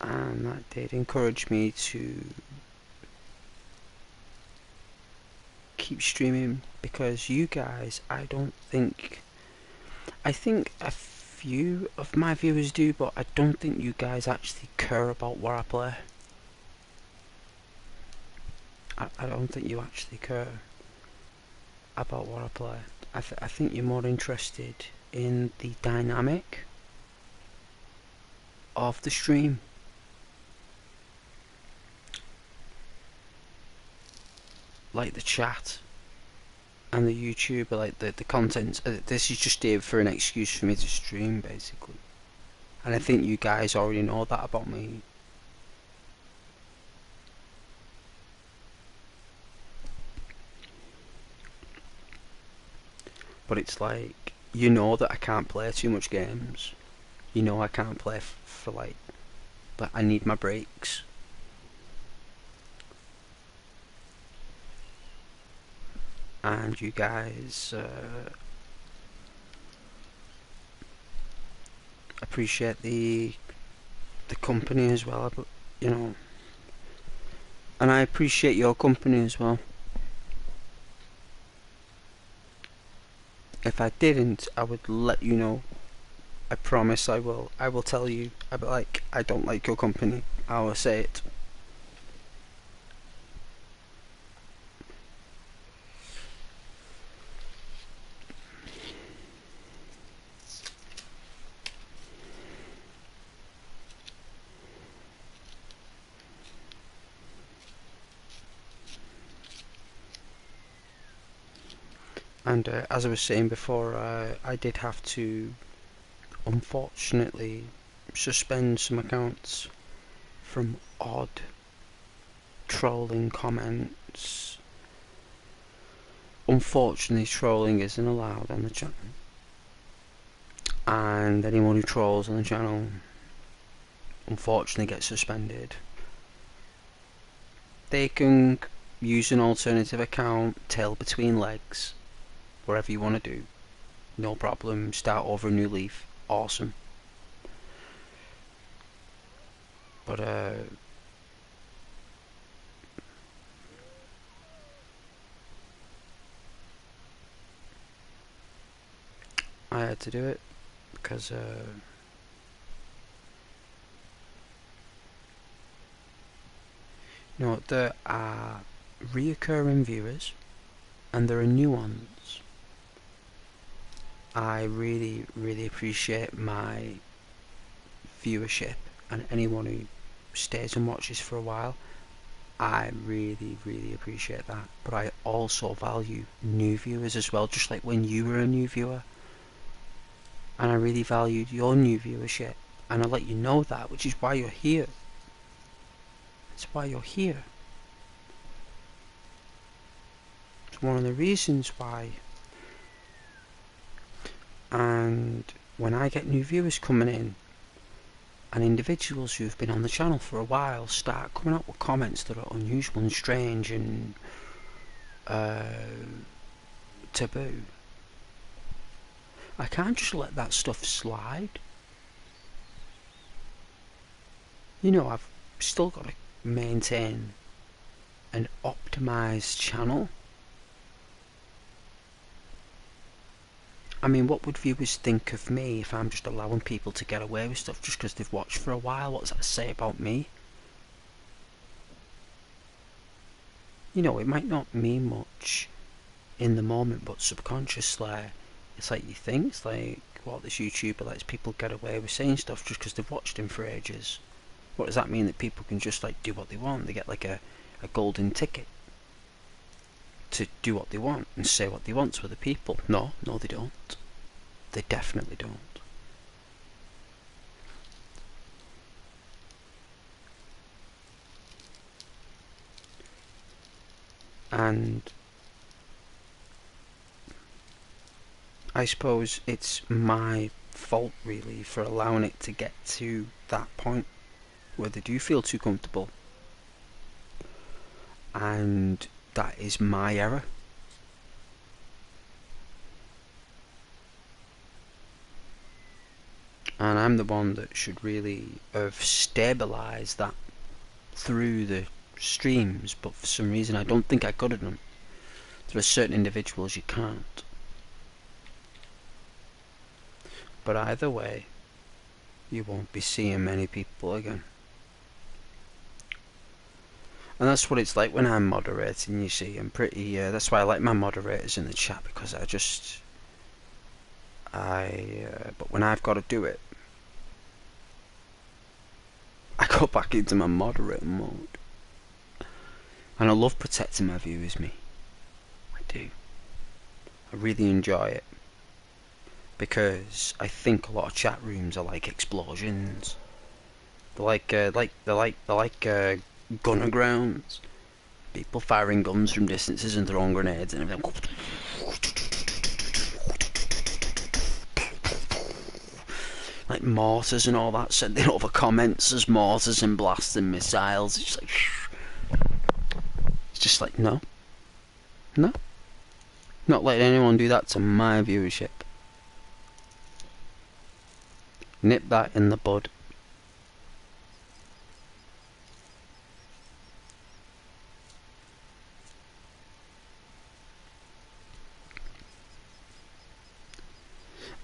And that did encourage me to keep streaming, because you guys, I think a few of my viewers do, but I don't think you guys actually care about what I play. I don't think you actually care about what I play. I think you're more interested in the dynamic of the stream. Like the chat and the YouTube, like the content. This is just here for an excuse for me to stream, basically. And I think you guys already know that about me. But it's like, you know that I can't play too much games. You know I can't play for like, but I need my breaks. And you guys appreciate the company as well, but you know, and I appreciate your company as well. If I didn't, I would let you know. I promise I will. I will tell you. I'll be like, I don't like your company. I will say it. And as I was saying before, I did have to, unfortunately, suspend some accounts from odd trolling comments. Unfortunately, trolling isn't allowed on the channel, and anyone who trolls on the channel unfortunately gets suspended. They can use an alternative account, tail between legs, whatever you want to do, no problem. Start over a new leaf, awesome. But I had to do it because you know, there are reoccurring viewers and there are new ones. I really appreciate my viewership, and anyone who stays and watches for a while, I really appreciate that. But I also value new viewers as well, just like when you were a new viewer, and I really valued your new viewership, and I let you know that, which is why you're here. It's why you're here. It's one of the reasons why. And when I get new viewers coming in, and individuals who've been on the channel for a while start coming up with comments that are unusual and strange and taboo, I can't just let that stuff slide. You know, I've still got to maintain an optimised channel. I mean, what would viewers think of me if I'm just allowing people to get away with stuff just because they've watched for a while? What does that say about me? You know, it might not mean much in the moment, but subconsciously, it's like you think, it's like, what, this YouTuber lets people get away with saying stuff just because they've watched him for ages. What does that mean, that people can just like do what they want? They get like a golden ticket to do what they want and say what they want to other people? No, they don't. They definitely don't. And I suppose it's my fault really for allowing it to get to that point where they do feel too comfortable, and that is my error. And I'm the one that should really have stabilised that through the streams, but for some reason I don't think I could have done. There are certain individuals you can't. But either way, you won't be seeing many people again. And that's what it's like when I'm moderating, you see. I'm pretty, that's why I like my moderators in the chat, because but when I've got to do it, I go back into my moderator mode. And I love protecting my viewers, me. I do. I really enjoy it. Because I think a lot of chat rooms are like explosions. They're like gunner grounds. People firing guns from distances and throwing grenades and everything. Like mortars and all that, sending over comments as mortars and blasting missiles. It's just like no, not letting anyone do that to my viewership. Nip that in the bud.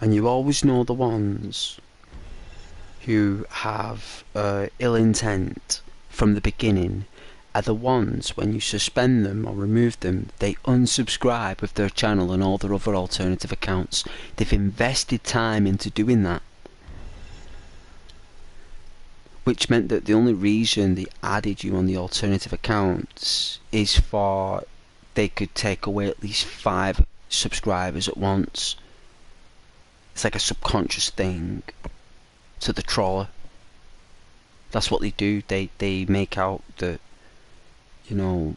And you always know the ones who have ill intent from the beginning are the ones, when you suspend them or remove them, they unsubscribe with their channel and all their other alternative accounts. They've invested time into doing that. Which meant that the only reason they added you on the alternative accounts is for they could take away at least 5 subscribers at once. It's like a subconscious thing to the troller. That's what they do. They make out that, you know,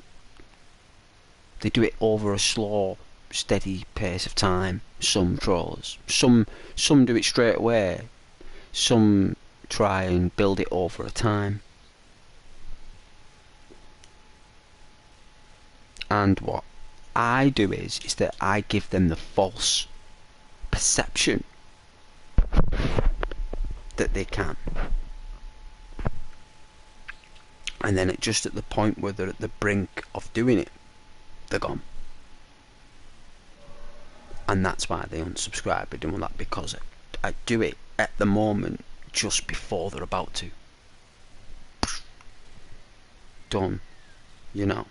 they do it over a slow, steady pace of time. Some trollers. Some do it straight away. Some try and build it over a time. And what I do is that I give them the false perception that they can. And then just at the point where they're at the brink of doing it, they're gone. And that's why they unsubscribe. I do that because I do it at the moment just before they're about to. Done. You know.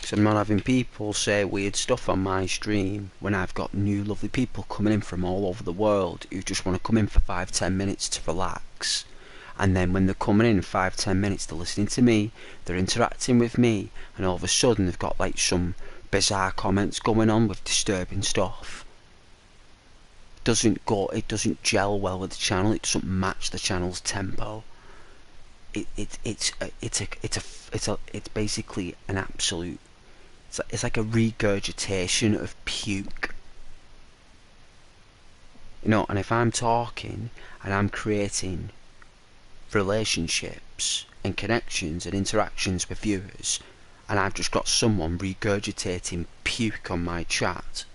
So I'm not having people say weird stuff on my stream when I've got new lovely people coming in from all over the world who just want to come in for 5-10 minutes to relax. And then when they're coming in 5-10 minutes, they're listening to me, they're interacting with me, and all of a sudden they've got like some bizarre comments going on with disturbing stuff. It doesn't gel well with the channel. It doesn't match the channel's tempo. It's basically an absolute. It's like a regurgitation of puke. You know, and if I'm talking and I'm creating relationships and connections and interactions with viewers, and I've just got someone regurgitating puke on my chat,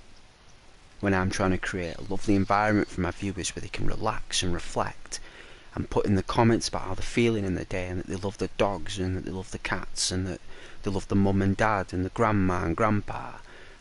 when I'm trying to create a lovely environment for my viewers where they can relax and reflect and put in the comments about how they're feeling in the day, and that they love the dogs and that they love the cats and that they love the mum and dad and the grandma and grandpa,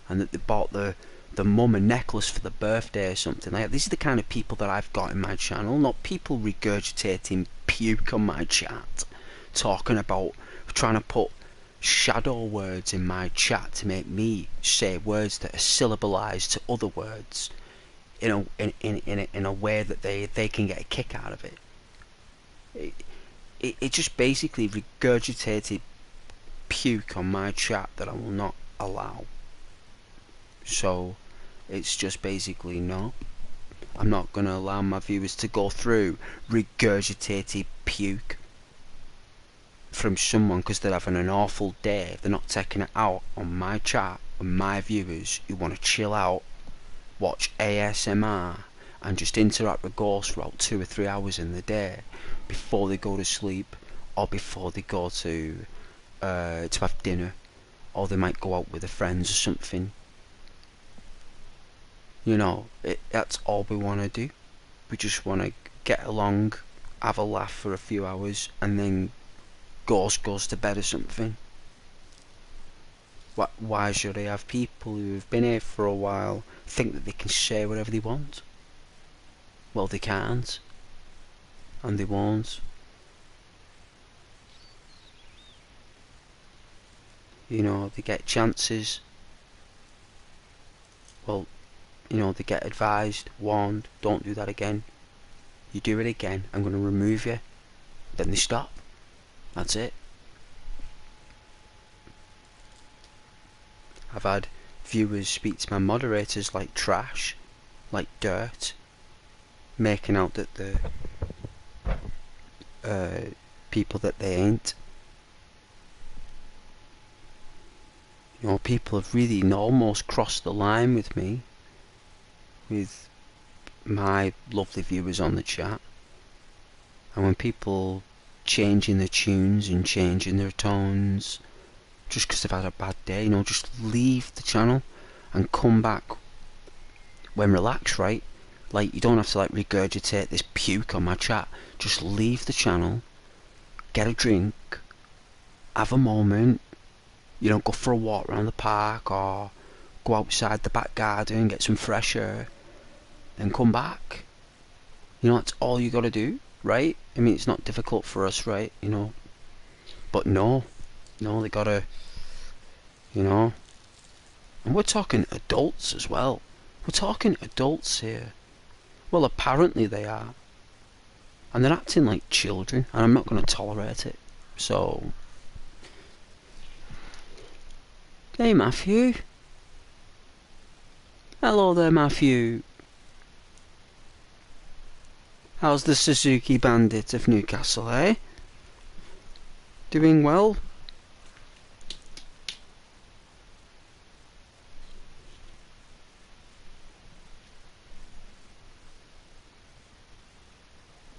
and that they bought the mum a necklace for the birthday or something like that. These are the kind of people that I've got in my channel, not people regurgitating puke on my chat, talking about trying to put shadow words in my chat to make me say words that are syllabalized to other words. in a way that they can get a kick out of it. It just basically regurgitated puke on my chat that I will not allow. So it's just basically no. I'm not going to allow my viewers to go through regurgitated puke from someone because they're having an awful day. They're not taking it out on my chat and my viewers who want to chill out, watch ASMR and just interact with Ghost for about 2 or 3 hours in the day before they go to sleep or before they go to have dinner, or they might go out with their friends or something. You know, that's all we want to do. We just want to get along, have a laugh for a few hours, and then Ghost goes to bed or something. Why should I have people who have been here for a while think that they can say whatever they want? Well, they can't, and they won't. You know, they get chances. Well, you know, they get advised, warned, don't do that again. You do it again, I'm going to remove you. Then they stop. That's it. I've had viewers speak to my moderators like trash, like dirt, making out that they're people that they ain't. You know, people have really almost crossed the line with me, with my lovely viewers on the chat. And when people changing their tunes and changing their tones just because they've had a bad day, you know, just leave the channel and come back when relaxed, right? Like, you don't have to like regurgitate this puke on my chat. Just leave the channel, get a drink, have a moment, you know, go for a walk around the park or go outside the back garden, get some fresh air, then come back. You know, that's all you gotta do, right? I mean, it's not difficult for us, right? You know, but no, they gotta, you know. And we're talking adults as well. We're talking adults here. Well, apparently they are. And they're acting like children, and I'm not going to tolerate it. So, hey Matthew. Hello there, Matthew. How's the Suzuki Bandit of Newcastle, eh? Doing well?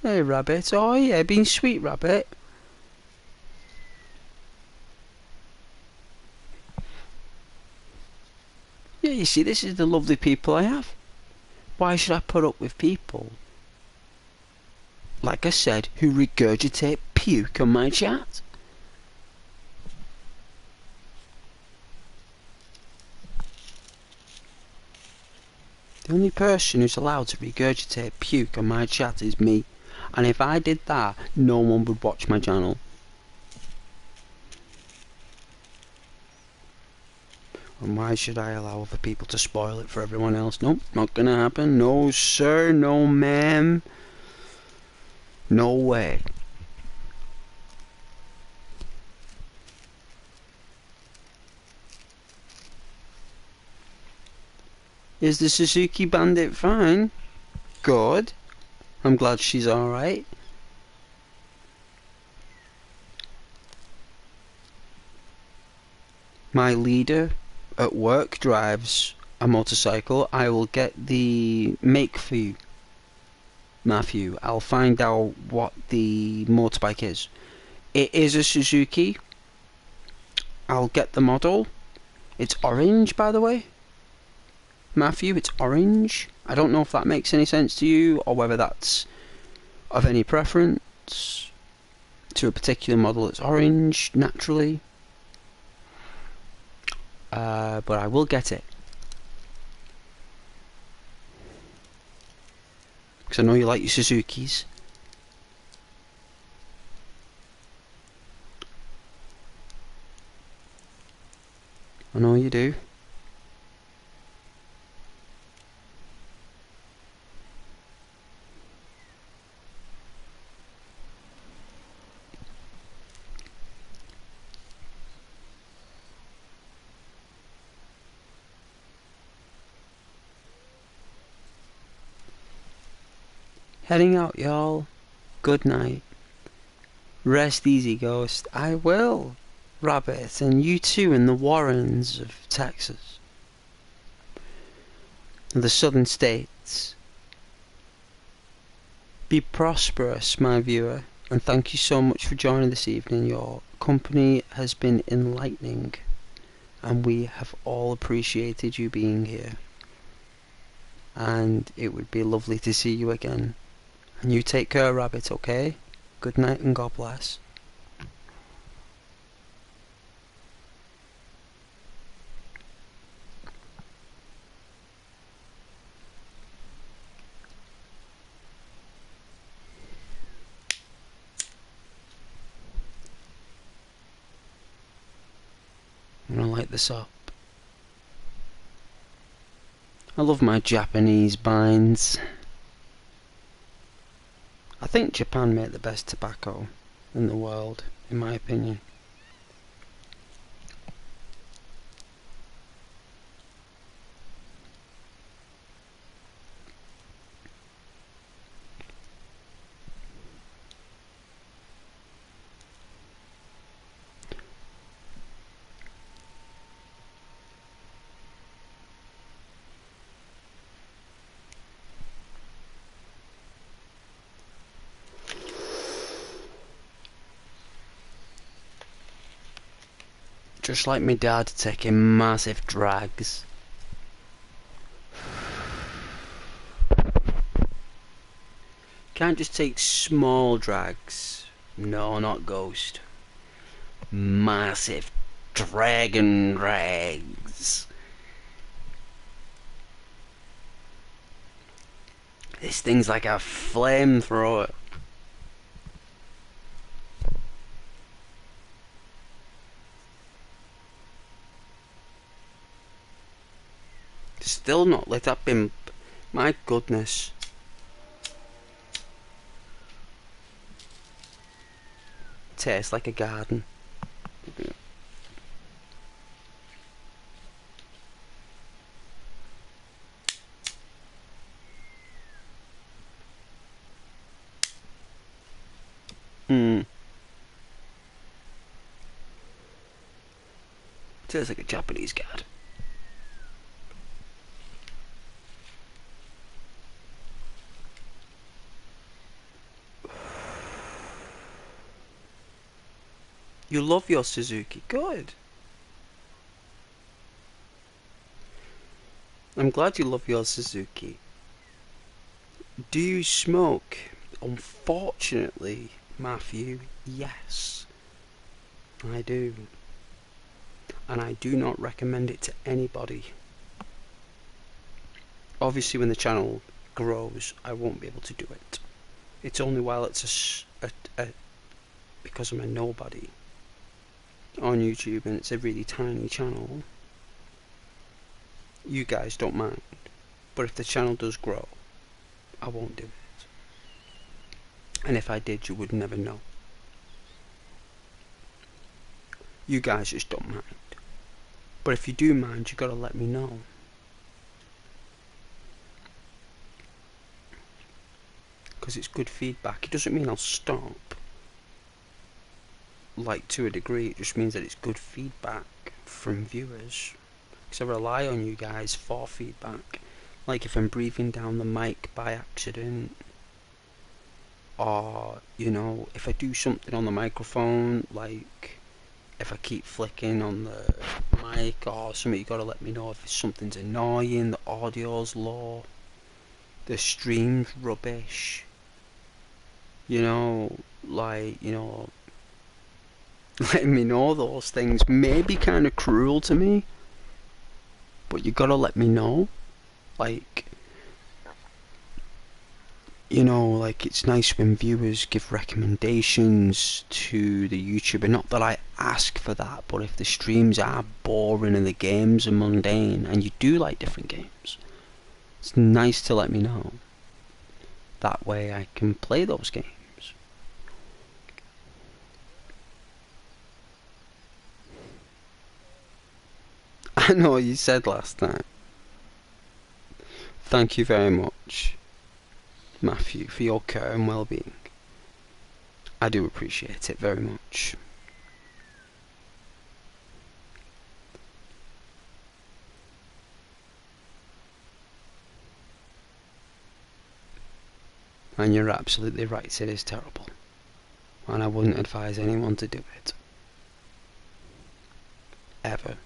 Hey Rabbit, oh yeah, been sweet Rabbit. Yeah, you see, this is the lovely people I have. Why should I put up with people, like I said, who regurgitate puke on my chat? The only person who's allowed to regurgitate puke on my chat is me. And if I did that, no one would watch my channel. And why should I allow other people to spoil it for everyone else? Nope, not gonna happen. No sir, no ma'am. No way. Is the Suzuki Bandit fine? Good. I'm glad she's alright. My leader at work drives a motorcycle. I will get the make for you, Matthew. I'll find out what the motorbike is. It is a Suzuki. I'll get the model. It's orange, by the way. Matthew, it's orange. I don't know if that makes any sense to you, or whether that's of any preference to a particular model that's orange, naturally. But I will get it. Because I know you like your Suzukis. I know you do. Heading out, y'all. Good night. Rest easy, Ghost. I will, Rabbit, and you too in the Warrens of Texas. The southern states. Be prosperous, my viewer, and thank you so much for joining this evening. Your company has been enlightening, and we have all appreciated you being here. And it would be lovely to see you again. And you take care, Rabbit, okay? Good night and God bless. I'm gonna light this up. I love my Japanese binds. I think Japan make the best tobacco in the world, in my opinion. Just like my dad taking massive drags. Can't just take small drags. No, not Ghost. Massive dragon drags. This thing's like a flamethrower. Still not lit up in... My goodness. Tastes like a garden. Tastes like a Japanese garden. You love your Suzuki. Good. I'm glad you love your Suzuki. Do you smoke? Unfortunately, Matthew, yes. I do. And I do not recommend it to anybody. Obviously, when the channel grows, I won't be able to do it. It's only while it's because I'm a nobody on YouTube and it's a really tiny channel, you guys don't mind. But if the channel does grow, I won't do it. And if I did, you would never know. You guys just don't mind. But if you do mind, you gotta let me know. Because it's good feedback. It doesn't mean I'll stop. Like, to a degree, it just means that it's good feedback from viewers. Because I rely on you guys for feedback. Like if I'm breathing down the mic by accident, or, you know, if I do something on the microphone, like if I keep flicking on the mic or something, you gotta let me know if something's annoying, the audio's low, the stream's rubbish. You know, like, you know, letting me know those things may be kind of cruel to me, but you gotta let me know. Like, you know, like it's nice when viewers give recommendations to the YouTuber. Not that I ask for that, but if the streams are boring and the games are mundane and you do like different games, it's nice to let me know. That way I can play those games. I know you said last time. Thank you very much. Matthew, for your care and well-being. I do appreciate it very much. And you're absolutely right, it is terrible. And I wouldn't advise anyone to do it. Ever.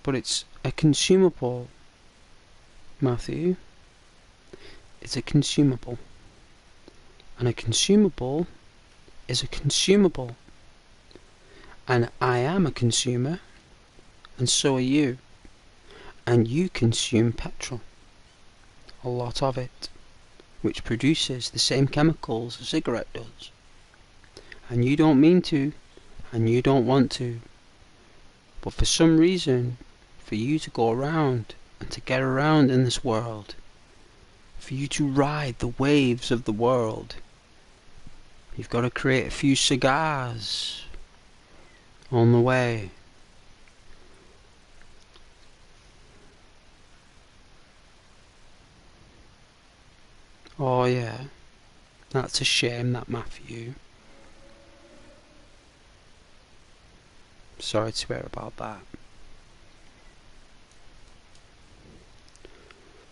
But it's a consumable, Matthew. It's a consumable. And a consumable is a consumable. And I am a consumer, and so are you. And you consume petrol. A lot of it. Which produces the same chemicals a cigarette does. And you don't mean to, and you don't want to. But for some reason, for you to go around and to get around in this world, for you to ride the waves of the world, you've got to create a few cigars on the way. Oh yeah, that's a shame, that, Matthew. Sorry to hear about that.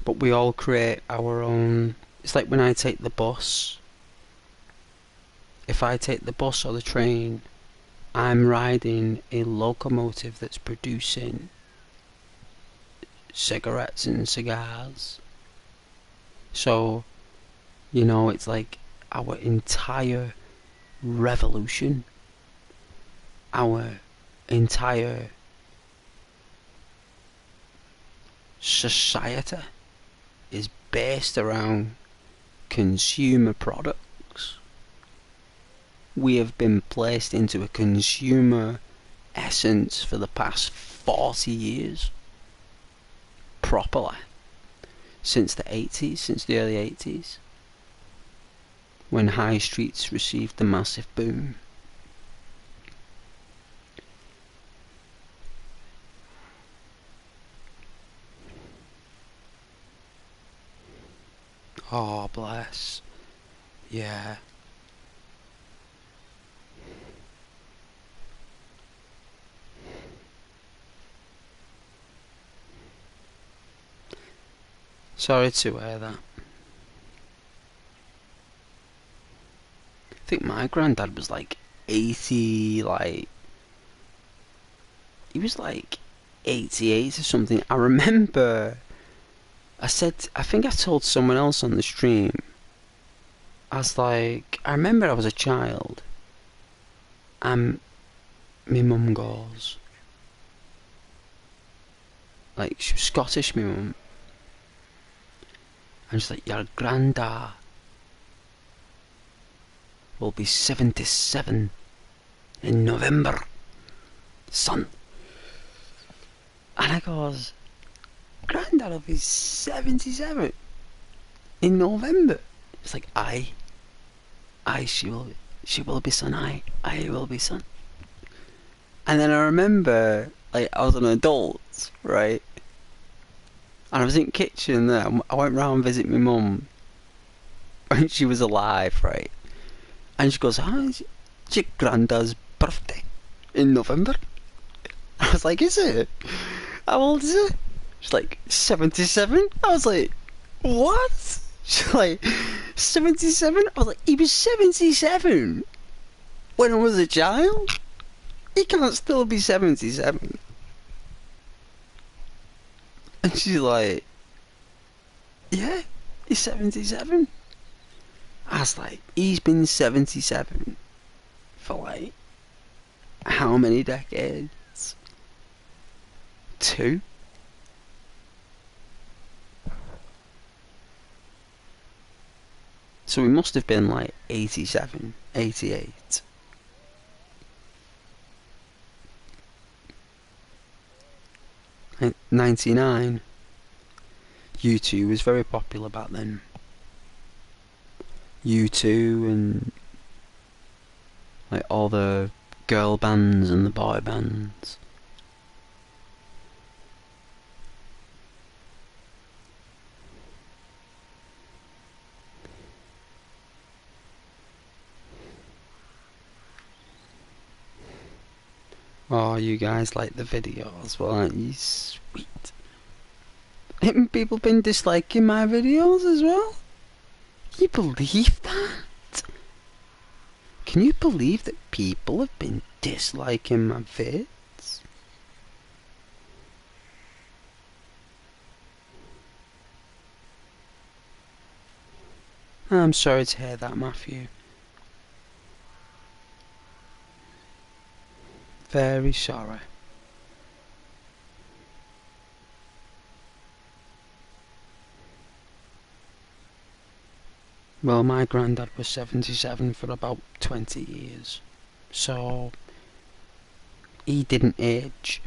But we all create our own. It's like when I take the bus. If I take the bus or the train, I'm riding a locomotive that's producing cigarettes and cigars. So, you know, it's like our entire revolution, our entire society is based around consumer products. We have been placed into a consumer essence for the past 40 years. Properly. Since the 80s, since the early 80s. When high streets received the massive boom. Oh, bless. Yeah. Sorry to hear that. I think my granddad was like 80, he was like 88 or something. I remember I think I told someone else on the stream, I remember I was a child, and my mum goes, like, she was Scottish, my mum, and she's like, your granddad will be 77 in November, son. And I goes, Granddad will be 77 in November. It's like, aye, she will be, son, aye, will be, son. And then I remember, like, I was an adult, right? And I was in the kitchen there. I went round and visit my mum when she was alive, right? And she goes, it's your granddad's birthday in November. I was like, is it? How old is it? She's like, 77? I was like, what? She's like, 77? I was like, he was 77 when I was a child? He can't still be 77. And she's like, yeah, he's 77. I was like, he's been 77 for like, how many decades? 2? So we must have been like 87, 88. And 99. U2 was very popular back then. U2 and like all the girl bands and the boy bands. Oh, you guys like the video as well, aren't you? Sweet. Haven't people been disliking my videos as well? Can you believe that? Can you believe that people have been disliking my vids? I'm sorry to hear that, Matthew. Very sorry. Well, my granddad was 77 for about 20 years, so he didn't age.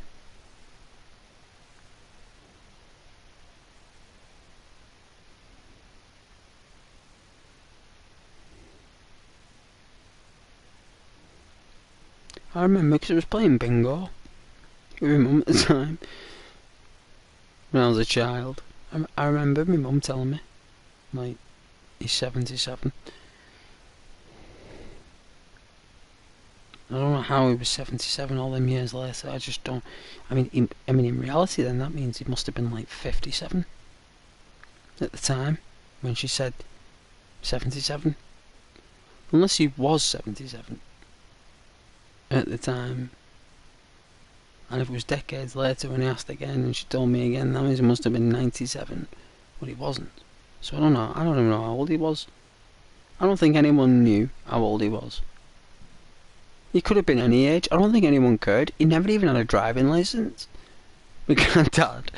I remember because I was playing bingo with my mum at the time when I was a child. I remember my mum telling me, like, he's 77. I don't know how he was 77 all them years later. I just don't. I mean, in reality, then that means he must have been like 57 at the time when she said 77. Unless he was 77 at the time. And if it was decades later when he asked again and she told me again, that means he must have been 97. But he wasn't. So I don't know. I don't even know how old he was. I don't think anyone knew how old he was. He could have been any age. I don't think anyone cared. He never even had a driving licence. My granddad.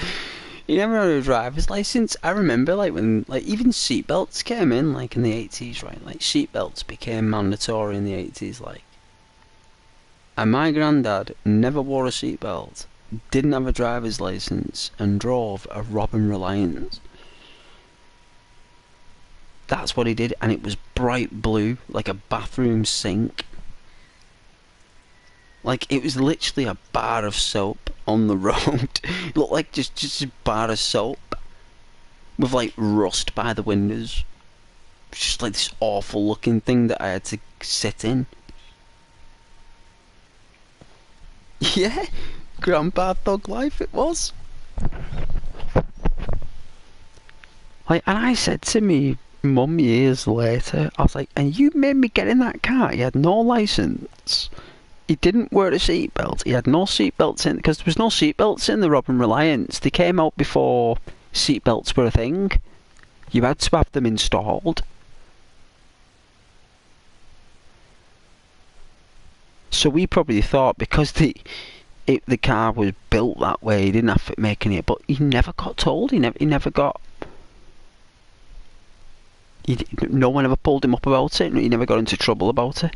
He never had a driver's licence. I remember, like, when, like, even seatbelts came in, like, in the 80s, right? Like, seatbelts became mandatory in the 80s, like. And my granddad never wore a seatbelt, didn't have a driver's licence, and drove a Robin Reliance. That's what he did, and it was bright blue, like a bathroom sink. Like, it was literally a bar of soap on the road. It looked like just a bar of soap with, like, rust by the windows. Just like this awful looking thing that I had to sit in. Yeah, Grandpa Thug Life it was. Like, and I said to me mum years later, I was like, and you made me get in that car. He had no licence. He didn't wear a seatbelt. He had no seatbelts in, because there was no seatbelts in the Robin Reliance. They came out before seatbelts were a thing. You had to have them installed. So we probably thought because the car was built that way, he didn't have to make any. But he never got told. He never got. No one ever pulled him up about it. He never got into trouble about it.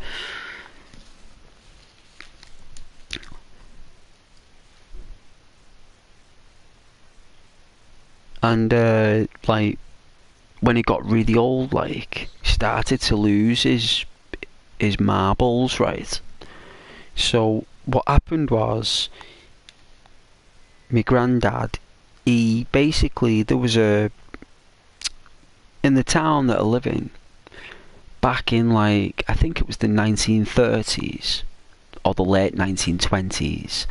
And like, when he got really old, like, he started to lose his marbles, right? So what happened was, my granddad, he basically, there was in the town that I live in, back in, like, I think it was the 1930s or the late 1920s,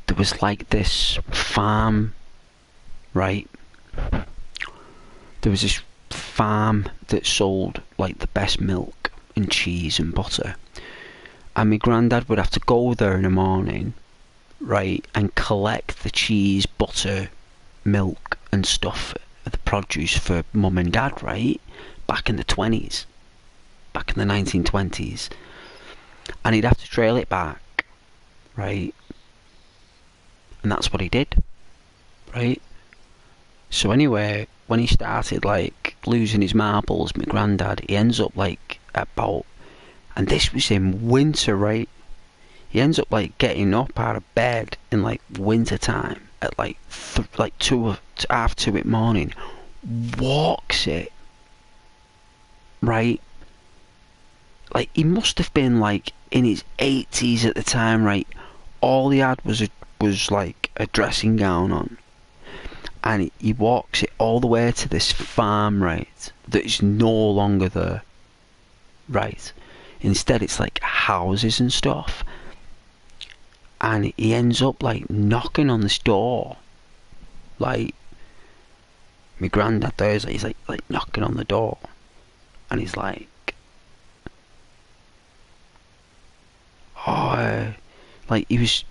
there was like this farm, right? There was this farm that sold, like, the best milk and cheese and butter. And my granddad would have to go there in the morning, right, and collect the cheese, butter, milk and stuff, the produce for mum and dad, right, back in the 20s, back in the 1920s. And he'd have to trail it back, right, and that's what he did, right. So anyway, when he started, like, losing his marbles, my granddad, he ends up, like, about, and this was in winter, right? He ends up, like, getting up out of bed in, like, winter time at, like, 2 half 2 in the morning, walks it, right? Like, he must have been, like, in his 80s at the time, right? All he had was like a dressing gown on, and he walks it all the way to this farm, right? That is no longer there, right? Instead, it's like houses and stuff. and he ends up like knocking on this door. Like, my granddad there is he's like knocking on the door, and he's like, oh, like he was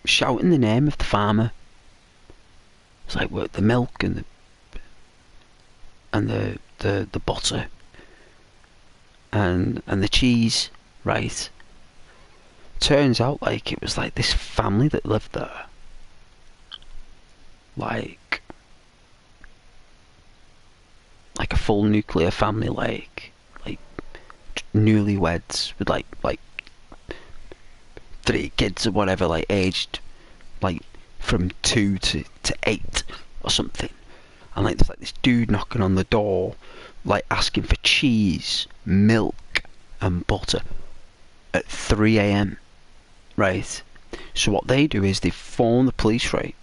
shouting the name of the farmer. It's like, what, the milk and the butter and the cheese, right? Turns out like it was like this family that lived there, like a full nuclear family, like newlyweds with like 3 kids or whatever, like aged like from 2 to 8 or something. And like there's like this dude knocking on the door, like asking for cheese, milk and butter at 3 a.m. right? So what they do is they phone the police, right?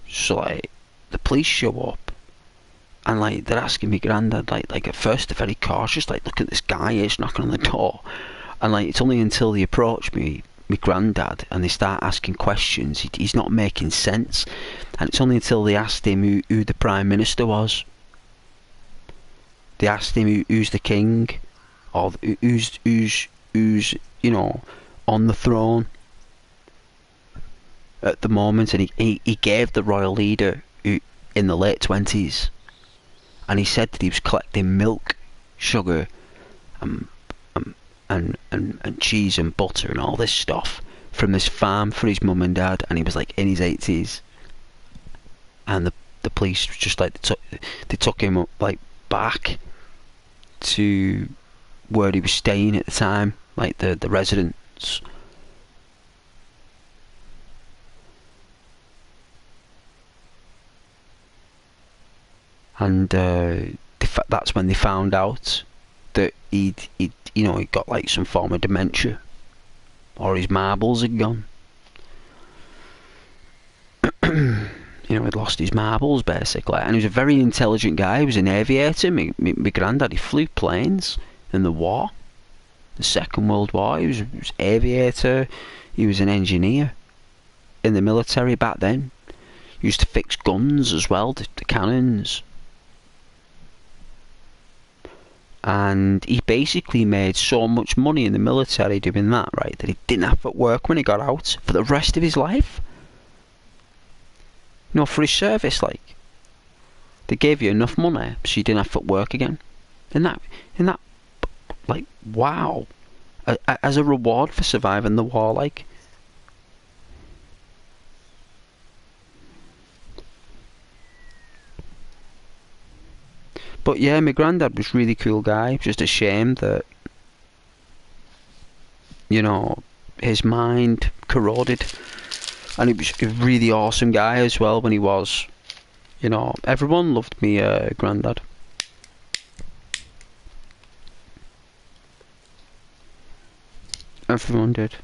So like the police show up, and like they're asking me granddad, like at first they're very cautious, like, look at this guy, he's knocking on the door. And like it's only until they approach me granddad, and they start asking questions, he's not making sense. And it's only until they asked him who the Prime Minister was. They asked him who's the king, or who's you know, on the throne at the moment. And he gave the royal leader who, in the late 20s, and he said that he was collecting milk, sugar, and cheese and butter and all this stuff from this farm for his mum and dad, and he was like in his 80s. And the police just like they took him up, like back to where he was staying at the time, like the residence. And that's when they found out that he'd you know, he got like some form of dementia, or his marbles had gone. You know, he'd lost his marbles basically. And he was a very intelligent guy. He was an aviator. My granddad, he flew planes in the war, the Second World War. He was aviator. He was an engineer in the military back then. He used to fix guns as well, the cannons. And he basically made so much money in the military doing that, right, that he didn't have to work when he got out for the rest of his life. You know, for his service, like, they gave you enough money so you didn't have to work again. And that, like, wow. As a reward for surviving the war, like. But yeah, my granddad was a really cool guy. Just a shame that, you know, his mind corroded. And he was a really awesome guy as well when he was. You know, everyone loved me granddad. Everyone did.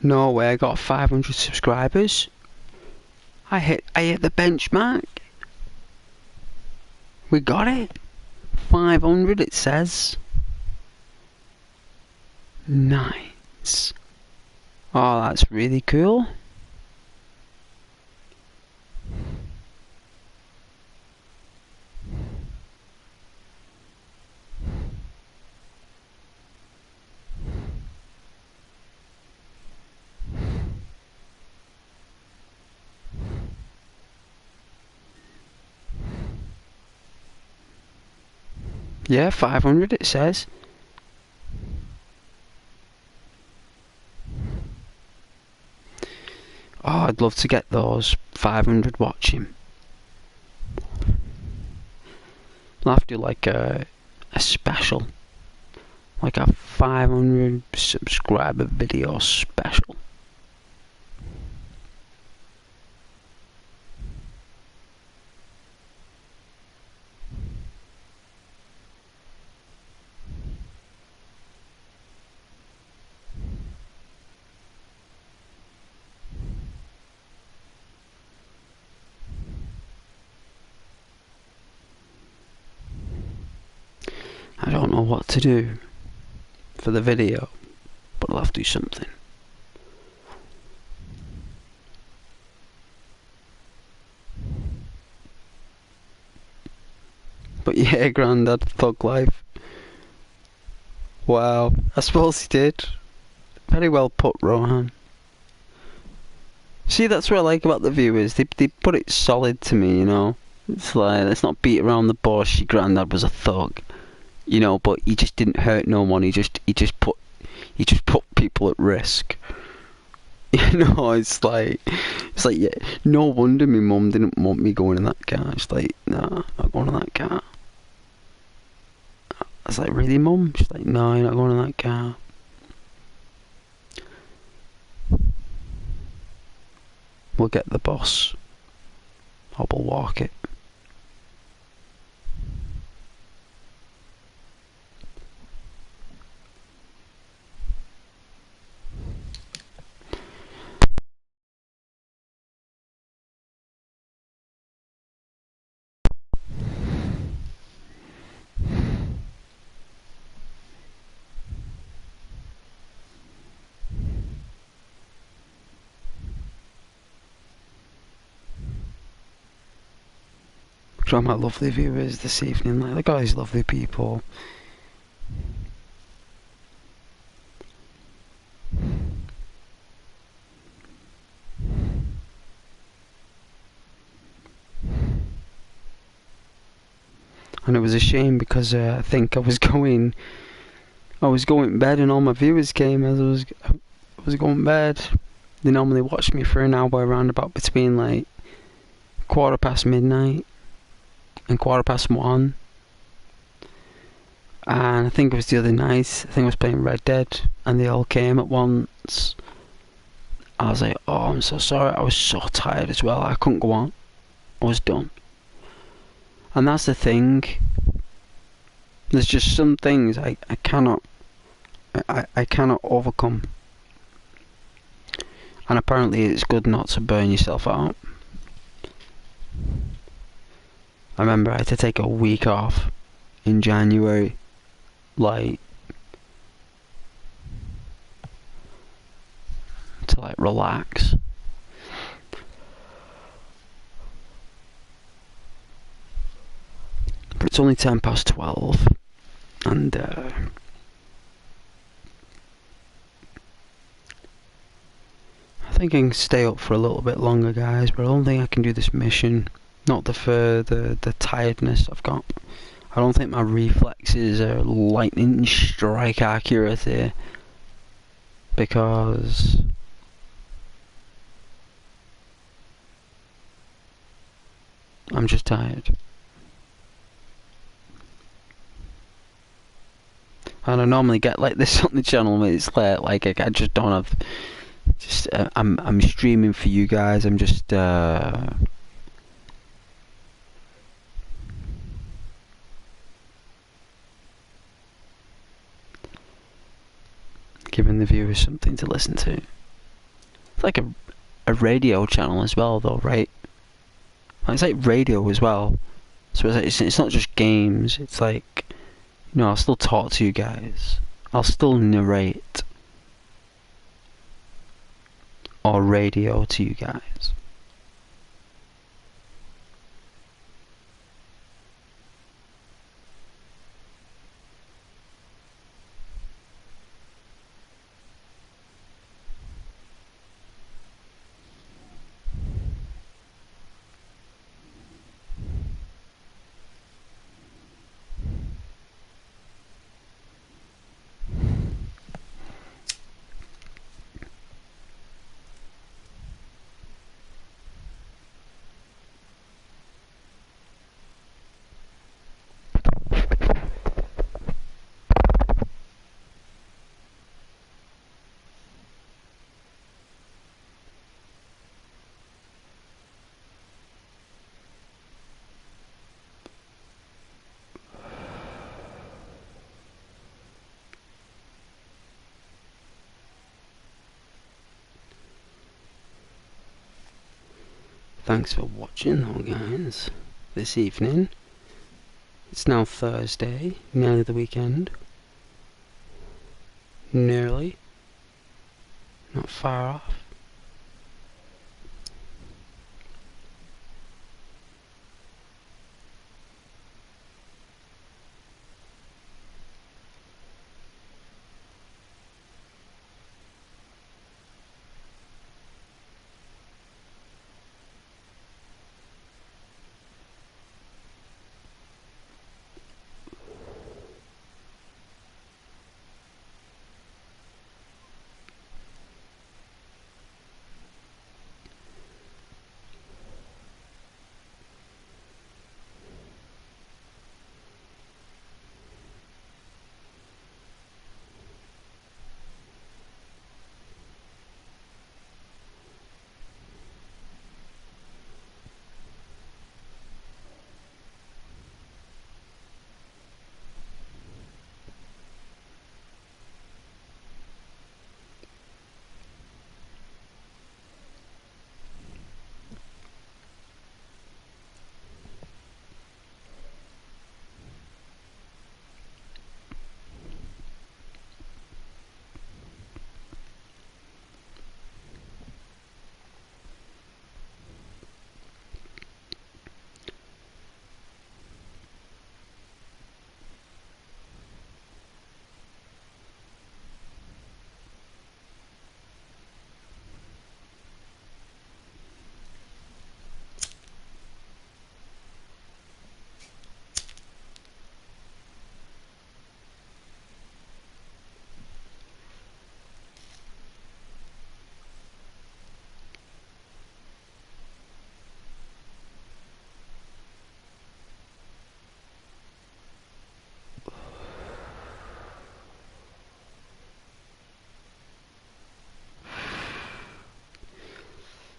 No way, I got 500 subscribers. I hit the benchmark. We got it. 500 it says. Nice. Oh, that's really cool. Yeah, 500 it says. Oh, I'd love to get those 500 watching. I'll have to do like a special. Like a 500 subscriber video special. I don't know what to do for the video, but I'll have to do something. But yeah, Grandad, thug life. Wow, I suppose he did. Very well put, Rohan. See, that's what I like about the viewers. They put it solid to me, you know. It's like, let's not beat around the bush. Your granddad was a thug, you know, but he just didn't hurt no one. He just put people at risk. You know, it's like yeah. No wonder my mum didn't want me going in that car. It's like, nah, not going in that car. I was like, really, mum? She's like, no, you're not going in that car. We'll get the bus. Or we'll walk it. So my lovely viewers this evening, like, the guys, lovely people. And it was a shame because I think I was going to bed and all my viewers came as I was going to bed. They normally watch me for an hour around about between like 1:15 midnight and 1:15. And I think it was the other night, I think I was playing Red Dead, and they all came at once. I was like, oh, I'm so sorry, I was so tired as well, I couldn't go on. I was done. And that's the thing. There's just some things I cannot overcome. And apparently it's good not to burn yourself out. I remember I had to take a week off in January, like, to like relax. But it's only 12:10, and I think I can stay up for a little bit longer, guys, but I don't think I can do this mission. Not for the tiredness I've got. I don't think my reflexes are lightning strike accurate here, because I'm just tired. And I normally get like this on the channel when it's like I just don't have. Just I'm streaming for you guys. I'm just giving the viewers something to listen to. It's like a radio channel as well, though, right? It's like radio as well. So it's not just games. It's like, I'll still talk to you guys. I'll still narrate or radio to you guys. Thanks for watching though, guys, this evening. It's now Thursday, nearly the weekend. Nearly. Not far off.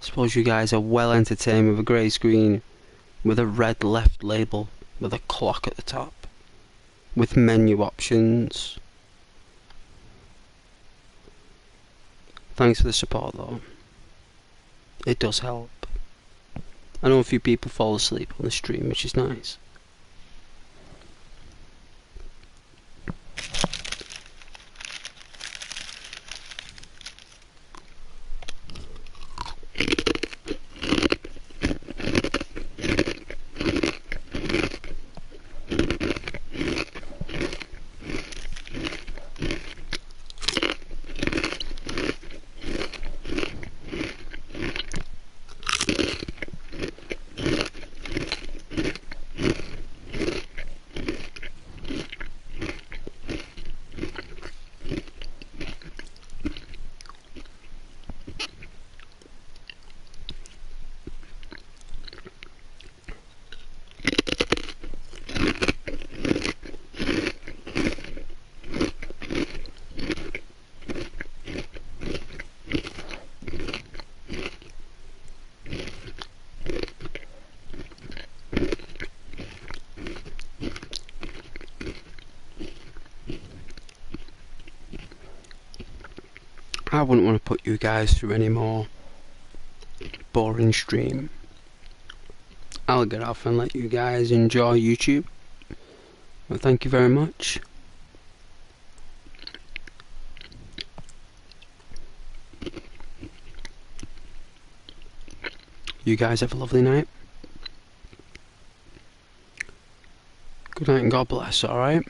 Suppose you guys are well entertained with a grey screen, with a red left label, with a clock at the top, with menu options. Thanks for the support though. It does help. I know a few people fall asleep on the stream, which is nice. I wouldn't want to put you guys through any more boring stream. I'll get off and let you guys enjoy YouTube. Well, thank you very much. You guys have a lovely night. Good night and God bless, alright?